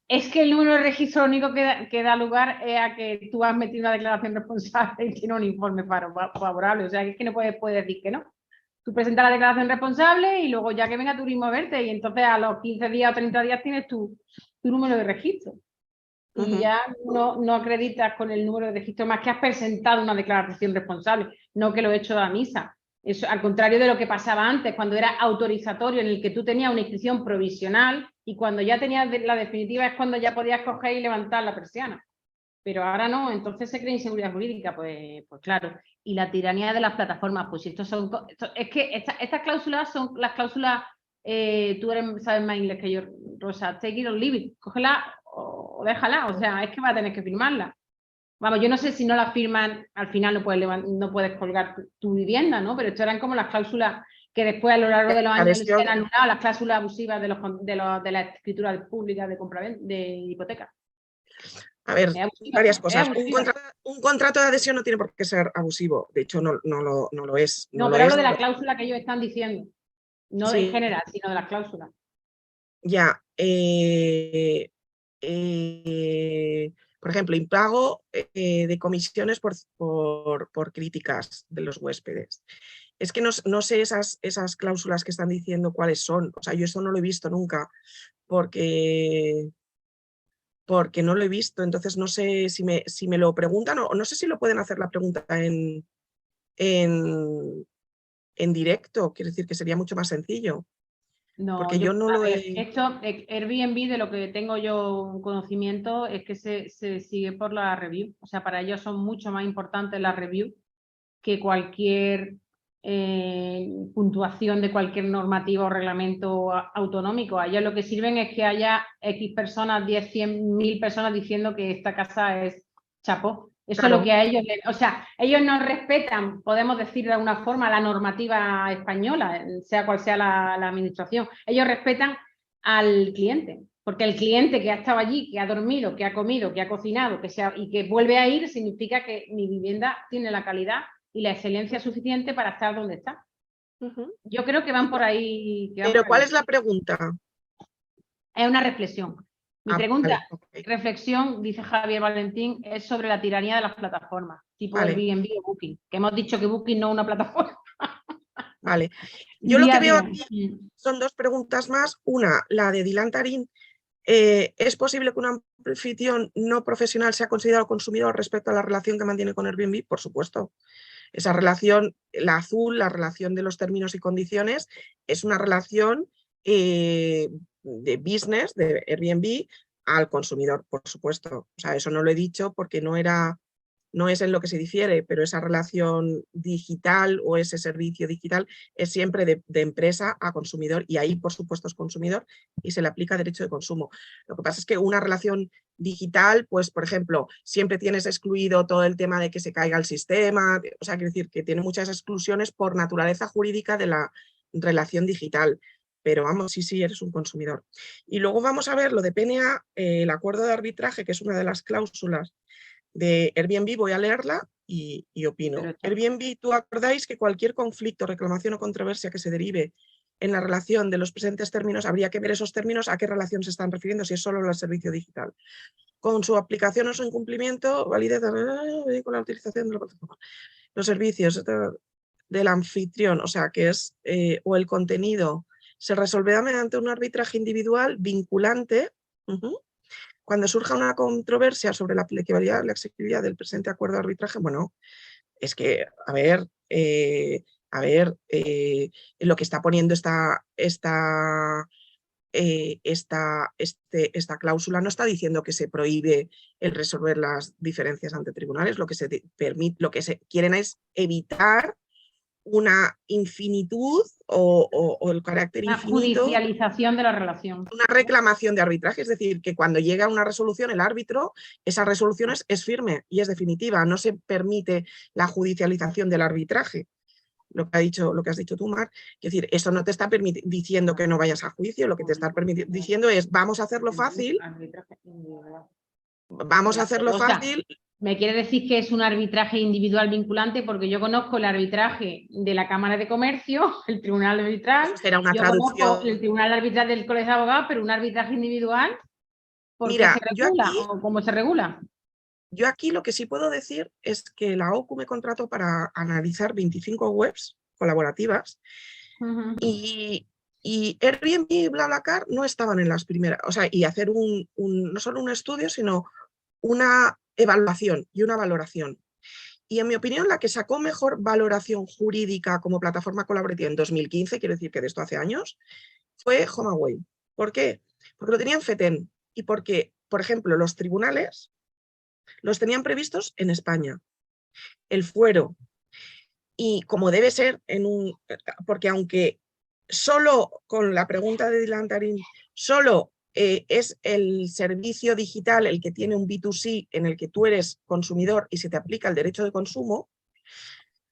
es que el número de registro lo único que da lugar es a que tú has metido una declaración responsable y tiene un informe favorable. O sea, es que no puedes decir que no. Tú presentas la declaración responsable y luego ya que venga turismo a verte y entonces a los 15 días o 30 días tienes tu número de registro. Y ya no acreditas con el número de registro más que has presentado una declaración responsable, no que lo he hecho de la misa. Eso, al contrario de lo que pasaba antes, cuando era autorizatorio, en el que tú tenías una inscripción provisional y cuando ya tenías la definitiva es cuando ya podías coger y levantar la persiana. Pero ahora no, entonces se crea inseguridad jurídica, pues claro. Y la tiranía de las plataformas, pues es que estas cláusulas son las cláusulas, tú sabes más inglés que yo, Rosa, take it or leave it, cógela o déjala, o sea, es que va a tener que firmarla. Vamos, yo no sé si no la firman, al final no puedes colgar tu vivienda, ¿no? Pero esto eran como las cláusulas que después a lo largo de los años se han anulado, las cláusulas abusivas de la escritura pública de compraventa, de hipoteca. A ver, varias cosas. Un contrato de adhesión no tiene por qué ser abusivo, de hecho no lo es. No, pero hablo de la cláusula que ellos están diciendo, no en general, sino de las cláusulas. Ya, por ejemplo, impago de comisiones por críticas de los huéspedes. Es que no sé esas cláusulas que están diciendo cuáles son. O sea, yo eso no lo he visto nunca porque no lo he visto. Entonces no sé si me lo preguntan o no sé si lo pueden hacer la pregunta en directo. Quiero decir que sería mucho más sencillo. No, porque yo no lo he... Esto, Airbnb, de lo que tengo yo conocimiento, es que se sigue por la review. O sea, para ellos son mucho más importantes las review que cualquier puntuación de cualquier normativa o reglamento autonómico. A ellos lo que sirven es que haya X personas, 10, 100, 1000 personas diciendo que esta casa es chapó. Eso es lo que a ellos, o sea, ellos no respetan, podemos decir de alguna forma, la normativa española, sea cual sea la administración. Ellos respetan al cliente, Porque el cliente que ha estado allí, que ha dormido, que ha comido, que ha cocinado y que vuelve a ir, significa que mi vivienda tiene la calidad y la excelencia suficiente para estar donde está. Yo creo que van por ahí. Pero ¿cuál es la pregunta? Es una reflexión. Mi pregunta, vale, okay. reflexión, dice Javier Valentín, es sobre la tiranía de las plataformas, tipo Airbnb o Booking, que hemos dicho que Booking no es una plataforma. Vale. Yo lo que veo aquí son dos preguntas más. Una, la de Dylan Tarín. ¿Es posible que un anfitrión no profesional sea considerado consumidor respecto a la relación que mantiene con Airbnb? Por supuesto. Esa relación, la azul, la relación de los términos y condiciones, es una relación de business, de Airbnb, al consumidor, por supuesto. O sea, eso no lo he dicho porque no es en lo que se difiere, pero esa relación digital o ese servicio digital es siempre de empresa a consumidor y ahí, por supuesto, es consumidor y se le aplica derecho de consumo. Lo que pasa es que una relación digital, pues, por ejemplo, siempre tienes excluido todo el tema de que se caiga el sistema, o sea, quiero decir que tiene muchas exclusiones por naturaleza jurídica de la relación digital. Pero vamos, sí, eres un consumidor. Y luego vamos a ver lo de PNA, el acuerdo de arbitraje, que es una de las cláusulas de Airbnb, voy a leerla y opino. Airbnb, ¿tú acordáis que cualquier conflicto, reclamación o controversia que se derive en la relación de los presentes términos, habría que ver esos términos a qué relación se están refiriendo, si es solo el servicio digital? Con su aplicación o su incumplimiento, validez con la utilización de los servicios del anfitrión, o sea, que es, o el contenido, se resolverá mediante un arbitraje individual vinculante. Cuando surja una controversia sobre la aplicabilidad, la executividad del presente acuerdo de arbitraje, bueno, es que, lo que está poniendo esta cláusula no está diciendo que se prohíbe el resolver las diferencias ante tribunales, lo que se quieren es evitar una infinitud o el carácter infinito. Una judicialización de la relación. Una reclamación de arbitraje, es decir, que cuando llega una resolución el árbitro, esa resolución es firme y es definitiva, no se permite la judicialización del arbitraje. Lo que has dicho tú, Mar, es decir, eso no te está diciendo que no vayas a juicio, lo que te está diciendo es vamos a hacerlo fácil. Vamos a hacerlo fácil. ¿Me quiere decir que es un arbitraje individual vinculante? Porque yo conozco el arbitraje de la Cámara de Comercio, el Tribunal Arbitral. Será una traducción. El Tribunal Arbitral del Colegio de Abogados, pero un arbitraje individual, ¿por qué se regula o cómo se regula? Yo aquí lo que sí puedo decir es que la OCU me contrató para analizar 25 webs colaborativas y Airbnb y BlaBlaCar no estaban en las primeras, o sea, y hacer no solo un estudio, sino una evaluación y una valoración. Y en mi opinión, la que sacó mejor valoración jurídica como plataforma colaborativa en 2015, quiero decir que de esto hace años, fue HomeAway. ¿Por qué? Porque lo tenían FETEN y porque, por ejemplo, los tribunales los tenían previstos en España. El fuero. Y como debe ser, porque aunque solo con la pregunta de Dylan Tarín, solo es el servicio digital el que tiene un B2C en el que tú eres consumidor y se te aplica el derecho de consumo,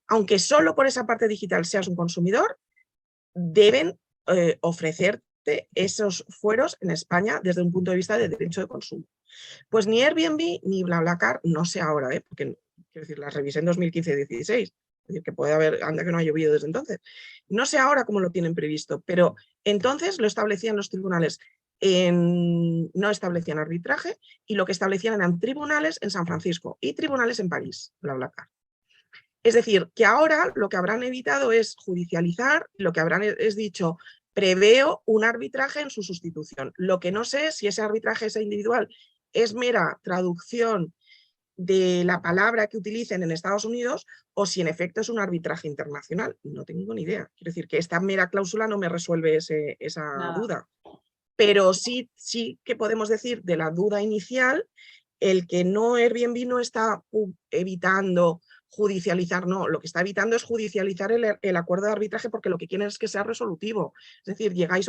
aunque solo por esa parte digital seas un consumidor, deben ofrecerte esos fueros en España desde un punto de vista de derecho de consumo. Pues ni Airbnb ni BlaBlaCar, no sé ahora, porque quiero decir, las revisé en 2015-16, es decir, que puede haber, anda que no ha llovido desde entonces. No sé ahora cómo lo tienen previsto, pero entonces lo establecían los tribunales, no establecían arbitraje y lo que establecían eran tribunales en San Francisco y tribunales en París, BlaBlaCar. Es decir, que ahora lo que habrán evitado es judicializar, lo que habrán es dicho, preveo un arbitraje en su sustitución. Lo que no sé es si ese arbitraje es individual, es mera traducción de la palabra que utilicen en Estados Unidos o si en efecto es un arbitraje internacional. No tengo ni idea. Quiero decir que esta mera cláusula no me resuelve esa duda. Pero sí que podemos decir de la duda inicial, el que Airbnb no está evitando judicializar, no, lo que está evitando es judicializar el acuerdo de arbitraje porque lo que quieren es que sea resolutivo. Es decir, hay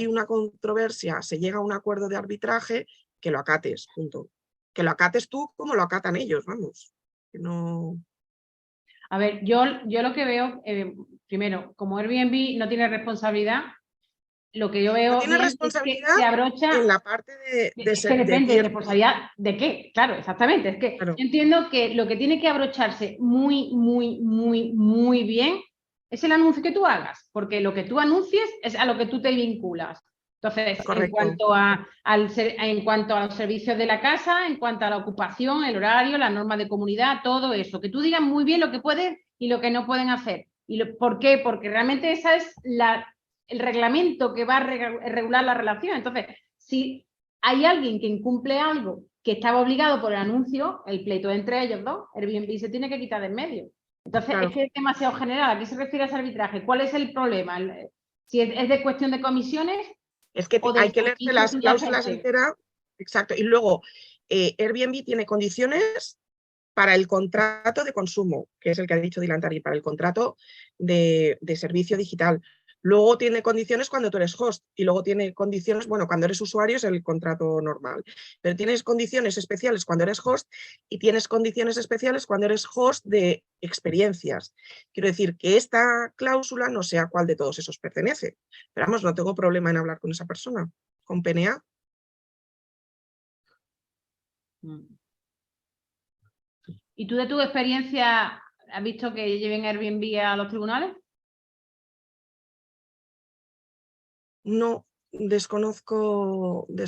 una controversia, se llega a un acuerdo de arbitraje, que lo acates, punto. Que lo acates tú como lo acatan ellos, vamos. Que no... A ver, yo lo que veo, primero, como Airbnb no tiene responsabilidad, lo que yo veo tiene bien es que responsabilidad se abrocha. en la parte de Es que de depende de tier. responsabilidad de qué, claro, exactamente. Es que Claro. yo entiendo que lo que tiene que abrocharse muy bien es el anuncio que tú hagas, porque lo que tú anuncies es a lo que tú te vinculas. Entonces, Correcto. en cuanto a los servicios de la casa, en cuanto a la ocupación, el horario, las normas de comunidad, todo eso, que tú digas muy bien lo que pueden y lo que no pueden hacer. ¿Por qué? Porque realmente esa es el reglamento que va a regular la relación. Entonces, si hay alguien que incumple algo que estaba obligado por el anuncio, el pleito entre ellos dos, Airbnb se tiene que quitar de en medio. Entonces, Claro. es que es demasiado general. ¿A qué se refiere ese arbitraje? ¿Cuál es el problema? Si es de cuestión de comisiones. Es que hay que leerse las cláusulas enteras. Exacto. Y luego, Airbnb tiene condiciones para el contrato de consumo, que es el que ha dicho Dilantari, para el contrato de servicio digital. Luego tiene condiciones cuando tú eres host y luego tiene condiciones, bueno, cuando eres usuario es el contrato normal, pero tienes condiciones especiales cuando eres host y tienes condiciones especiales cuando eres host de experiencias. Quiero decir que esta cláusula no sé a cuál de todos esos pertenece, pero vamos, no tengo problema en hablar con esa persona, con PNA. ¿Y tú de tu experiencia has visto que lleven Airbnb a los tribunales? No, desconozco, no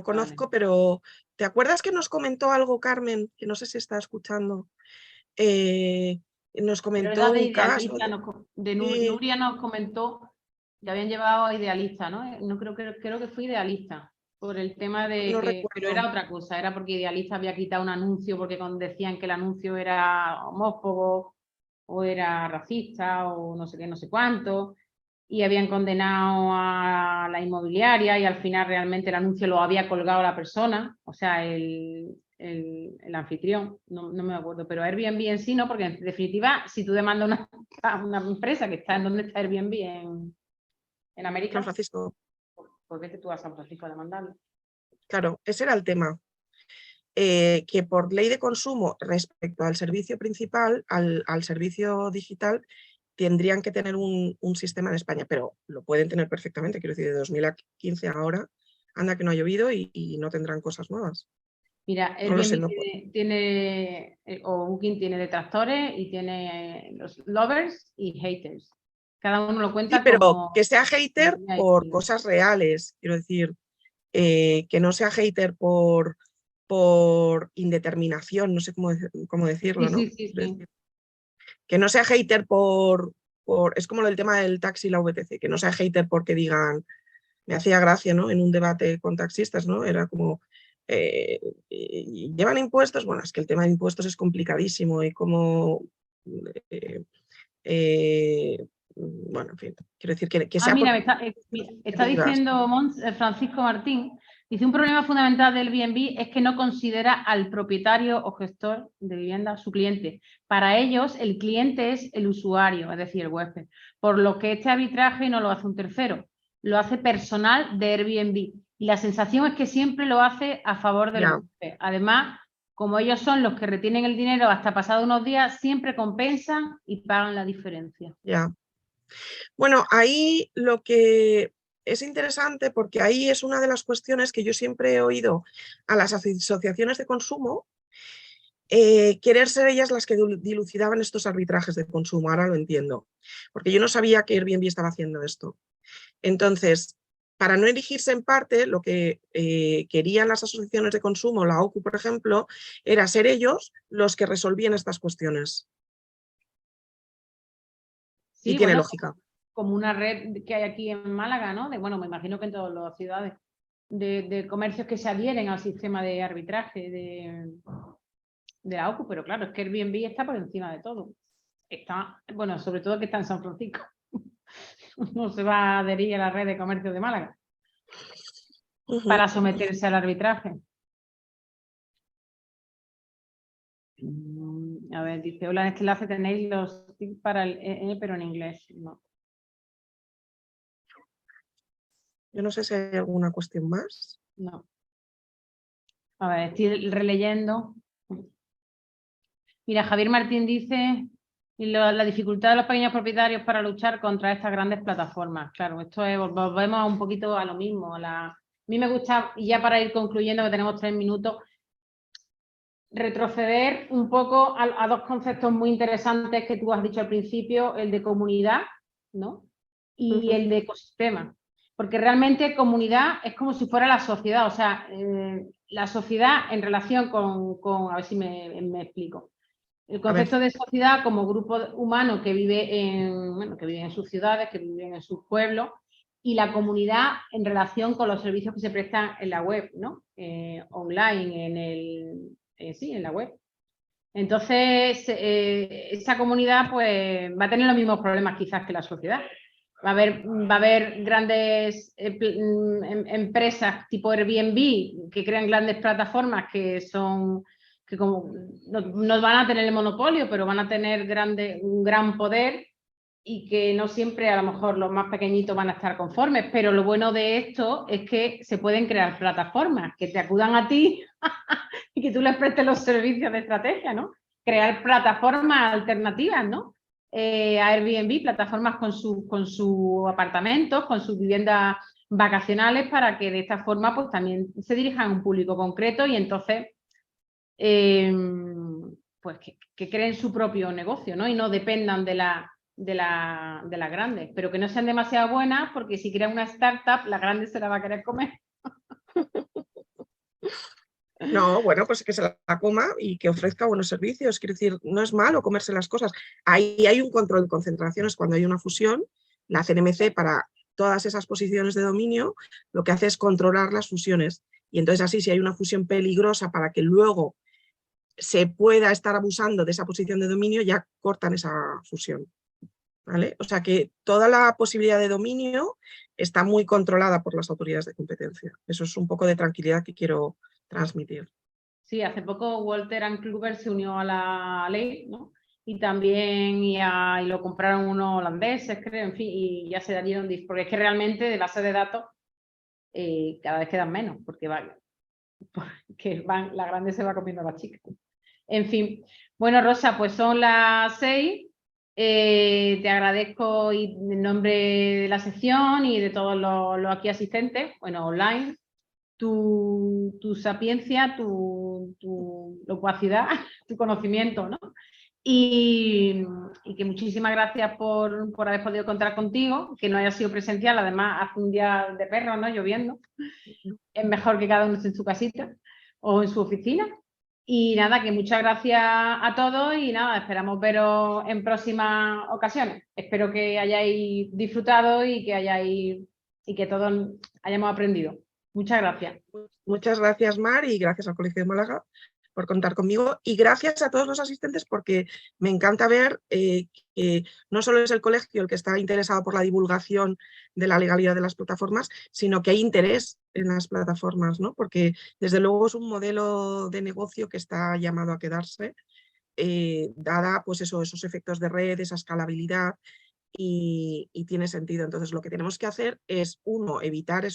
conozco, Vale. pero ¿te acuerdas que nos comentó algo, Carmen? Que no sé si está escuchando. Nos comentó Pero era de un caso. Idealista, Nuria nos comentó que habían llevado a Idealista, ¿no? No creo que fue Idealista, por el tema de No que, pero recuerdo. era otra cosa, era porque Idealista había quitado un anuncio porque decían que el anuncio era homófobo o era racista o no sé qué, no sé cuánto, y habían condenado a la inmobiliaria y al final realmente el anuncio lo había colgado la persona, o sea, el anfitrión, no me acuerdo, pero Airbnb en sí no, porque en definitiva, si tú demandas a una empresa que está en donde está Airbnb en América, San Francisco. ¿por qué tú vas a San Francisco a demandarlo? Claro, ese era el tema. Que por ley de consumo respecto al servicio principal, al servicio digital, tendrían que tener un sistema en España, pero lo pueden tener perfectamente, quiero decir, de 2015 a ahora, anda que no ha llovido y no tendrán cosas nuevas. Mira, No lo sé, Airbnb tiene o Booking tiene detractores y tiene los lovers y haters. Cada uno lo cuenta sí, pero como... que sea hater por cosas reales, quiero decir, que no sea hater por indeterminación, no sé cómo decirlo, ¿no? Sí. Que no sea hater es como el tema del taxi y la VTC, que no sea hater porque digan, me hacía gracia, ¿no? En un debate con taxistas, ¿no? Era como, ¿llevan impuestos? Bueno, es que el tema de impuestos es complicadísimo y como, bueno, en fin, quiero decir que sea Mira, está digas. diciendo Francisco Martín, dice, un problema fundamental del Airbnb es que no considera al propietario o gestor de vivienda su cliente. Para ellos, el cliente es el usuario, es decir, el huésped, por lo que este arbitraje no lo hace un tercero, lo hace personal de Airbnb. Y la sensación es que siempre lo hace a favor del huésped. Además, como ellos son los que retienen el dinero hasta pasado unos días, siempre compensan y pagan la diferencia. Ya. Bueno, ahí lo que es interesante, porque ahí es una de las cuestiones que yo siempre he oído a las asociaciones de consumo, querer ser ellas las que dilucidaban estos arbitrajes de consumo. Ahora lo entiendo, porque yo no sabía que Airbnb estaba haciendo esto. Entonces, para no erigirse en parte, lo que querían las asociaciones de consumo, la OCU, por ejemplo, era ser ellos los que resolvían estas cuestiones. Sí, y tiene bueno, lógica. Como una red que hay aquí en Málaga, ¿no? Bueno, me imagino que en todas las ciudades, de comercios que se adhieren al sistema de arbitraje de la OCU, pero claro, es que Airbnb está por encima de todo. Está, bueno, sobre todo que está en San Francisco. No se va a adherir a la red de comercio de Málaga para someterse al arbitraje. A ver, dice, hola, en este enlace tenéis los tips para el pero en inglés. No. Yo no sé si hay alguna cuestión más. No. A ver, estoy releyendo. Mira, Javier Martín dice, Y la dificultad de los pequeños propietarios para luchar contra estas grandes plataformas. Claro, esto es, volvemos un poquito a lo mismo. A mí me gusta, y ya para ir concluyendo, que tenemos 3 minutos, retroceder un poco a 2 conceptos muy interesantes que tú has dicho al principio, el de comunidad, ¿no? Y el de ecosistema. Porque realmente comunidad es como si fuera la sociedad, o sea, la sociedad en relación con a ver si me explico. El concepto de sociedad como grupo humano que vive en sus ciudades, que viven en sus pueblos, y la comunidad en relación con los servicios que se prestan en la web, ¿no? Online, en la web. Entonces, esa comunidad pues va a tener los mismos problemas quizás que la sociedad. Va a haber grandes empresas tipo Airbnb que crean grandes plataformas que como no van a tener el monopolio, pero van a tener un gran poder, y que no siempre a lo mejor los más pequeñitos van a estar conformes, pero lo bueno de esto es que se pueden crear plataformas que te acudan a ti y que tú les prestes los servicios de estrategia, ¿no? Crear plataformas alternativas, ¿no? A Airbnb, plataformas con sus apartamentos, con sus viviendas vacacionales, para que de esta forma pues también se dirijan a un público concreto y entonces pues que creen su propio negocio, ¿no? Y no dependan de las grandes, pero que no sean demasiado buenas, porque si crean una startup, la grande se la va a querer comer. No, bueno, pues que se la coma y que ofrezca buenos servicios. Quiero decir, no es malo comerse las cosas. Ahí hay un control de concentraciones cuando hay una fusión. La CNMC, para todas esas posiciones de dominio, lo que hace es controlar las fusiones. Y entonces así, si hay una fusión peligrosa para que luego se pueda estar abusando de esa posición de dominio, ya cortan esa fusión. ¿Vale? O sea que toda la posibilidad de dominio está muy controlada por las autoridades de competencia. Eso es un poco de tranquilidad que quiero transmitir. Sí, hace poco Walter & Kluwer se unió a la ley, ¿no? Y también y lo compraron unos holandeses, creo, en fin, y ya se dieron, porque es que realmente de base de datos cada vez quedan menos, porque la grande se va comiendo a la chica. En fin, bueno, Rosa, pues son las 6. Te agradezco en nombre de la sección y de todos los aquí asistentes, bueno, online, tu sapiencia, tu locuacidad, tu conocimiento, ¿no? Y que muchísimas gracias por haber podido contar contigo, que no haya sido presencial, además hace un día de perro, ¿no? Lloviendo. Es mejor que cada uno esté en su casita o en su oficina. Y nada, que muchas gracias a todos y nada, esperamos veros en próximas ocasiones. Espero que hayáis disfrutado y que todos hayamos aprendido. Muchas gracias. Muchas gracias, Mar, y gracias al Colegio de Málaga por contar conmigo, y gracias a todos los asistentes, porque me encanta ver que no solo es el colegio el que está interesado por la divulgación de la legalidad de las plataformas, sino que hay interés en las plataformas, ¿no? Porque desde luego es un modelo de negocio que está llamado a quedarse, dada pues esos efectos de red, esa escalabilidad, y tiene sentido. Entonces lo que tenemos que hacer es, uno, evitar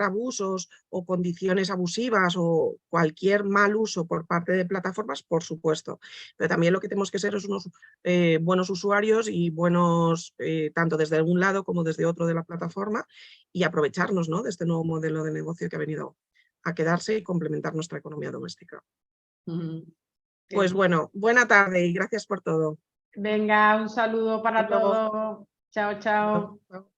abusos o condiciones abusivas o cualquier mal uso por parte de plataformas, por supuesto. Pero también lo que tenemos que ser es unos buenos usuarios y buenos, tanto desde un lado como desde otro de la plataforma, y aprovecharnos, ¿no?, de este nuevo modelo de negocio que ha venido a quedarse y complementar nuestra economía doméstica. Pues bueno, buena tarde y gracias por todo. Venga, un saludo para Hasta luego. todos. Chao, chao. Chao.